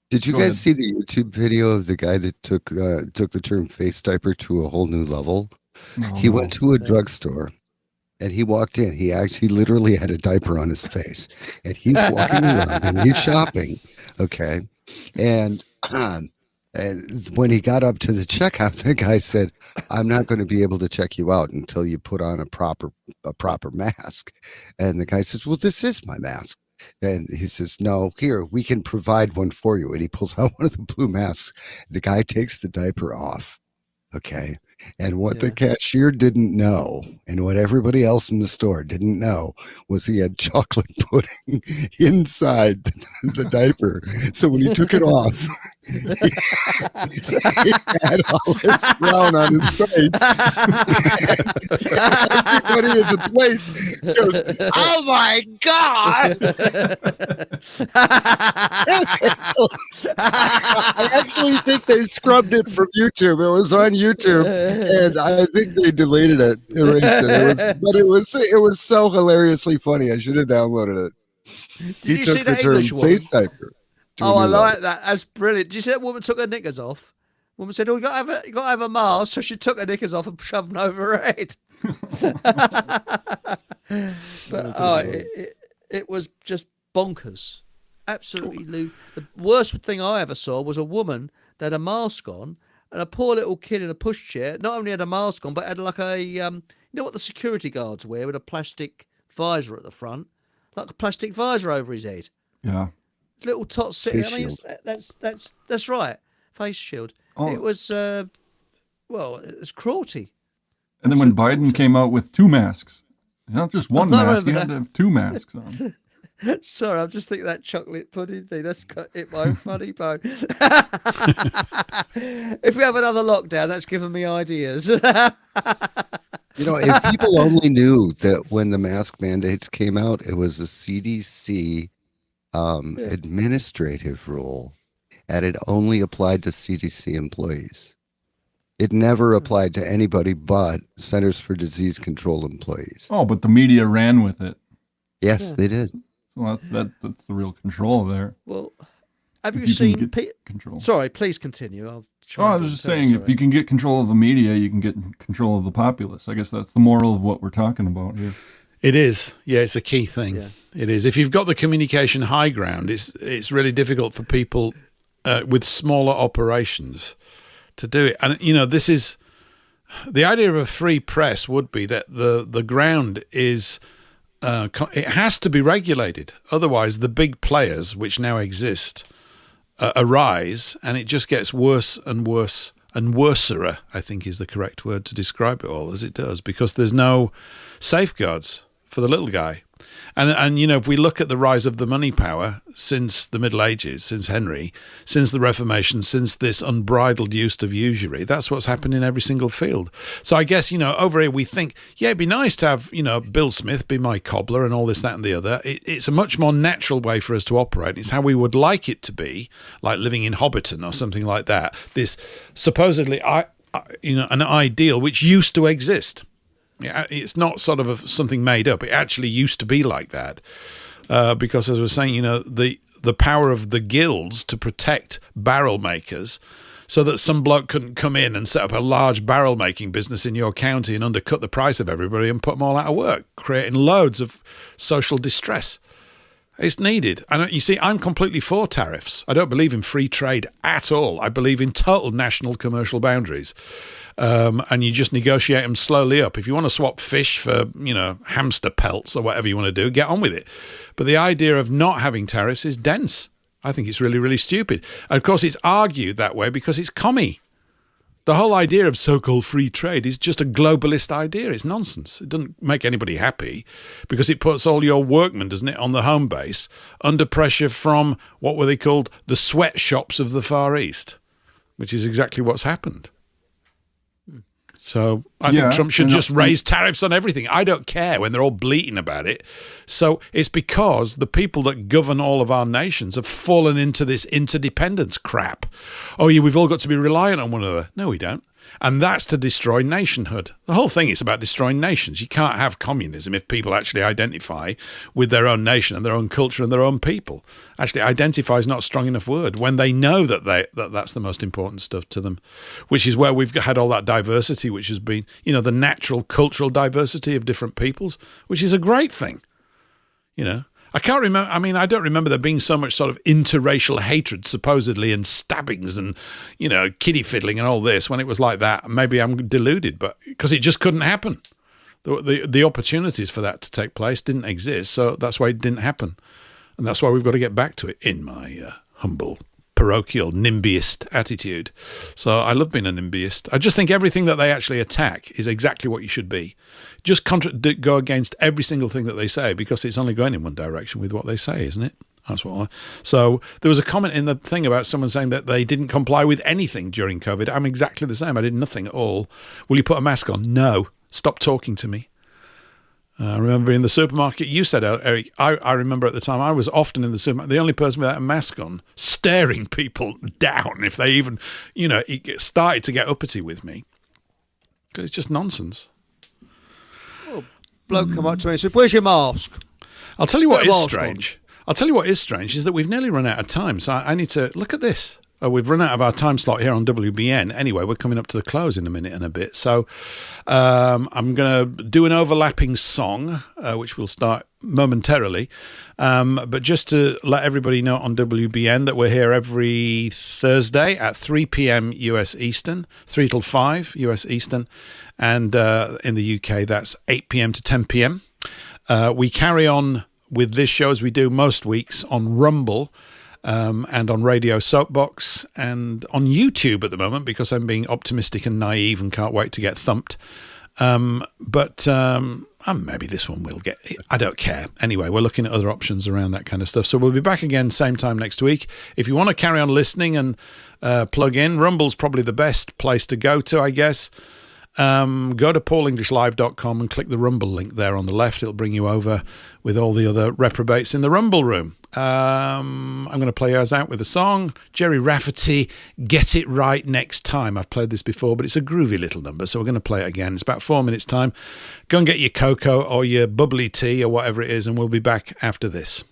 Did you Go guys ahead. see the YouTube video of the guy that took the term face diaper to a whole new level? He went to a drugstore and he walked in. He literally had a diaper on his face, and he's walking around and he's shopping. Okay, and when he got up to the checkout, the guy said, "I'm not going to be able to check you out until you put on a proper mask." And the guy says, "Well, this is my mask." And he says, "No, here, we can provide one for you." And he pulls out one of the blue masks. The guy takes the diaper off. Okay. And what the cashier didn't know, and what everybody else in the store didn't know, was he had chocolate pudding inside the diaper. So when he took it off, he had all this brown on his face. Everybody in the place goes, "Oh my God!" I actually think they scrubbed it from YouTube. It was on YouTube, and I think they deleted it, erased it. It was so hilariously funny. I should have downloaded it. Did you see that English woman? Face diaper. Oh, I like that. That's brilliant. Did you see that woman took her knickers off? Woman said, "Oh, you got to have a mask." So she took her knickers off and shoved them over her head. But it was just bonkers. Absolutely. The worst thing I ever saw was a woman that had a mask on, and a poor little kid in a pushchair not only had a mask on, but had like a you know what the security guards wear, with a plastic visor at the front, like a plastic visor over his head. Yeah. Little tot sitting. Face I mean, that's right. Face shield. Oh. It was it's cruelty. And then when Biden came out with 2 masks, not just one I mask, he remember had to have 2 masks on. Sorry, I'm just thinking that chocolate pudding thing. That's hit my funny bone. If we have another lockdown, that's given me ideas. You know, if people only knew that when the mask mandates came out, it was a CDC administrative rule, and it only applied to CDC employees. It never applied to anybody but Centers for Disease Control employees. Oh, but the media ran with it. Yes, they did. So that's the real control there. Well, have If you can seen get control? Sorry, please continue. Oh, I was just saying, if you can get control of the media, you can get control of the populace. I guess that's the moral of what we're talking about here. It is. Yeah, it's a key thing. Yeah. It is. If you've got the communication high ground, it's really difficult for people with smaller operations to do it. And, you know, this is the idea of a free press would be that the ground is it has to be regulated. Otherwise, the big players, which now exist, arise, and it just gets worse and worse and worser, I think is the correct word to describe it all, as it does, because there's no safeguards for the little guy. And you know, if we look at the rise of the money power since the Middle Ages, since Henry, since the Reformation, since this unbridled use of usury, that's what's happened in every single field. So I guess, you know, over here we think, yeah, it'd be nice to have, you know, Bill Smith be my cobbler and all this, that and the other. It's a much more natural way for us to operate. It's how we would like it to be, like living in Hobbiton or something like that. This supposedly, an ideal which used to exist. Yeah, it's not sort of something made up. It actually used to be like that, because, as I was saying, you know, the power of the guilds to protect barrel makers, so that some bloke couldn't come in and set up a large barrel making business in your county and undercut the price of everybody and put them all out of work, creating loads of social distress. It's needed. And you see, I'm completely for tariffs. I don't believe in free trade at all. I believe in total national commercial boundaries. And you just negotiate them slowly up. If you want to swap fish for, you know, hamster pelts or whatever you want to do, get on with it. But the idea of not having tariffs is dense. I think it's really, really stupid. And of course, it's argued that way because it's commie. The whole idea of so-called free trade is just a globalist idea. It's nonsense. It doesn't make anybody happy because it puts all your workmen, doesn't it, on the home base under pressure from what were they called? The sweatshops of the Far East, which is exactly what's happened. So I think Trump should just raise tariffs on everything. I don't care when they're all bleating about it. So it's because the people that govern all of our nations have fallen into this interdependence crap. Oh, yeah, we've all got to be reliant on one another. No, we don't. And that's to destroy nationhood. The whole thing is about destroying nations. You can't have communism if people actually identify with their own nation and their own culture and their own people. Actually, identify is not a strong enough word when they know that that's the most important stuff to them, which is where we've had all that diversity, which has been, the natural cultural diversity of different peoples, which is a great thing, I can't remember. I mean, I don't remember there being so much sort of interracial hatred, supposedly, and stabbings and, kiddie fiddling and all this when it was like that. Maybe I'm deluded, but because it just couldn't happen. The opportunities for that to take place didn't exist, so that's why it didn't happen. And that's why we've got to get back to it, in my humble, parochial, NIMBYist attitude. So I love being a NIMBYist. I just think everything that they actually attack is exactly what you should be. Just go against every single thing that they say, because it's only going in one direction with what they say, isn't it? That's what So there was a comment in the thing about someone saying that they didn't comply with anything during COVID. I'm exactly the same. I did nothing at all. Will you put a mask on? No. Stop talking to me. I remember in the supermarket, you said, Eric, I remember at the time I was often in the supermarket, the only person without a mask on, staring people down if they even, it started to get uppity with me. Because it's just nonsense. Oh, bloke come up to me and said, "Where's your mask?" I'll tell you what is strange. I'll tell you what is strange is that we've nearly run out of time. So I need to look at this. We've run out of our time slot here on WBN. Anyway, we're coming up to the close in a minute and a bit. So I'm going to do an overlapping song, which will start momentarily. But just to let everybody know on WBN that we're here every Thursday at 3 p.m. US Eastern, 3 till 5 US Eastern. And in the UK, that's 8 p.m. to 10 p.m. We carry on with this show as we do most weeks on Rumble. And on Radio SOAPBOX and on YouTube at the moment, because I'm being optimistic and naive and can't wait to get thumped. But maybe this one will get, I don't care. Anyway, we're looking at other options around that kind of stuff. So we'll be back again same time next week. If you want to carry on listening and plug in, Rumble's probably the best place to go to, I guess. Go to paulenglishlive.com and click the Rumble link there on the left. It'll bring you over with all the other reprobates in the Rumble room. I'm going to play yours out with a song. Jerry Rafferty, Get It Right Next Time. I've played this before, but it's a groovy little number, so we're going to play it again. It's about 4 minutes time. Go and get your cocoa or your bubbly tea or whatever it is, and we'll be back after this.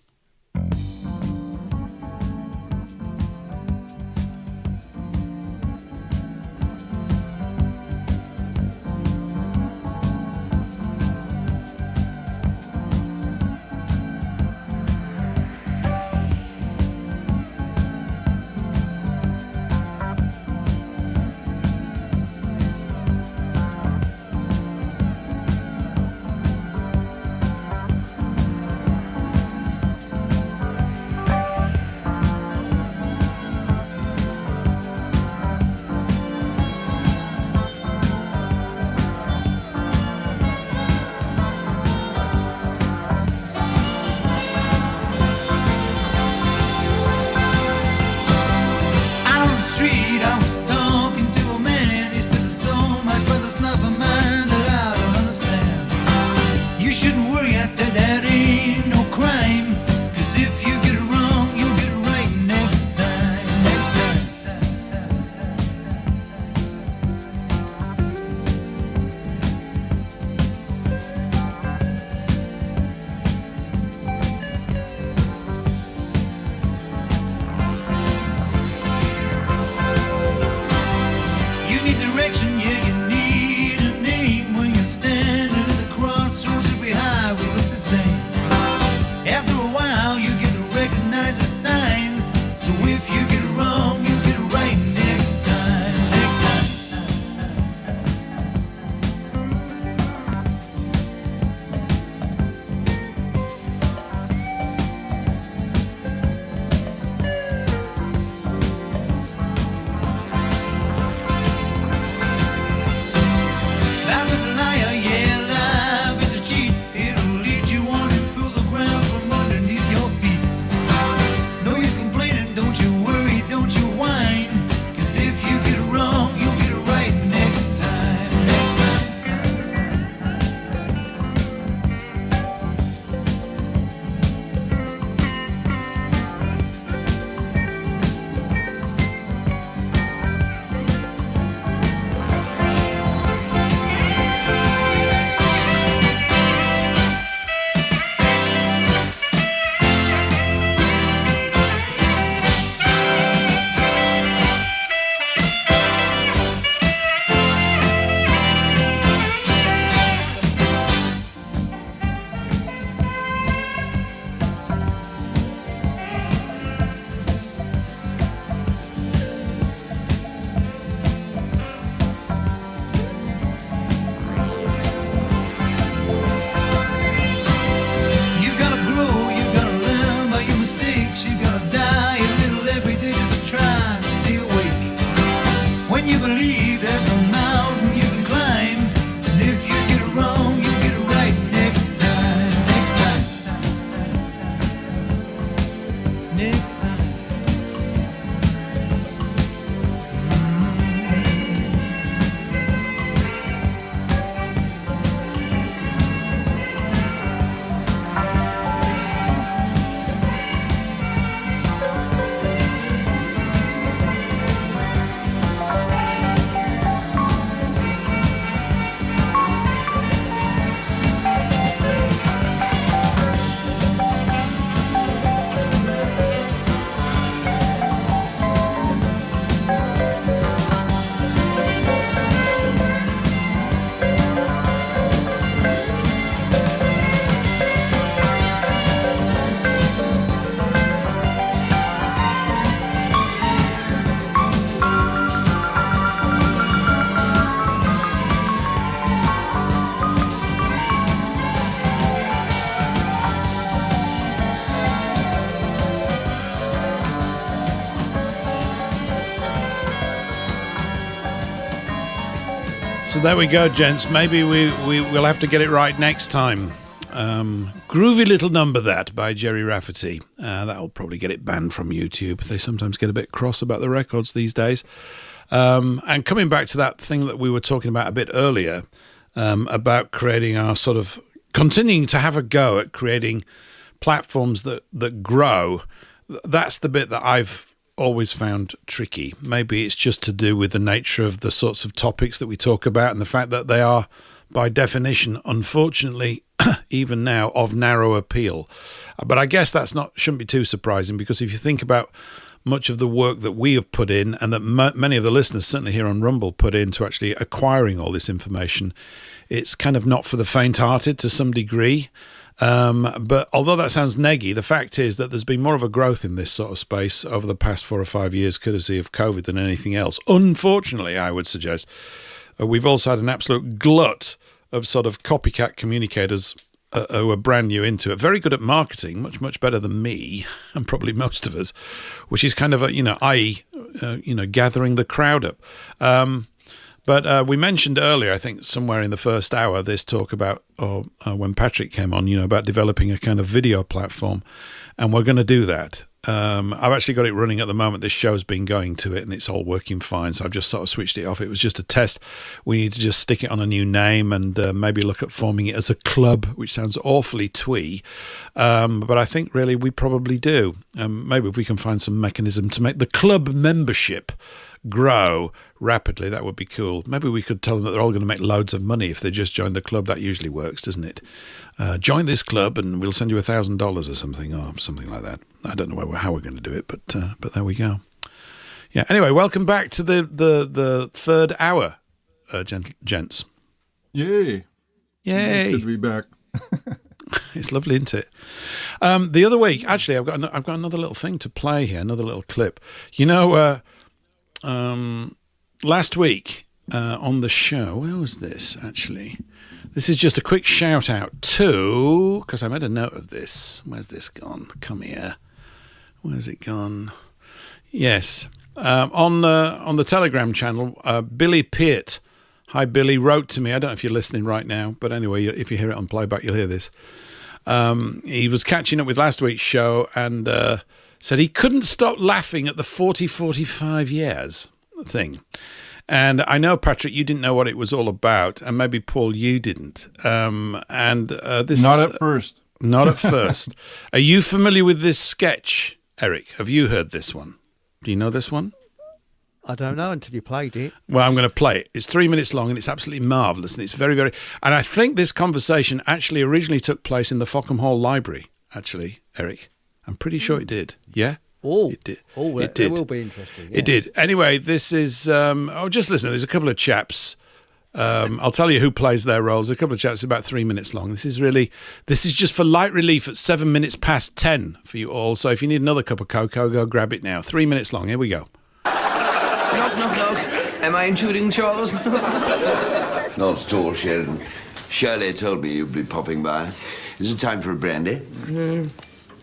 After a while, you get the So there we go, gents. Maybe we'll have to get it right next time. Groovy little number, that, by Jerry Rafferty. That'll probably get it banned from YouTube. They sometimes get a bit cross about the records these days. And coming back to that thing that we were talking about a bit earlier, about creating our sort of continuing to have a go at creating platforms that grow, that's the bit that I've always found tricky. Maybe it's just to do with the nature of the sorts of topics that we talk about and the fact that they are, by definition, unfortunately, even now, of narrow appeal. But I guess shouldn't be too surprising, because if you think about much of the work that we have put in, and that many of the listeners, certainly here on Rumble, put into actually acquiring all this information, it's kind of not for the faint-hearted to some degree. But although that sounds neggy, the fact is that there's been more of a growth in this sort of space over the past 4 or 5 years, courtesy of COVID, than anything else. Unfortunately, I would suggest, we've also had an absolute glut of sort of copycat communicators who are brand new into it, very good at marketing, much, much better than me, and probably most of us, which is kind of gathering the crowd up. But we mentioned earlier, I think somewhere in the first hour, this talk about, when Patrick came on, about developing a kind of video platform, and we're going to do that. I've actually got it running at the moment. This show's been going to it, and it's all working fine, so I've just sort of switched it off. It was just a test. We need to just stick it on a new name and maybe look at forming it as a club, which sounds awfully twee. But I think really we probably do. Maybe if we can find some mechanism to make the club membership grow rapidly, that would be cool. Maybe we could tell them that they're all going to make loads of money if they just join the club. That usually works, doesn't it? Join this club and we'll send you $1,000 or something like that. I don't know how we're going to do it, but there we go. Yeah. Anyway, welcome back to the third hour, gents. Yay! Yay! It's good to be back. It's lovely, isn't it? The other week, actually, I've got another little thing to play here, another little clip. Last week on the show, where was this actually? This is just a quick shout out to, because I made a note of this. Where's this gone? Come here. Where's it gone? Yes. On the Telegram channel, Billy Peart, hi Billy, wrote to me. I don't know if you're listening right now, but anyway, if you hear it on playback, you'll hear this. He was catching up with last week's show and said he couldn't stop laughing at the 40-45 years thing. And I know, Patrick, you didn't know what it was all about, and maybe, Paul, you didn't. This Not at first. Not at first. Are you familiar with this sketch, Eric? Have you heard this one? Do you know this one? I don't know until you played it. Well, I'm going to play it. It's 3 minutes long, and it's absolutely marvellous, and it's very, very... And I think this conversation actually originally took place in the Fockham Hall Library, actually, Eric. I'm pretty sure it did. Yeah? Oh, it did. Oh, it did. It will be interesting. Yeah. It did. Anyway, this is... just listen. There's a couple of chaps. I'll tell you who plays their roles. A couple of chaps, about 3 minutes long. This is just for light relief at 7 minutes past 10 for you all. So if you need another cup of cocoa, go grab it now. 3 minutes long. Here we go. Knock, knock, knock. Am I intruding, Charles? Not at all, Sheridan. Shirley told me you'd be popping by. Is it time for a brandy?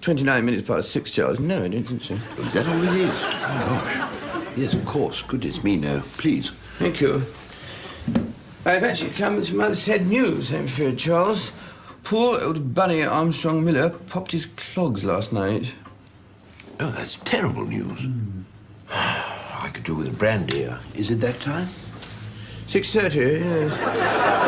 29 minutes past 6, Charles. No, I don't think so. Is that all it is? Oh, gosh. Yes, of course. Goodness me, no. Please. Thank you. I've actually come with some other sad news, I'm afraid, Charles. Poor old Bunny Armstrong Miller popped his clogs last night. Oh, that's terrible news. I could do with a brandy. Is it that time? 6:30, yes.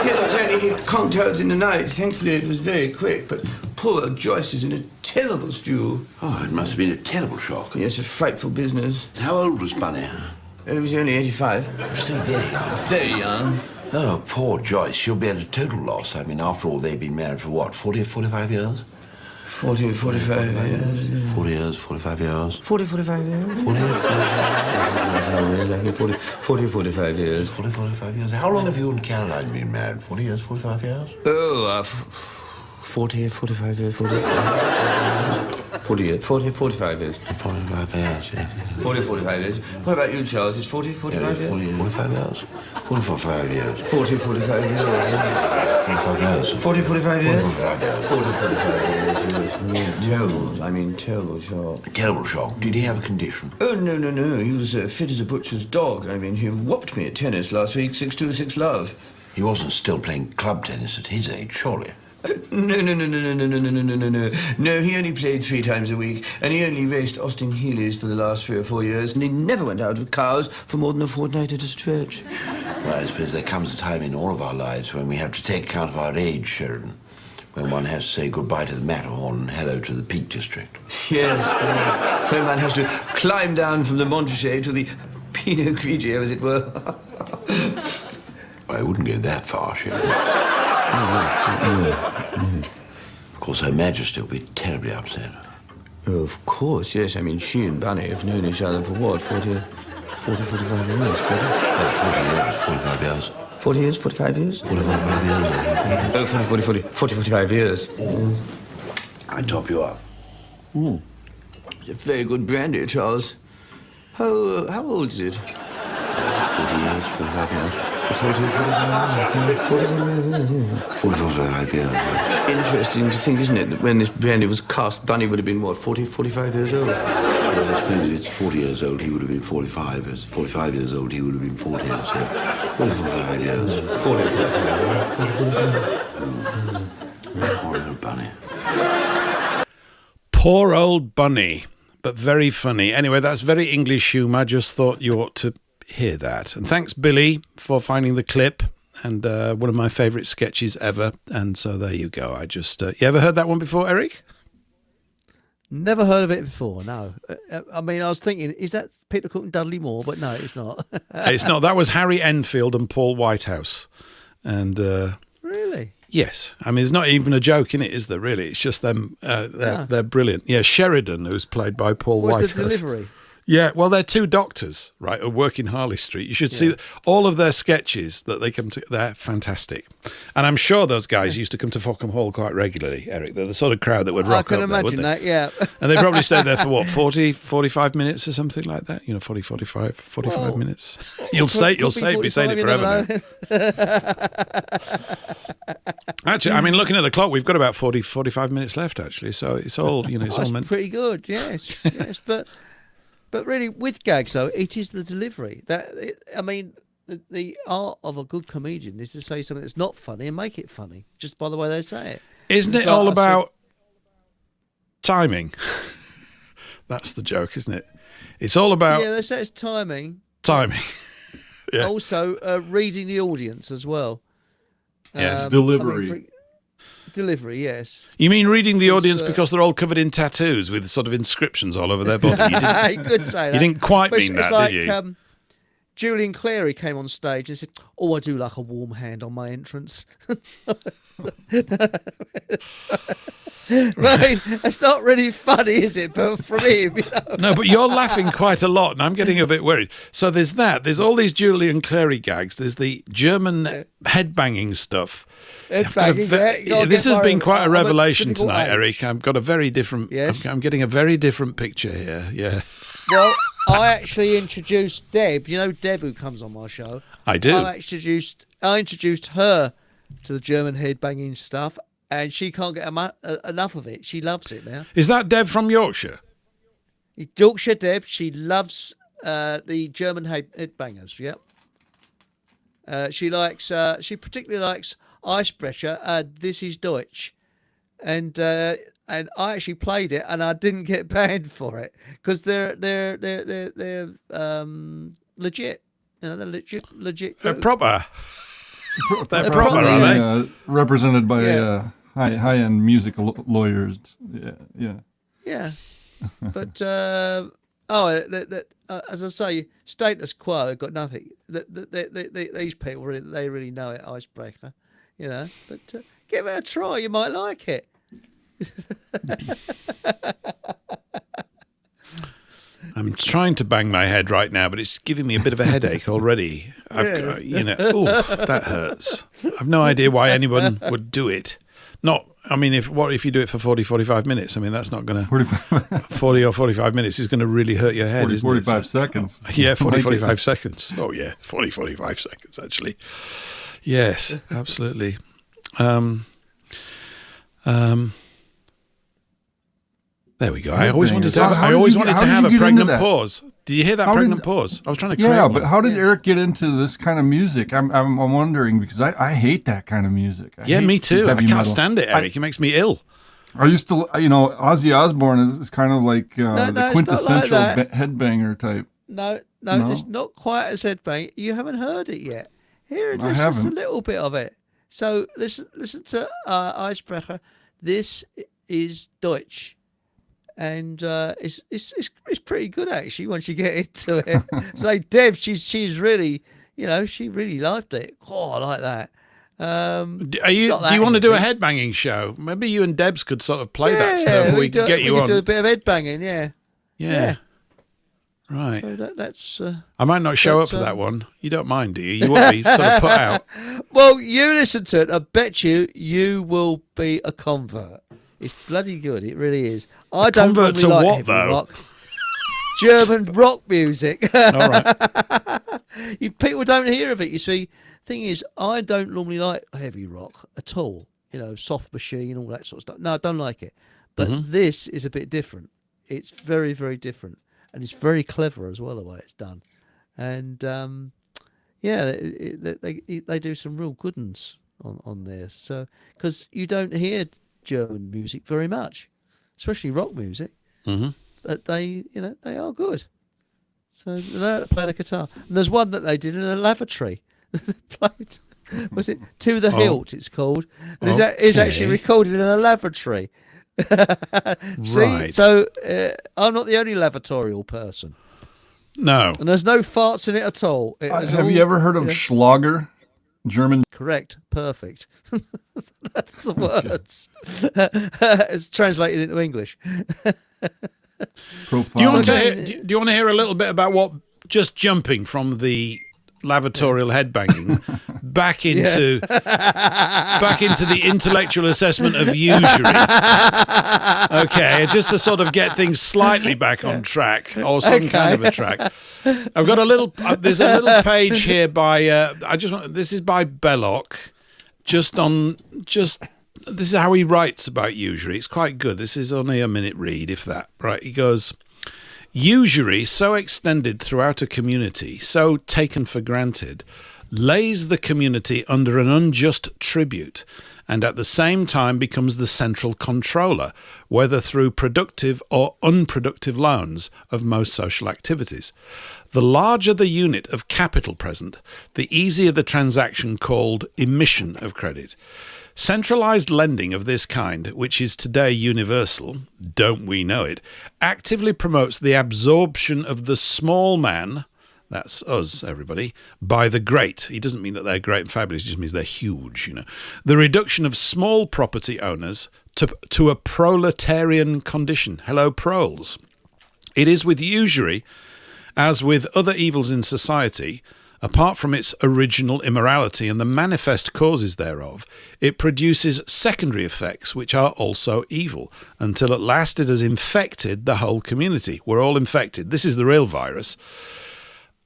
Yes, apparently he conked out in the night. Thankfully, it was very quick, but poor Joyce is in a terrible stew. Oh, it must have been a terrible shock. Yes, a frightful business. How old was Bunny? He was only 85. Still very young. Very young. Oh, poor Joyce. She'll be at a total loss. I mean, after all, they've been married for what, 40 or 45 years? 40, 45 years. Yeah. 40 years, 45 years. 40, 45 years. 40, 45 years. 40, 45 years. How long have you and Caroline been married? 40 years, 45 years? Oh, 40, 45 years, 40 years, 45 years. 45 years, yeah. 40, 45 years. What about you, Charles? Is 40, 45 years? 40, 45 years. 40, 45 years. 40, 45 years. 45 years. 40, 45 years. 45 years. 40, 45 years. Terrible shock. Terrible shock. Did he have a condition? Oh, no. He was fit as a butcher's dog. I mean, he whopped me at tennis last week, 6-2, 6-love. He wasn't still playing club tennis at his age, surely. No. No, he only played 3 times a week, and he only raced Austin Healey's for the last 3 or 4 years, and he never went out with cows for more than a fortnight at a stretch. Well, I suppose there comes a time in all of our lives when we have to take account of our age, Sheridan. When one has to say goodbye to the Matterhorn and hello to the Peak District. Yes. When one has to climb down from the Montrachet to the Pinot Grigio, as it were. Well, I wouldn't go that far, Sheridan. Of course, Her Majesty will be terribly upset. Of course, yes. I mean, she and Bunny have known each other for what, 45 years, Freddy? Oh, 40 years, 45 years. 40 years, 45 years? 45 years. Oh, 45 years. I top you up. It's a very good brandy, Charles. How old is it? 40 years, 45 years. 45 years. Interesting to think, isn't it, that when this brandy was cast, Bunny would have been, what, 45 years old? Well, I suppose if it's 40 years old, he would have been 45. If it's 45 years old, he would have been 40. So 45 years. 45 Poor old Bunny. Poor old Bunny, but very funny. Anyway, that's very English humour. I just thought you ought to hear that. And thanks, Billy, for finding the clip. And one of my favourite sketches ever. And so there you go. I just... you ever heard that one before, Eric? Never heard of it before, no. I mean, I was thinking, is that Peter Cook and Dudley Moore? But no, it's not. It's not. That was Harry Enfield and Paul Whitehouse. And... really? Yes. I mean, there's not even a joke in it, is there, really? It's just them. They're brilliant. Yeah, Sheridan, who's played by Paul Whitehouse. What's the delivery? Yeah, well, they're 2 doctors, right, who work in Harley Street. You should see all of their sketches that they come to. They're fantastic. And I'm sure those guys used to come to Fockham Hall quite regularly, Eric. They're the sort of crowd that would rock up there, I can imagine that, yeah. And they probably stayed there for, what, 45 minutes or something like that? 45 minutes. You'll be saying it forever now. Actually, I mean, looking at the clock, we've got about 45 minutes left, actually. So it's all, it's all meant... pretty good, yes. But really, with gags, though, it is the delivery. The art of a good comedian is to say something that's not funny and make it funny, just by the way they say it. Isn't it all about timing? That's the joke, isn't it? It's all about... Yeah, they say it's timing. Timing. Yeah. Also, reading the audience as well. Yes. Delivery. Delivery, yes. You mean reading the audience because they're all covered in tattoos with sort of inscriptions all over their body? You could say that. You didn't quite mean that, like, did you? Julian Clary came on stage and said, "Oh, I do like a warm hand on my entrance." Right. It's not really funny, is it? But from him, No, but you're laughing quite a lot, and I'm getting a bit worried. So there's that. There's all these Julian Clary gags. There's the German headbanging stuff. This has been quite a revelation tonight, Eric. I've got a very different. Yes. I'm getting a very different picture here. Yeah. Well, I actually introduced Deb. You know Deb, who comes on my show. I do. I introduced her to the German headbanging stuff, and she can't get enough of it. She loves it now. Is that Deb from Yorkshire? Yorkshire Deb. She loves the German headbangers. Yep. She particularly likes Icebreaker. This is Deutsch, and I actually played it, and I didn't get banned for it because they're legit. They're legit. They're proper. They're proper, are they? Represented by high-end music lawyers. Yeah. But as I say, status quo got nothing. These people they really know it. Icebreaker, But give it a try. You might like it. I'm trying to bang my head right now, but it's giving me a bit of a headache already. That hurts. I've no idea why anyone would do it. If you do it for 45 minutes? I mean, that's not going to... 40 or 45 minutes is going to really hurt your head, 45 seconds. Yeah, 45 seconds. Oh, yeah, 45 seconds, actually. Yes, absolutely. There we go. I always wanted to have a pregnant pause. Did you hear that pregnant pause? I was trying to create one. But how did Eric get into this kind of music? I'm wondering, because I hate that kind of music. Me too. I can't stand it, Eric. It makes me ill. I used to, Ozzy Osbourne is kind of like the quintessential headbanger type. No, it's not quite as headbang. You haven't heard it yet. Hear it, just a little bit of it. So listen to Icebreaker. This is Deutsch. And it's pretty good actually once you get into it. So Deb, she's really, she really liked it. Oh, I like that. Do you want to do a headbanging show? Maybe you and Debs could sort of play that stuff. We could get you on. Do a bit of headbanging, yeah. Right. So that's. I might not show up for that one. You don't mind, do you? You won't be sort of put out. Well, you listen to it. I bet you will be a convert. It's bloody good. It really is. I don't convert to like what heavy though? Rock. German rock music. All right. People don't hear of it. You see, thing is, I don't normally like heavy rock at all. Soft Machine, all that sort of stuff. No, I don't like it. But this is a bit different. It's very, very different, and it's very clever as well the way it's done. And they do some real good ones on there. So because you don't hear German music very much, especially rock music. But they are good. So they know how to play the guitar. And there's one that they did in a lavatory. Played, was it To the Hilt? It's called. It's actually recorded in a lavatory. See, right. So I'm not the only lavatorial person. No. And there's no farts in it at all. Have you ever heard of Schlager? German. Correct. Perfect. That's the words. It's translated into English. Do you want to hear a little bit about what just jumping from the lavatorial headbanging back into the intellectual assessment of usury? Okay, just to sort of get things slightly back on track, or some kind of a track. I've got there's a little page here by this is by Belloc. This is how he writes about usury. It's quite good. This is only a minute read, if that. Right, he goes, usury so extended throughout a community, so taken for granted, lays the community under an unjust tribute, and at the same time becomes the central controller, whether through productive or unproductive loans, of most social activities. The larger the unit of capital present, the easier the transaction called emission of credit. Centralized lending of this kind, which is today universal, don't we know it, actively promotes the absorption of the small man, that's us, everybody, by the great. He doesn't mean that they're great and fabulous, he just means they're huge, The reduction of small property owners to a proletarian condition. Hello, proles. It is with usury, as with other evils in society, apart from its original immorality and the manifest causes thereof, it produces secondary effects which are also evil, until at last it has infected the whole community. We're all infected. This is the real virus.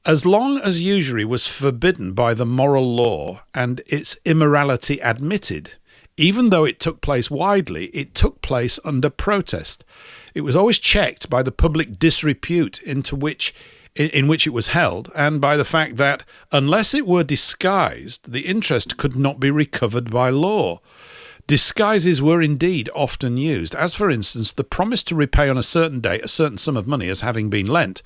As long as usury was forbidden by the moral law and its immorality admitted, even though it took place widely, it took place under protest. It was always checked by the public disrepute in which it was held, and by the fact that, unless it were disguised, the interest could not be recovered by law. Disguises were indeed often used, as for instance the promise to repay on a certain date a certain sum of money as having been lent,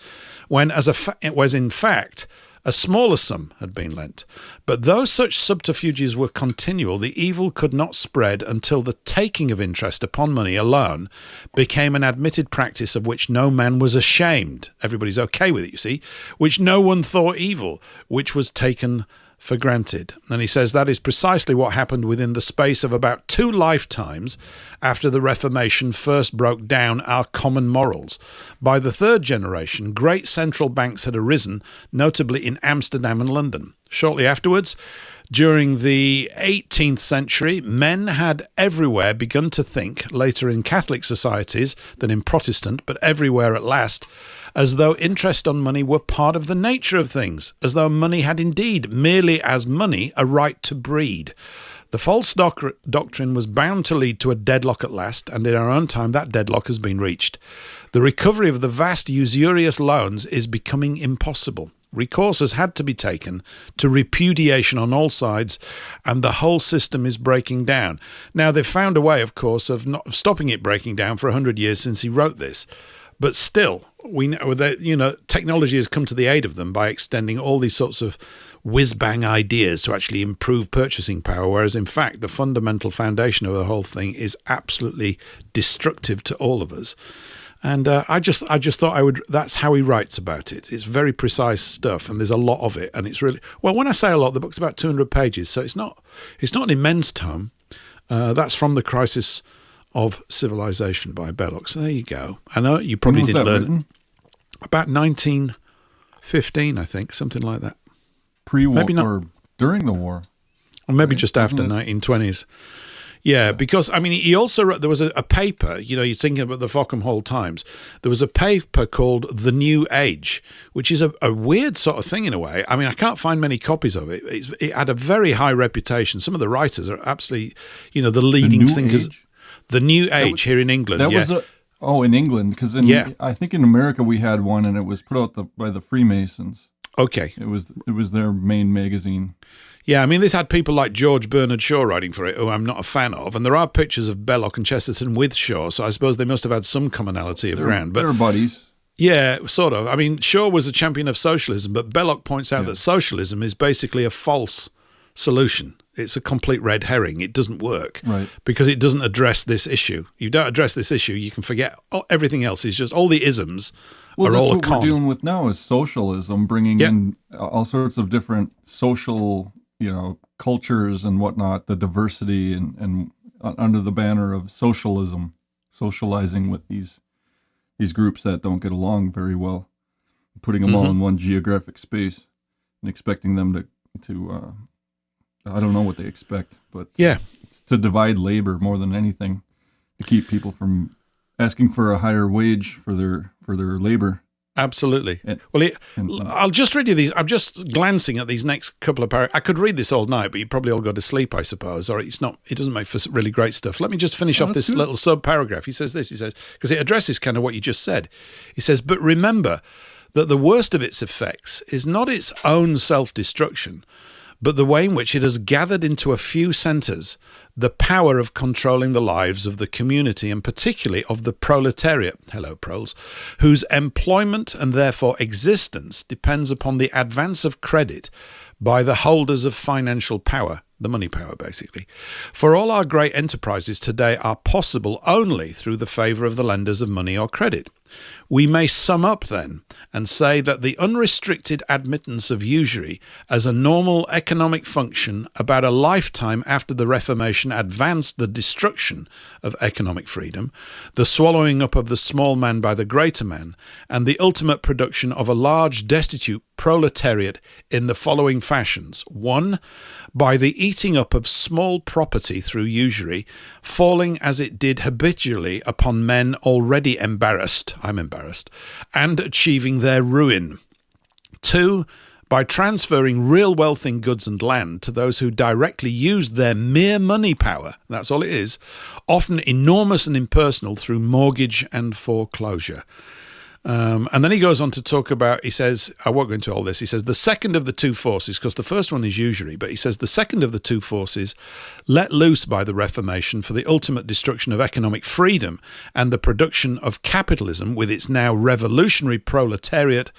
when it was in fact a smaller sum had been lent. But though such subterfuges were continual, the evil could not spread until the taking of interest upon money alone became an admitted practice of which no man was ashamed. Everybody's okay with it, you see, which no one thought evil, which was taken for granted. And he says that is precisely what happened within the space of about 2 lifetimes after the Reformation first broke down our common morals. By the 3rd generation, great central banks had arisen, notably in Amsterdam and London. Shortly afterwards, during the 18th century, men had everywhere begun to think, later in Catholic societies than in Protestant, but everywhere at last, as though interest on money were part of the nature of things, as though money had indeed, merely as money, a right to breed. The false doctrine was bound to lead to a deadlock at last, and in our own time that deadlock has been reached. The recovery of the vast usurious loans is becoming impossible. Recourse has had to be taken to repudiation on all sides, and the whole system is breaking down. Now, they've found a way, of course, of not stopping it breaking down for 100 years since he wrote this. But still, we know that, technology has come to the aid of them by extending all these sorts of whiz-bang ideas to actually improve purchasing power, whereas, in fact, the fundamental foundation of the whole thing is absolutely destructive to all of us. And I just thought that's how he writes about it. It's very precise stuff, and there's a lot of it. And it's really, well, when I say a lot, the book's about 200 pages, so it's not an immense tome. That's from The Crisis of Civilisation by Belloc. So there you go. I know you probably did learn written? About 1915, I think, something like that. Pre-war, maybe not, or during the war. Or maybe just after 1920s. Yeah, because, he also wrote, there was a paper, you're thinking about the Fockham Hall Times, there was a paper called The New Age, which is a weird sort of thing in a way. I can't find many copies of it. It had a very high reputation. Some of the writers are absolutely, the leading thinkers. Age? The New Age here in England. In England, because I think in America we had one, and it was put out by the Freemasons. Okay. It was their main magazine. Yeah, this had people like George Bernard Shaw writing for it, who I'm not a fan of, and there are pictures of Belloc and Chesterton with Shaw, so I suppose they must have had some commonality of ground. But they're buddies. Yeah, sort of. Shaw was a champion of socialism, but Belloc points out that socialism is basically a false solution. It's a complete red herring. It doesn't work because it doesn't address this issue. You don't address this issue, you can forget everything else. Is just all the isms are all a con. What we're dealing with now is socialism, bringing in all sorts of different social, cultures and whatnot, the diversity and under the banner of socialism, socializing with these groups that don't get along very well, putting them all in one geographic space and expecting them to I don't know what they expect, but it's to divide labor more than anything, to keep people from asking for a higher wage for their labor. Absolutely. I'll just read you these. I'm just glancing at these next couple of paragraphs. I could read this all night, but you probably all go to sleep, I suppose, or it doesn't make for really great stuff. Let me just finish off this little sub-paragraph. He says, because it addresses kind of what you just said. He says, but remember that the worst of its effects is not its own self-destruction, but the way in which it has gathered into a few centres the power of controlling the lives of the community, and particularly of the proletariat, hello proles, whose employment and therefore existence depends upon the advance of credit by the holders of financial power, the money power basically. For all our great enterprises today are possible only through the favour of the lenders of money or credit. We may sum up then and say that the unrestricted admittance of usury as a normal economic function about a lifetime after the Reformation advanced the destruction of economic freedom, the swallowing up of the small man by the greater man, and the ultimate production of a large destitute proletariat in the following fashions. 1. By the eating up of small property through usury, falling as it did habitually upon men already embarrassed, I'm embarrassed, and achieving their ruin. 2. By transferring real wealth in goods and land to those who directly used their mere money power, that's all it is, often enormous and impersonal through mortgage and foreclosure. And then he goes on to talk about, he says, I won't go into all this, he says, the second of the two forces, because the first one is usury, but he says the second of the two forces let loose by the Reformation for the ultimate destruction of economic freedom and the production of capitalism with its now revolutionary proletariat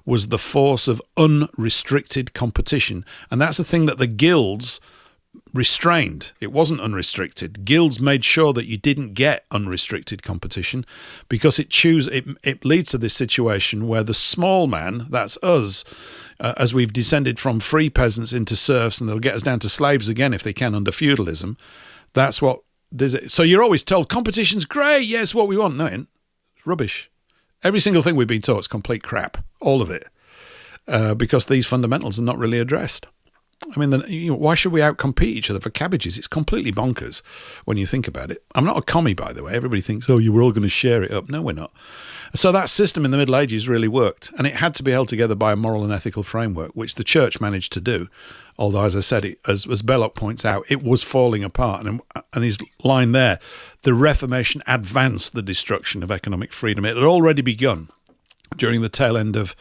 was the force of unrestricted competition. And that's the thing that the guilds restrained. It wasn't unrestricted. Guilds made sure that you didn't get unrestricted competition because it leads to this situation where the small man, that's us, as we've descended from free peasants into serfs, and they'll get us down to slaves again if they can under feudalism. That's what does it. So you're always told competition's great, yes, what we want. No, it ain't. It's rubbish. Every single thing we've been taught is complete crap, all of it, because these fundamentals are not really addressed. I mean, why should we outcompete each other for cabbages? It's completely bonkers when you think about it. I'm not a commie, by the way. Everybody thinks, oh, you were all going to share it up. No, we're not. So that system in the Middle Ages really worked, and it had to be held together by a moral and ethical framework, which the church managed to do. Although, as I said, as Belloc points out, it was falling apart. And his line there, the Reformation advanced the destruction of economic freedom. It had already begun during the tail end of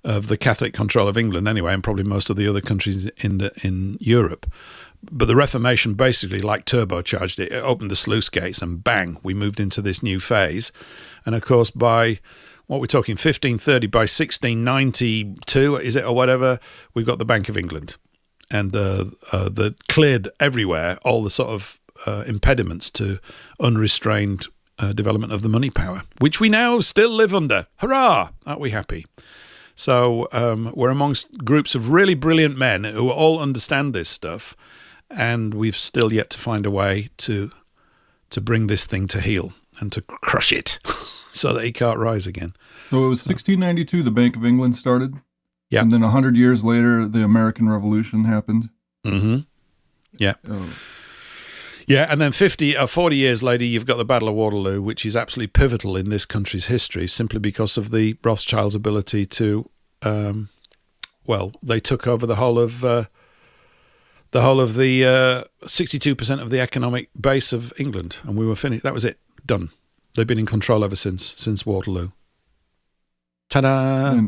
the Catholic control of England anyway, and probably most of the other countries in Europe. But the Reformation basically like turbocharged it. It opened the sluice gates and bang, we moved into this new phase. And of course, by what we're talking 1530, by 1692, is it, or whatever, we've got the Bank of England. And that cleared everywhere all the sort of impediments to unrestrained development of the money power, which we now still live under. Hurrah! Aren't we happy? So we're amongst groups of really brilliant men who all understand this stuff, and we've still yet to find a way to bring this thing to heel and to crush it so that it can't rise again. So it was 1692 the Bank of England started? Yeah. And then 100 years later, the American Revolution happened? Mm-hmm. Yeah. Oh. Yeah, and then 40 years later, you've got the Battle of Waterloo, which is absolutely pivotal in this country's history, simply because of the Rothschilds' ability to, they took over the whole of the 62% of the economic base of England, and we were finished. That was it, done. They've been in control ever since Waterloo. Ta-da!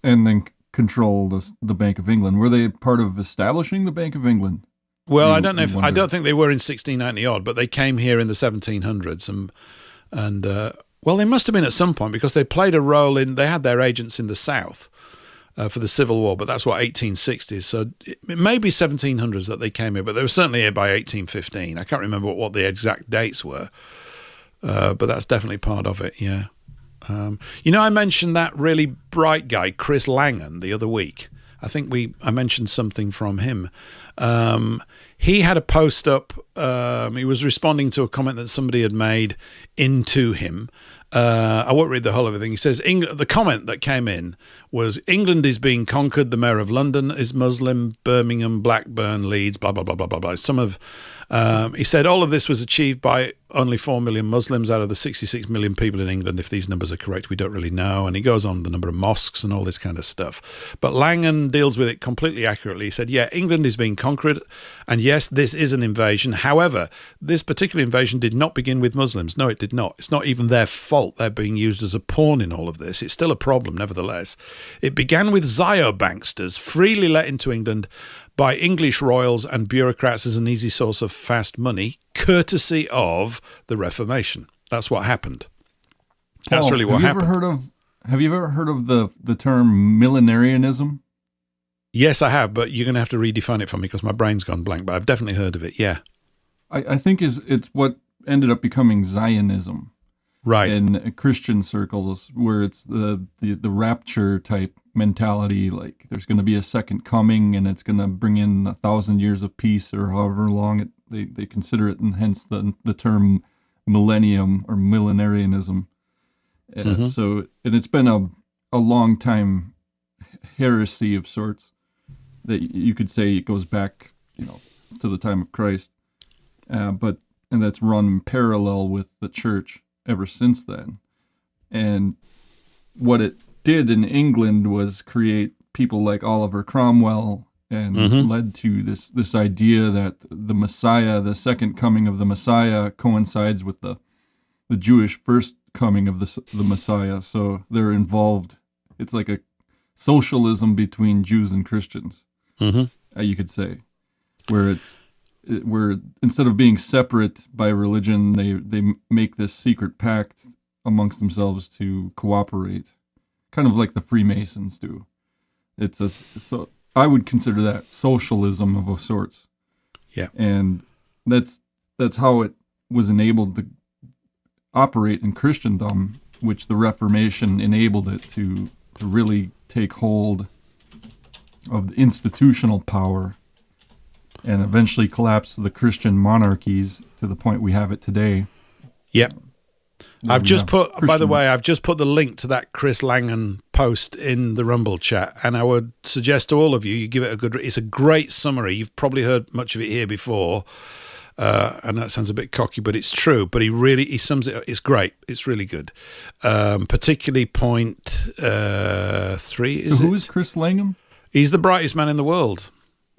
And then control the Bank of England. Were they part of establishing the Bank of England? Well, I don't know I don't think they were in 1690 odd, but they came here in the 1700s, and they must have been at some point, because they played a role they had their agents in the South for the Civil War, but that's what 1860s. So it may be 1700s that they came here, but they were certainly here by 1815. I can't remember what the exact dates were, but that's definitely part of it. Yeah. I mentioned that really bright guy, Chris Langan, the other week. I think I mentioned something from him. He had a post up. He was responding to a comment that somebody had made into him. I won't read the whole of it. He says, the comment that came in was, England is being conquered. The mayor of London is Muslim, Birmingham, Blackburn, Leeds, blah, blah, blah, blah, blah, blah. He said all of this was achieved by only 4 million Muslims out of the 66 million people in England. If these numbers are correct, we don't really know. And he goes on the number of mosques and all this kind of stuff. But Langan deals with it completely accurately. He said, yeah, England is being conquered. And yes, this is an invasion. However, this particular invasion did not begin with Muslims. No, it did not. It's not even their fault. They're being used as a pawn in all of this. It's still a problem, nevertheless. It began with Zio-banksters freely let into England by English royals and bureaucrats as an easy source of fast money, courtesy of the Reformation. That's what happened. That's really what happened. Have you ever heard of the term millenarianism? Yes, I have, but you're going to have to redefine it for me because my brain's gone blank, but I've definitely heard of it, yeah. I think it's what ended up becoming Zionism. Right. In Christian circles, where it's the rapture type mentality, like there's going to be a second coming and it's going to bring in 1,000 years of peace, or however long they consider it, and hence the term millennium or millenarianism. Mm-hmm. So, and it's been a long time heresy of sorts that you could say it goes back, to the time of Christ, and that's run parallel with the church ever since then. And what it did in England was create people like Oliver Cromwell, and led to this idea that the Messiah, the second coming of the Messiah, coincides with the Jewish first coming of the Messiah. So they're involved. It's like a socialism between Jews and Christians, you could say, where instead of being separate by religion, they make this secret pact amongst themselves to cooperate, kind of like the Freemasons do. So I would consider that socialism of a sorts. Yeah, and that's how it was enabled to operate in Christendom, which the Reformation enabled it to really take hold of the institutional power, and eventually collapse the Christian monarchies to the point we have it today. Yep. I've just put the link to that Chris Langan post in the Rumble chat, and I would suggest to all of you, you give it a good. It's a great summary. You've probably heard much of it here before. I know it sounds a bit cocky, but it's true. But he sums it up. It's great. It's really good. Particularly point 3. Is Chris Langham? He's the brightest man in the world.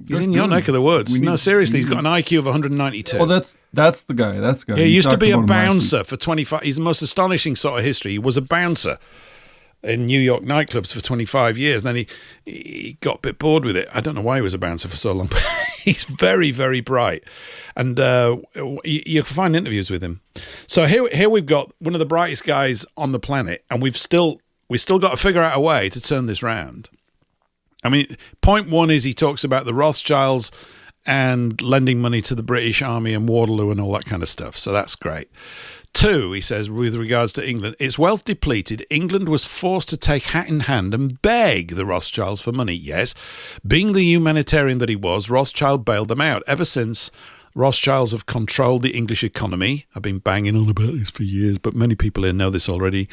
He's in your neck of the woods. No, seriously, he's got an IQ of 192. Oh, that's the guy. That's the guy. Yeah, he used to be a bouncer for 25. He's the most astonishing sort of history. He was a bouncer in New York nightclubs for 25 years. And then he got a bit bored with it. I don't know why he was a bouncer for so long, but he's very, very bright. And you can find interviews with him. So here we've got one of the brightest guys on the planet, and we've still got to figure out a way to turn this round. I mean, point 1 is he talks about the Rothschilds and lending money to the British Army and Waterloo and all that kind of stuff. So that's great. 2, he says, with regards to England, its wealth depleted. England was forced to take hat in hand and beg the Rothschilds for money. Yes, being the humanitarian that he was, Rothschild bailed them out. Ever since, Rothschilds have controlled the English economy. I've been banging on about this for years, but many people here know this already.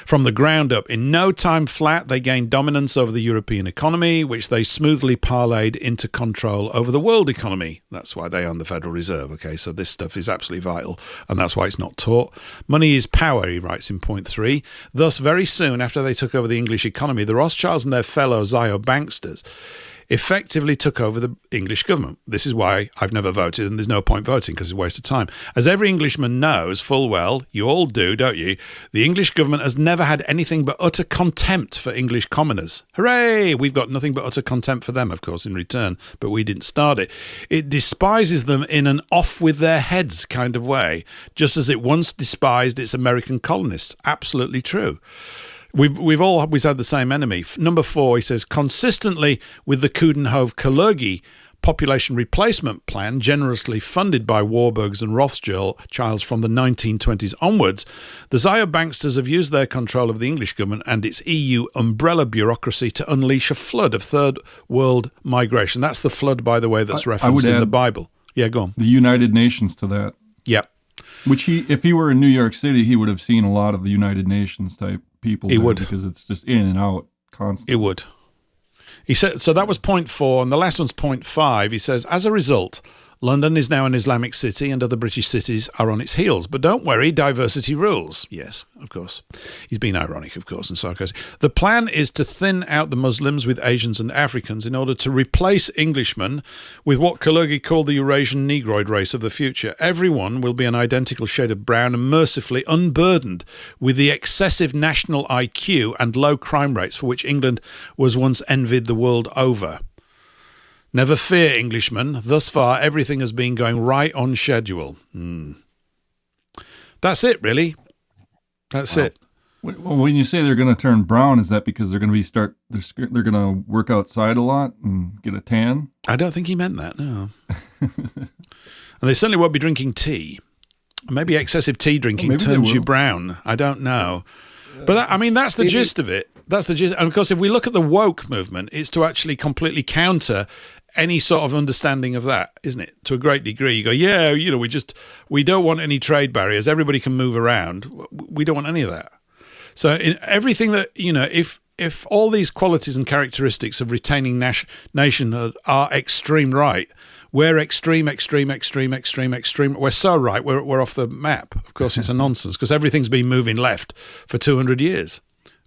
From the ground up, in no time flat, they gained dominance over the European economy, which they smoothly parlayed into control over the world economy. That's why they own the Federal Reserve. Okay, so this stuff is absolutely vital, and that's why it's not taught. Money is power, he writes in point 3. Thus, very soon after they took over the English economy, the Rothschilds and their fellow banksters effectively took over the English government. This is why I've never voted, and there's no point voting because it's a waste of time. As every Englishman knows full well, you all do, don't you? The English government has never had anything but utter contempt for English commoners. Hooray! We've got nothing but utter contempt for them, of course, in return, but we didn't start it. It despises them in an off with their heads kind of way, just as it once despised its American colonists. Absolutely true. We've always had the same enemy. Number 4, he says, consistently with the Coudenhove-Kalergi population replacement plan, generously funded by Warburgs and Rothschilds from the 1920s onwards, the banksters have used their control of the English government and its EU umbrella bureaucracy to unleash a flood of third world migration. That's the flood, by the way, that's referenced in the Bible. Yeah, go on. The United Nations to that. Yep. Which if he were in New York City, he would have seen a lot of the United Nations type people. He would, because it's just in and out constantly. It would. He said so. That was point 4, and the last one's point 5. He says, as a result, London is now an Islamic city and other British cities are on its heels. But don't worry, diversity rules. Yes, of course. He's being ironic, of course, and sarcastic. The plan is to thin out the Muslims with Asians and Africans in order to replace Englishmen with what Kalergi called the Eurasian Negroid race of the future. Everyone will be an identical shade of brown and mercifully unburdened with the excessive national IQ and low crime rates for which England was once envied the world over. Never fear, Englishmen. Thus far, everything has been going right on schedule. That's it, really. That's it. Well, when you say they're going to turn brown, is that because they're going to they're going to work outside a lot and get a tan? I don't think he meant that, no. And they certainly won't be drinking tea. Maybe excessive tea drinking turns you brown. I don't know. But that's the gist of it. That's the gist. And of course, if we look at the woke movement, it's to actually completely counter any sort of understanding of that, isn't it? To a great degree, you go, we don't want any trade barriers. Everybody can move around. We don't want any of that. So in everything that, if all these qualities and characteristics of retaining nationhood are extreme right, we're extreme. We're so right, we're off the map. Of course, it's a nonsense because everything's been moving left for 200 years.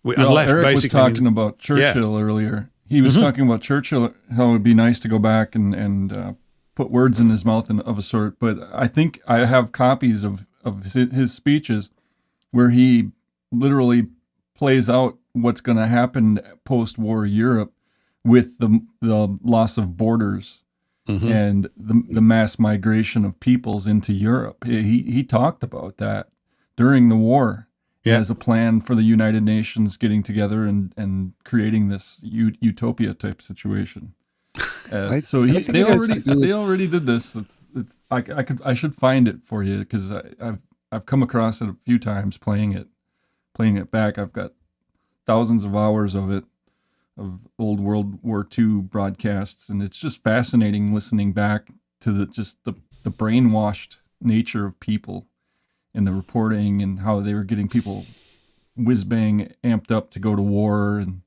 Eric was talking about Churchill earlier. He was talking about Churchill, how it would be nice to go back and put words in his mouth of a sort. But I think I have copies of his speeches where he literally plays out what's going to happen post-war Europe with the loss of borders and the mass migration of peoples into Europe. He talked about that during the war. As a plan for the United Nations getting together and creating this utopia type situation. So they already did this. I should find it for you because I've come across it a few times playing it back. I've got thousands of hours of it, of old World War II broadcasts, and it's just fascinating listening back to the brainwashed nature of people. And the reporting and how they were getting people whiz bang amped up to go to war, and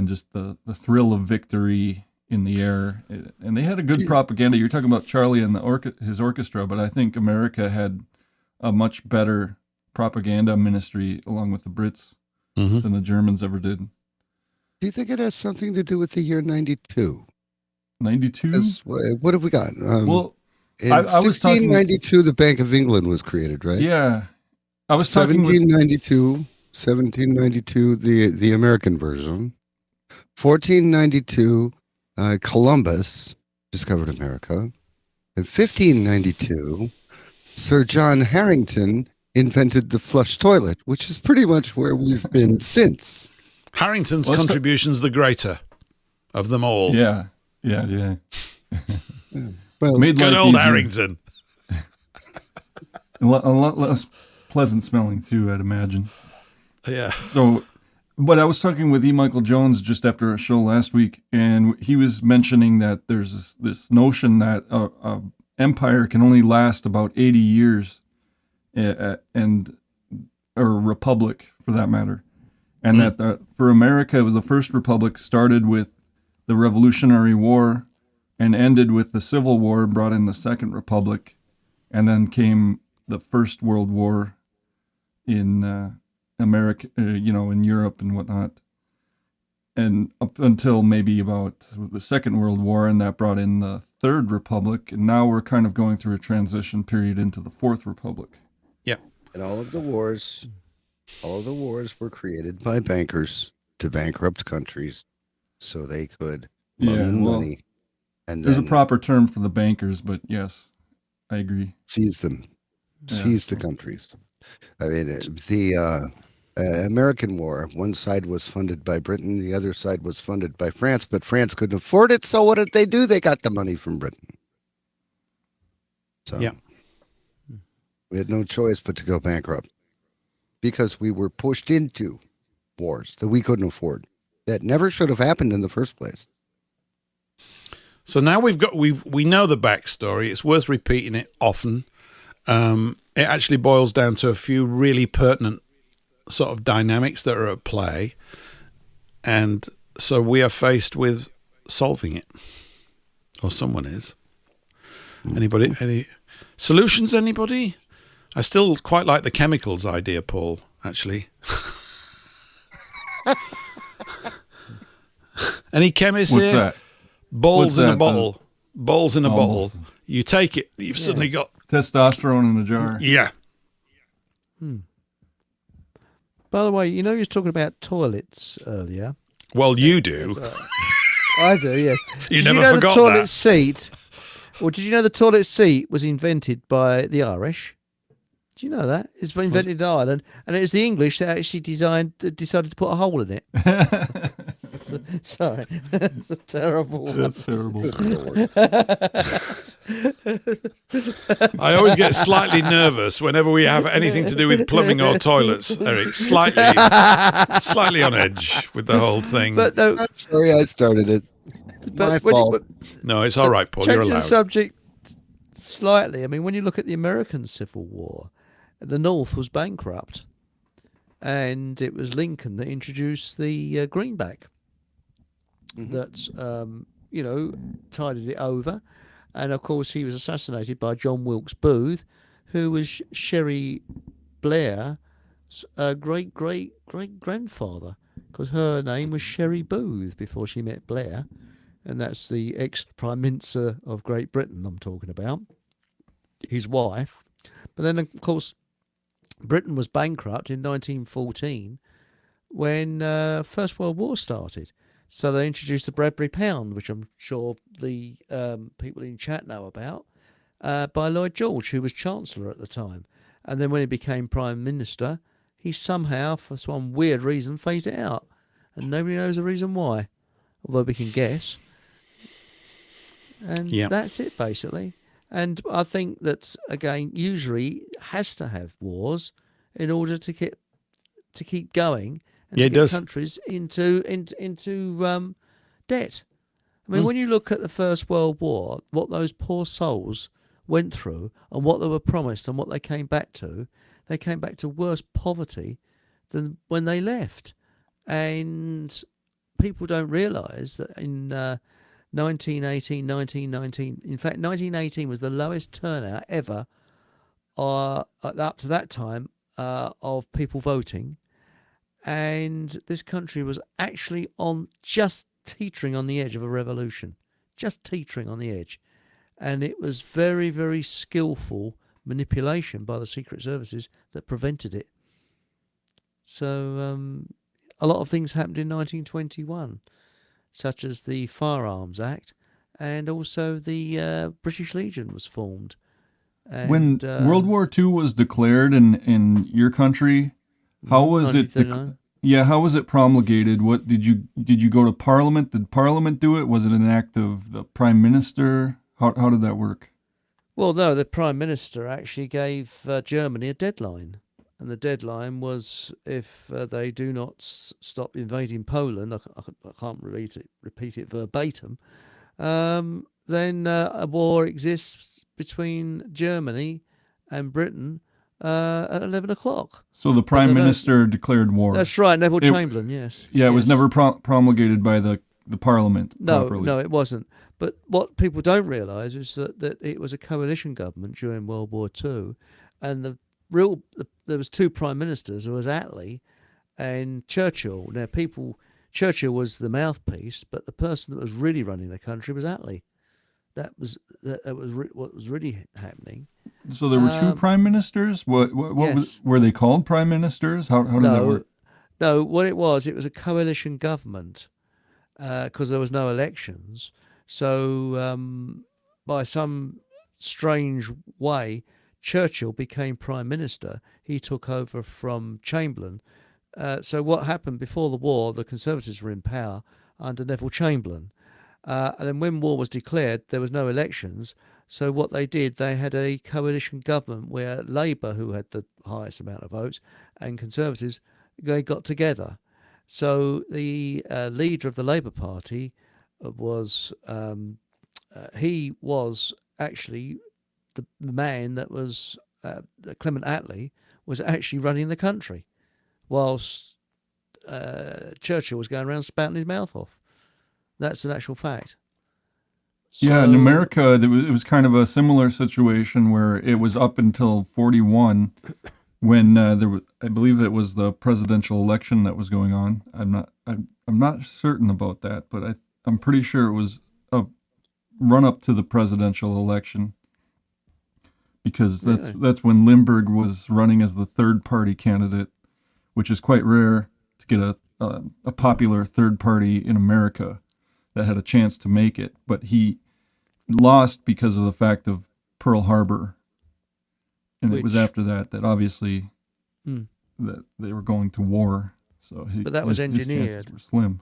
just the thrill of victory in the air. And they had a good propaganda. You're talking about Charlie and his orchestra, but I think America had a much better propaganda ministry along with the Brits than the Germans ever did. Do you think it has something to do with the year 92? 92? What have we got? Well, in I was talking... 1692, the Bank of England was created, right? Yeah. I was talking 1792, the American version. 1492, Columbus discovered America. In 1592, Sir John Harrington invented the flush toilet, which is pretty much where we've been since. Harrington's contribution's the greater of them all. Yeah. Well, made good old Harrington. A lot less pleasant smelling too, I'd imagine. Yeah. So, but I was talking with E. Michael Jones just after a show last week, and he was mentioning that there's this notion that a empire can only last about 80 years, or a republic for that matter. And that for America, it was the first republic started with the Revolutionary War and ended with the Civil War, brought in the Second Republic, and then came the First World War in America, in Europe and whatnot. And up until maybe about the Second World War, and that brought in the Third Republic, and now we're kind of going through a transition period into the Fourth Republic. Yeah. And all of the wars were created by bankers to bankrupt countries so they could loan money. And there's a proper term for the bankers, but yes, I agree. Seize them. Seize the countries. I mean, the American War, one side was funded by Britain, the other side was funded by France, but France couldn't afford it, so what did they do? They got the money from Britain. So we had no choice but to go bankrupt because we were pushed into wars that we couldn't afford. That never should have happened in the first place. So now we know the backstory. It's worth repeating it often. It actually boils down to a few really pertinent sort of dynamics that are at play, and so we are faced with solving it, or someone is. Anybody? Any solutions? Anybody? I still quite like the chemicals idea, Paul. Actually, any chemists What's here? That? Balls in that? a bottle. Balls in a bottle. You take it. You've suddenly got testosterone in a jar. Yeah. By the way, you know you were talking about toilets earlier. Well, you do. I do, yes. You did never you know forgot the toilet that. seat? Or did you know the toilet seat was invented by the Irish? Do you know that? It's been invented in Ireland, and it was the English that actually decided to put a hole in it. Sorry, that's a terrible one. That's terrible. I always get slightly nervous whenever we have anything to do with plumbing or toilets, Eric. Slightly on edge with the whole thing. But no, I'm sorry I started it. My fault. No, it's all right, Paul. You're Changing allowed. the subject slightly. I mean, when you look at the American Civil War, the North was bankrupt, and it was Lincoln that introduced the greenback. That's tided it over, and of course he was assassinated by John Wilkes Booth, who was Sherry Blair's great grandfather, because her name was Sherry Booth before she met Blair, and that's the ex-Prime Minister of Great Britain I'm talking about, his wife. But then, of course, Britain was bankrupt in 1914 when First World War started. So they introduced the Bradbury Pound, which I'm sure the people in chat know about, by Lloyd George, who was Chancellor at the time. And then when he became Prime Minister, he somehow, for some weird reason, phased it out. And nobody knows the reason why, although we can guess. And that's it, basically. And I think that, again, usury has to have wars in order to keep going and to get countries into debt. I mean, when you look at the First World War, what those poor souls went through and what they were promised and what they came back to worse poverty than when they left. And people don't realise that in 1918, 1919, in fact, 1918 was the lowest turnout ever up to that time of people voting. And this country was actually just teetering on the edge of a revolution, just teetering on the edge. And it was very, very skillful manipulation by the secret services that prevented it. So a lot of things happened in 1921, such as the Firearms Act, and also the British Legion was formed. And, when World War II was declared in your country, how was it? How was it promulgated? What did you go to Parliament? Did Parliament do it? Was it an act of the Prime Minister? How did that work? Well, no, the Prime Minister actually gave Germany a deadline. And the deadline was if they do not stop invading Poland, I can't repeat it verbatim, then a war exists between Germany and Britain at 11 o'clock. So the Prime Minister declared war. That's right, Neville Chamberlain, yes. Yeah, it was never promulgated by the Parliament properly. No, it wasn't. But what people don't realise is that it was a coalition government during World War II, and there was two prime ministers. There was Attlee and Churchill. Now, Churchill was the mouthpiece, but the person that was really running the country was Attlee. That was what was really happening. So there were two prime ministers. What yes. were they called? Prime ministers? How did that work? No, what it was a coalition government because there was no elections. So by some strange way, Churchill became prime minister. He took over from Chamberlain. So what happened before the war? The Conservatives were in power under Neville Chamberlain. And then when war was declared, there was no elections. So what they did, they had a coalition government where Labour, who had the highest amount of votes, and Conservatives, they got together. So the leader of the Labour Party was, he was actually the man that was, Clement Attlee, was actually running the country, whilst Churchill was going around spouting his mouth off. That's an actual fact. So, yeah, in America, it was kind of a similar situation where it was up until 41 when I believe it was the presidential election that was going on. I'm not certain about that, but I'm pretty sure it was a run up to the presidential election, because that's when Lindbergh was running as the third party candidate, which is quite rare to get a popular third party in America that had a chance to make it. But he lost because of the fact of Pearl Harbor. And it was after that obviously that they were going to war. So but that was engineered. His chances were slim.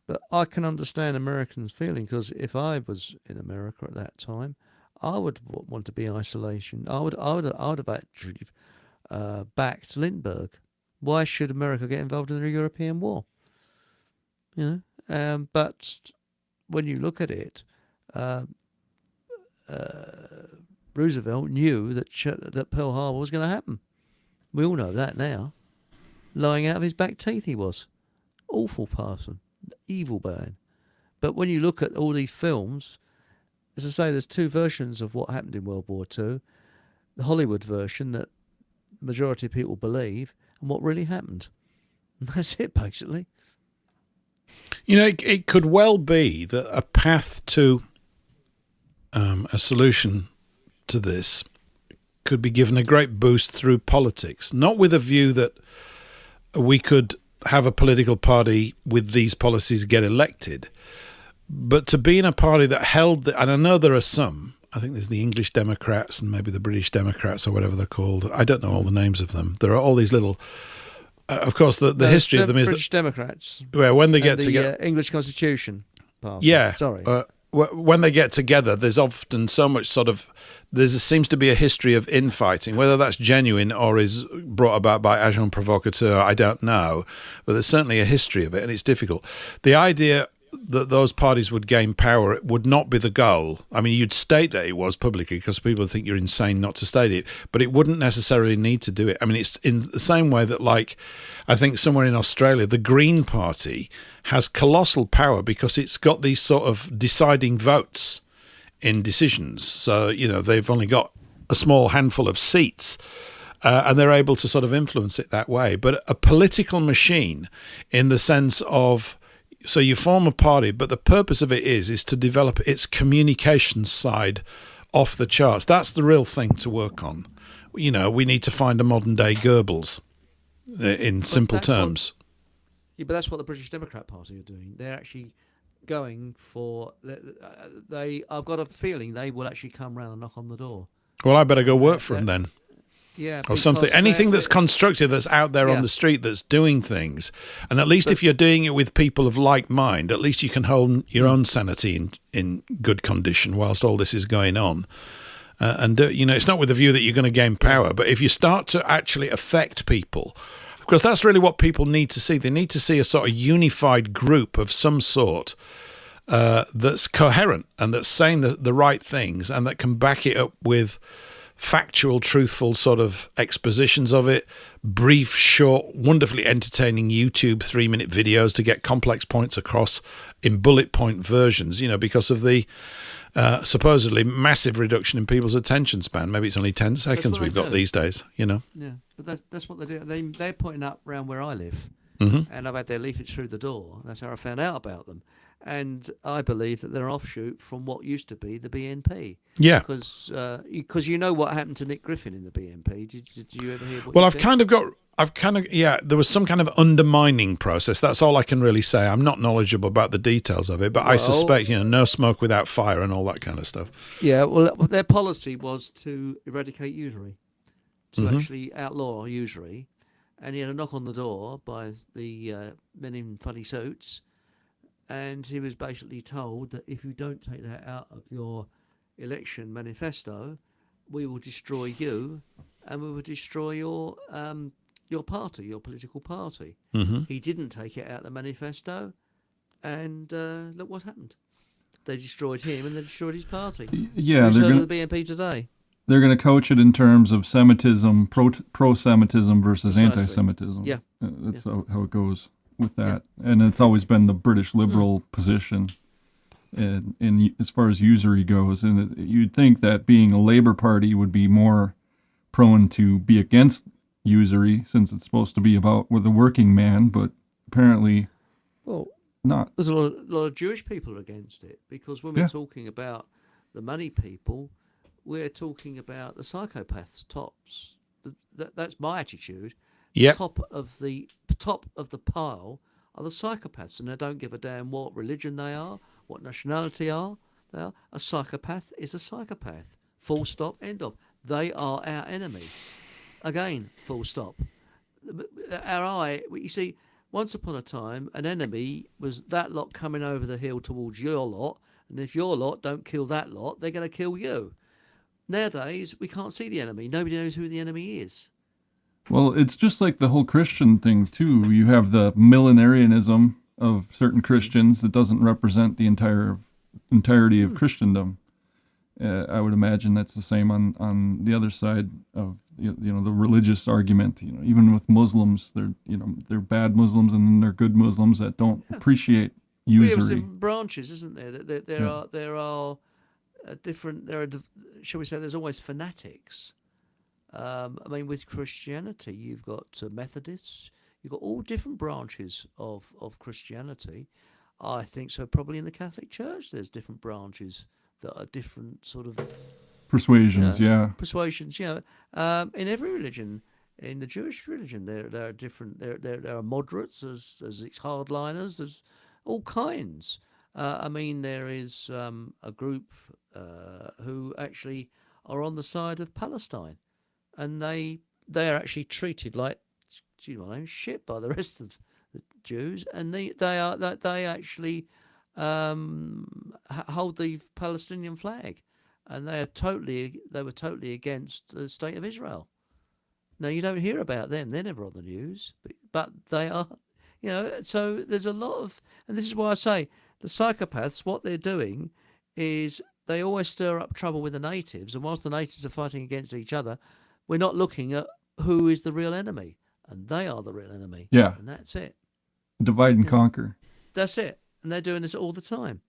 But I can understand Americans' feeling, because if I was in America at that time, I would want to be in isolation. I would have actually backed Lindbergh. Why should America get involved in the European war? You know, but when you look at it, Roosevelt knew that Pearl Harbor was going to happen. We all know that now. Lying out of his back teeth, he was. Awful person. Evil man. But when you look at all these films, as I say, there's two versions of what happened in World War II. The Hollywood version that the majority of people believe, and what really happened. And that's it, basically. You know, it could well be that a path to a solution to this could be given a great boost through politics, not with a view that we could have a political party with these policies get elected, but to be in a party that held, and I know there are some, I think there's the English Democrats and maybe the British Democrats or whatever they're called. I don't know all the names of them. There are all these little, of course, the history of them is British Democrats. Well, when they get together, English Constitution Party. Yeah, sorry. When they get together, there's often so much seems to be a history of infighting, whether that's genuine or is brought about by agent provocateur, I don't know, but there's certainly a history of it, and it's difficult. The idea that those parties would gain power would not be the goal. I mean, you'd state that it was publicly because people think you're insane not to state it, but it wouldn't necessarily need to do it. I mean, it's in the same way that, like, I think somewhere in Australia, the Green Party has colossal power because it's got these sort of deciding votes in decisions. So, you know, they've only got a small handful of seats. And they're able to sort of influence it that way. But a political machine in the sense of, so you form a party, but the purpose of it is to develop its communications side off the charts. That's the real thing to work on. You know, we need to find a modern day Goebbels in simple terms. But that's what the British Democrat Party are doing. They're actually going for, I've got a feeling they will actually come round and knock on the door. Well, I better go work for them then. Yeah, or something. Anything that's constructive, that's out there on the street, that's doing things. And at least if you're doing it with people of like mind, at least you can hold your own sanity in good condition whilst all this is going on. And, you know, it's not with the view that you're going to gain power, but if you start to actually affect people, because that's really what people need to see. They need to see a sort of unified group of some sort that's coherent and that's saying the right things and that can back it up with factual, truthful sort of expositions of it, brief, short, wonderfully entertaining YouTube 3-minute videos to get complex points across in bullet point versions, you know, because of the supposedly massive reduction in people's attention span. Maybe it's only 10 seconds we've got these days, you know. Yeah, but that's what they do. They're putting up around where I live, and I've had their leaflets through the door. That's how I found out about them. And I believe that they're an offshoot from what used to be the BNP. Yeah. Because you know what happened to Nick Griffin in the BNP. Did you ever hear what Well, there was some kind of undermining process. That's all I can really say. I'm not knowledgeable about the details of it, but I suspect, you know, no smoke without fire and all that kind of stuff. Yeah, well, their policy was to eradicate usury, to actually outlaw usury. And he had a knock on the door by the men in funny suits. And he was basically told that if you don't take that out of your election manifesto, we will destroy you, and we will destroy your party, your political party. He didn't take it out of the manifesto, and look what happened. They destroyed him, and they destroyed his party. Yeah, they're going to the BNP today. They're going to coach it in terms of Semitism, pro-Semitism versus anti-Semitism. Yeah, that's how it goes with that, and it's always been the British liberal position, in as far as usury goes. And you'd think that being a Labour Party would be more prone to be against usury, since it's supposed to be about the working man, but apparently, not. There's a lot of Jewish people against it, because when we're talking about the money people, we're talking about the psychopaths tops. That's my attitude. Yep. Top of the pile are the psychopaths, and they don't give a damn what religion they are, what nationality they are. A psychopath is a psychopath. Full stop, end of. They are our enemy. Again, full stop. You see, once upon a time, an enemy was that lot coming over the hill towards your lot, and if your lot don't kill that lot, they're going to kill you. Nowadays, we can't see the enemy. Nobody knows who the enemy is. Well, it's just like the whole Christian thing, too. You have the millenarianism of certain Christians that doesn't represent the entirety of Christendom. I would imagine that's the same on the other side of the religious argument. You know, even with Muslims, they're bad Muslims and then they're good Muslims that don't appreciate usury. There's branches, isn't there? There are different. Shall we say? There's always fanatics. I mean, with Christianity, you've got Methodists, you've got all different branches of Christianity. I think so. Probably in the Catholic Church, there's different branches that are different sort of persuasions. Persuasions. In every religion, in the Jewish religion, there are different. There are moderates, there's hardliners, there's all kinds. I mean, there is a group who actually are on the side of Palestine. And they are actually treated like shit by the rest of the Jews, and they actually hold the Palestinian flag, and they were totally against the state of Israel. Now you don't hear about them; they're never on the news, but they are. So there's a lot of, and this is why I say The psychopaths, what they're doing is they always stir up trouble with the natives, and whilst the natives are fighting against each other, we're not looking at who is the real enemy, and they are the real enemy. Yeah. And that's it. Divide and conquer. That's it. And they're doing this all the time.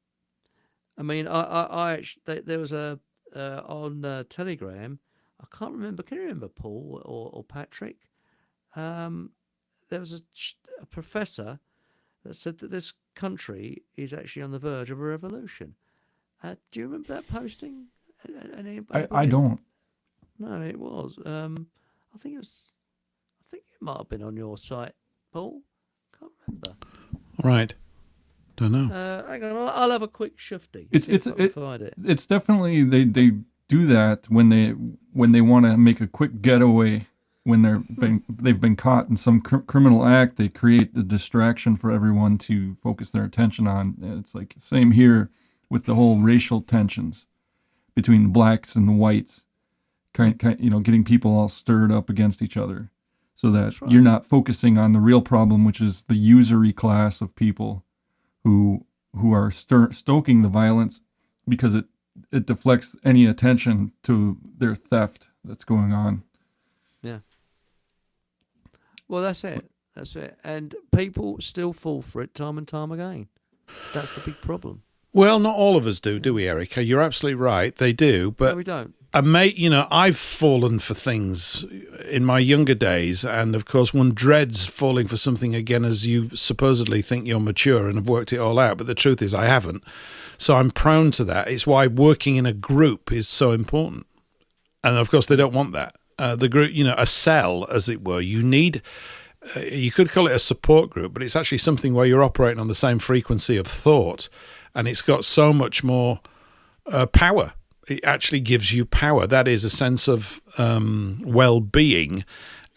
I mean, I actually, there was on Telegram, I can't remember, can you remember Paul or Patrick? There was a professor that said that this country is actually on the verge of a revolution. Do you remember that posting? I don't. No, it was. I think it might have been on your site, Paul. Can't remember. Right. Don't know. Hang on, I'll have a quick shifty. It's definitely they do that when they want to make a quick getaway. When they've been caught in some criminal act, they create the distraction for everyone to focus their attention on. And it's like same here with the whole racial tensions between the blacks and the whites, getting people all stirred up against each other, so that you're not focusing on the real problem, which is the usury class of people who are stoking the violence, because it deflects any attention to their theft that's going on. Yeah. Well, that's it. That's it. And people still fall for it time and time again. That's the big problem. Well, not all of us do we, Erica? You're absolutely right. They do, but no, we don't. I've fallen for things in my younger days, and of course, one dreads falling for something again as you supposedly think you're mature and have worked it all out. But the truth is, I haven't. So I'm prone to that. It's why working in a group is so important. And of course, they don't want that. The group, a cell, as it were. You need, you could call it a support group, but it's actually something where you're operating on the same frequency of thought, and it's got so much more power. It actually gives you power. That is a sense of well-being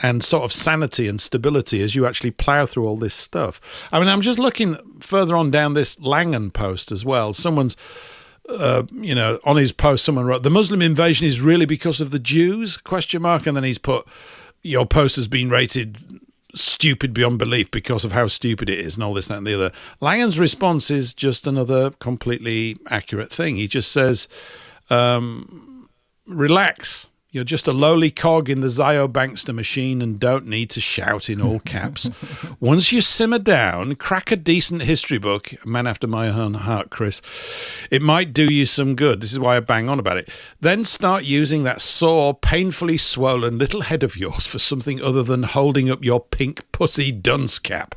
and sort of sanity and stability as you actually plow through all this stuff. I mean, I'm just looking further on down this Langan post as well. Someone's on his post, someone wrote, "The Muslim invasion is really because of the Jews?" ? And then he's put, "Your post has been rated stupid beyond belief because of how stupid it is," and all this, that, and the other. Langan's response is just another completely accurate thing. He just says, relax. You're just a lowly cog in the Zio Bankster machine and don't need to shout in all caps. Once you simmer down, crack a decent history book, a man after my own heart, Chris. It might do you some good. This is why I bang on about it. Then start using that sore, painfully swollen little head of yours for something other than holding up your pink pussy dunce cap.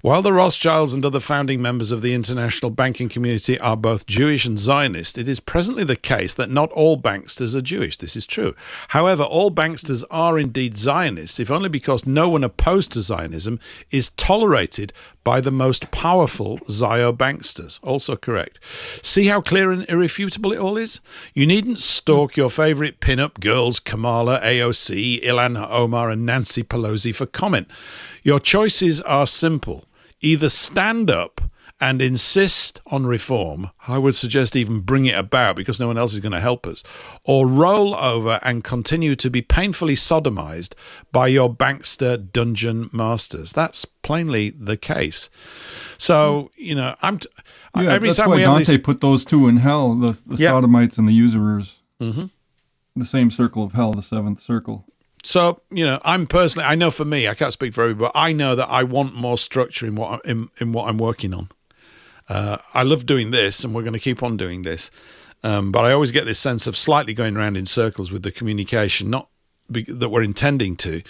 While the Rothschilds and other founding members of the international banking community are both Jewish and Zionist, it is presently the case that not all banksters are Jewish. This is true. However, all banksters are indeed Zionists, if only because no one opposed to Zionism is tolerated by the most powerful Zio banksters. Also correct. See how clear and irrefutable it all is? You needn't stalk your favourite pin-up girls, Kamala, AOC, Ilhan Omar and Nancy Pelosi for comment. Your choices are simple. Either stand up and insist on reform, I would suggest even bring it about because no one else is going to help us, or roll over and continue to be painfully sodomized by your bankster dungeon masters. That's plainly the case. So, every that's time why we have Dante this... put those two in hell, the sodomites and the usurers. Mm-hmm. The same circle of hell, the seventh circle. So, I'm personally, I know for me, I can't speak for everybody, but I know that I want more structure in what I'm working on. I love doing this, and we're going to keep on doing this. But I always get this sense of slightly going around in circles with the communication, not that we're intending to,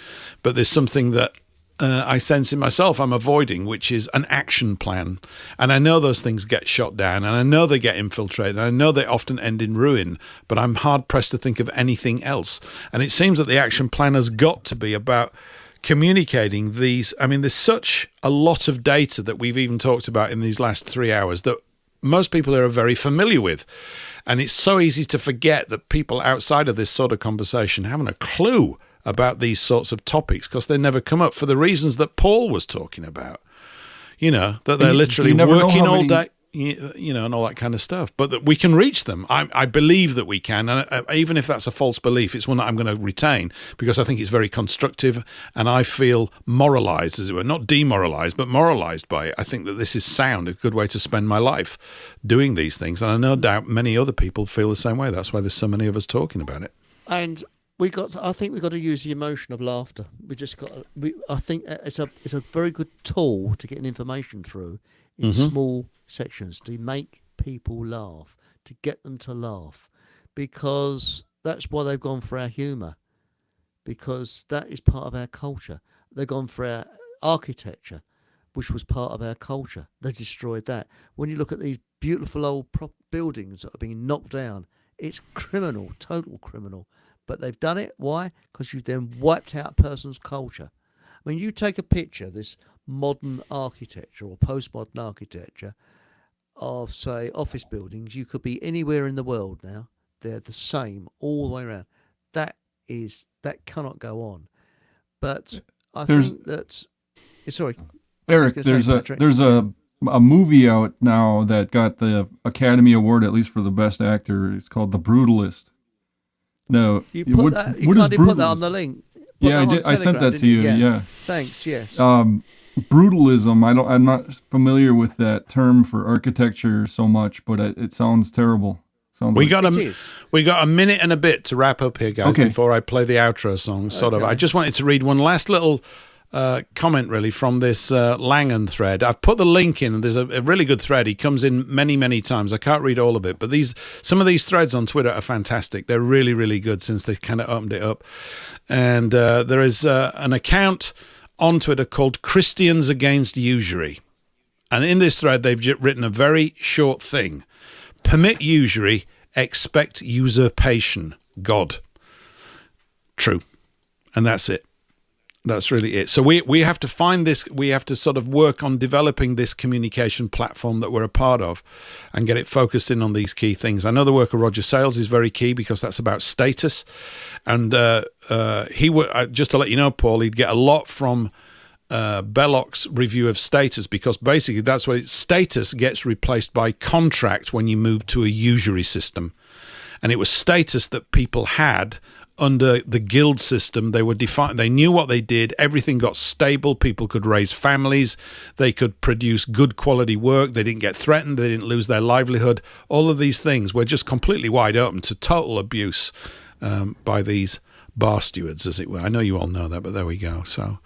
but there's something that I sense in myself I'm avoiding, which is an action plan. And I know those things get shot down, and I know they get infiltrated, and I know they often end in ruin, but I'm hard-pressed to think of anything else. And it seems that the action plan has got to be about communicating these. I mean, there's such a lot of data that we've even talked about in these last 3 hours that most people are very familiar with. And it's so easy to forget that people outside of this sort of conversation haven't a clue about these sorts of topics because they never come up for the reasons that Paul was talking about. That they're literally working all day. and all that kind of stuff, but that we can reach them. I believe that we can, and even if that's a false belief, it's one that I'm going to retain because I think it's very constructive, and I feel moralized, as it were, not demoralized, but moralized by it. I think that this is sound, a good way to spend my life doing these things, and I no doubt many other people feel the same way. That's why there's so many of us talking about it. And I think we've got to use the emotion of laughter. I think it's a very good tool to get information through in small sections to make people laugh, to get them to laugh, because that's why they've gone for our humour, because that is part of our culture. They've gone for our architecture, which was part of our culture. They destroyed that. When you look at these beautiful old buildings that are being knocked down, it's criminal, total criminal. But they've done it. Why? Because you've then wiped out a person's culture. I mean, you take a picture, this modern architecture or postmodern architecture of, say, office buildings. You could be anywhere in the world now. They're the same all the way around. That cannot go on. But I think that... Sorry. Eric, there's a movie out now that got the Academy Award, at least for the best actor. It's called The Brutalist. No, you put that on the link. Yeah, I did. I sent that to you. Yeah. Thanks. Yes. Brutalism. I'm not familiar with that term for architecture so much, but it sounds terrible. We got a minute and a bit to wrap up here, guys. Before I play the outro song. I just wanted to read one last little comment really from this Langan thread. I've put the link in, and there's a really good thread. He comes in many times. I can't read all of it, but some of these threads on Twitter are fantastic. They're really, really good since they kind of opened it up. And there is an account on Twitter called Christians Against Usury. And in this thread, they've written a very short thing. Permit usury, expect usurpation. God. True. And that's it. That's really it. So we have to find this, we have to sort of work on developing this communication platform that we're a part of and get it focused in on these key things. I know the work of Roger Sales is very key because that's about status. And he would, just to let you know, Paul, he'd get a lot from Belloc's review of status, because basically that's what status gets replaced by contract when you move to a usury system. And it was status that people had under the guild system. They were defined, they knew what they did, everything got stable, people could raise families, they could produce good quality work, they didn't get threatened, they didn't lose their livelihood. All of these things were just completely wide open to total abuse by these bar stewards, as it were. I know you all know that, but there we go. So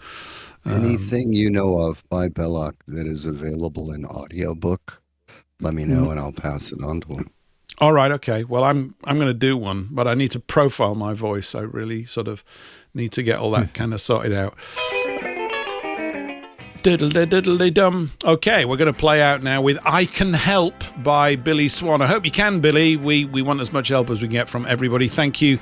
anything you know of by Belloc that is available in audiobook, let me know and I'll pass it on to him. All right, okay. Well, I'm going to do one, but I need to profile my voice. I really sort of need to get all that kind of sorted out. Diddle-diddle-dum. Okay, we're going to play out now with I Can Help by Billy Swan. I hope you can, Billy. We want as much help as we can get from everybody. Thank you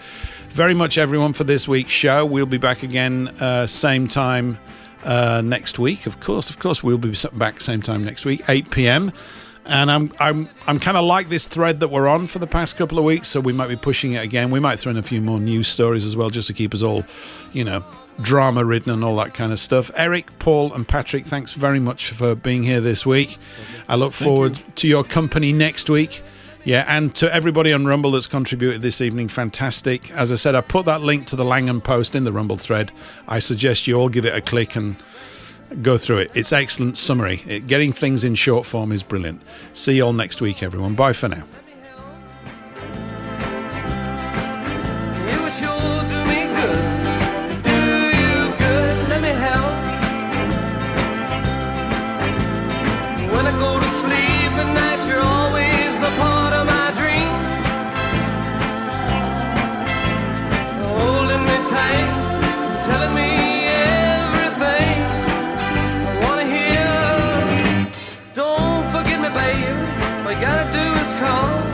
very much, everyone, for this week's show. We'll be back again same time next week. Of course, we'll be back same time next week, 8 p.m., and I'm kind of like this thread that we're on for the past couple of weeks, so we might be pushing it again. We might throw in a few more news stories as well, just to keep us all, drama-ridden and all that kind of stuff. Eric, Paul, and Patrick, thanks very much for being here this week. I look forward to your company next week. Yeah, and to everybody on Rumble that's contributed this evening, fantastic. As I said, I put that link to the Langham post in the Rumble thread. I suggest you all give it a click and go through it. It's excellent summary. Getting things in short form is brilliant. See you all next week, everyone. Bye for now. It would sure do me good to do you good. Let me help. When I go to sleep at night, you're always a part of my dream. Holding me tight, telling me all you gotta do is call.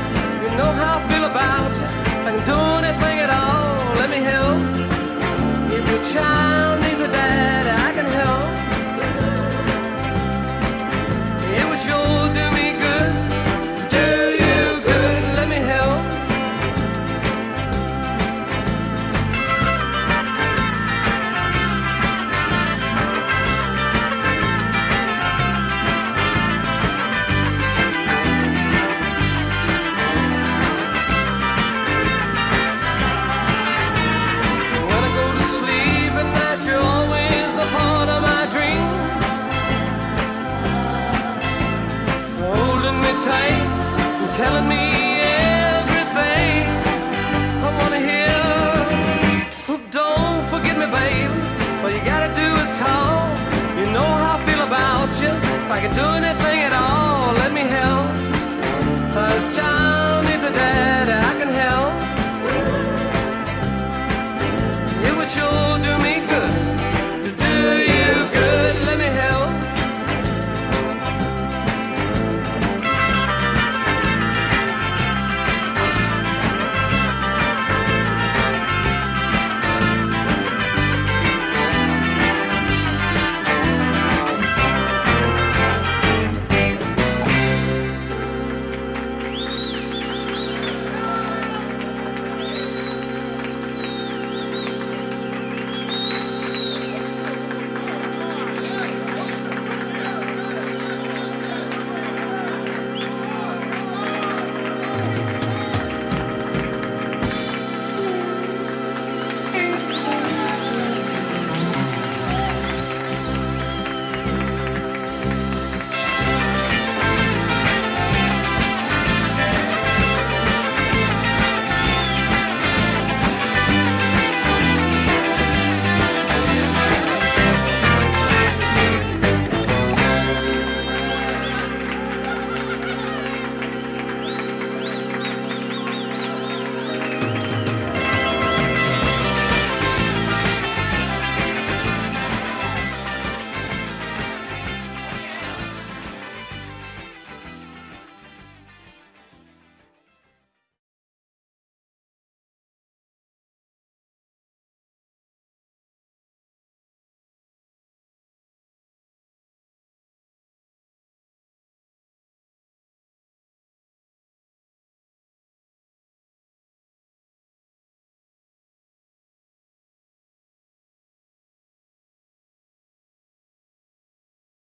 telling me everything I wanna hear. Don't forget me, babe. All you gotta do is call. You know how I feel about you. If I could do anything at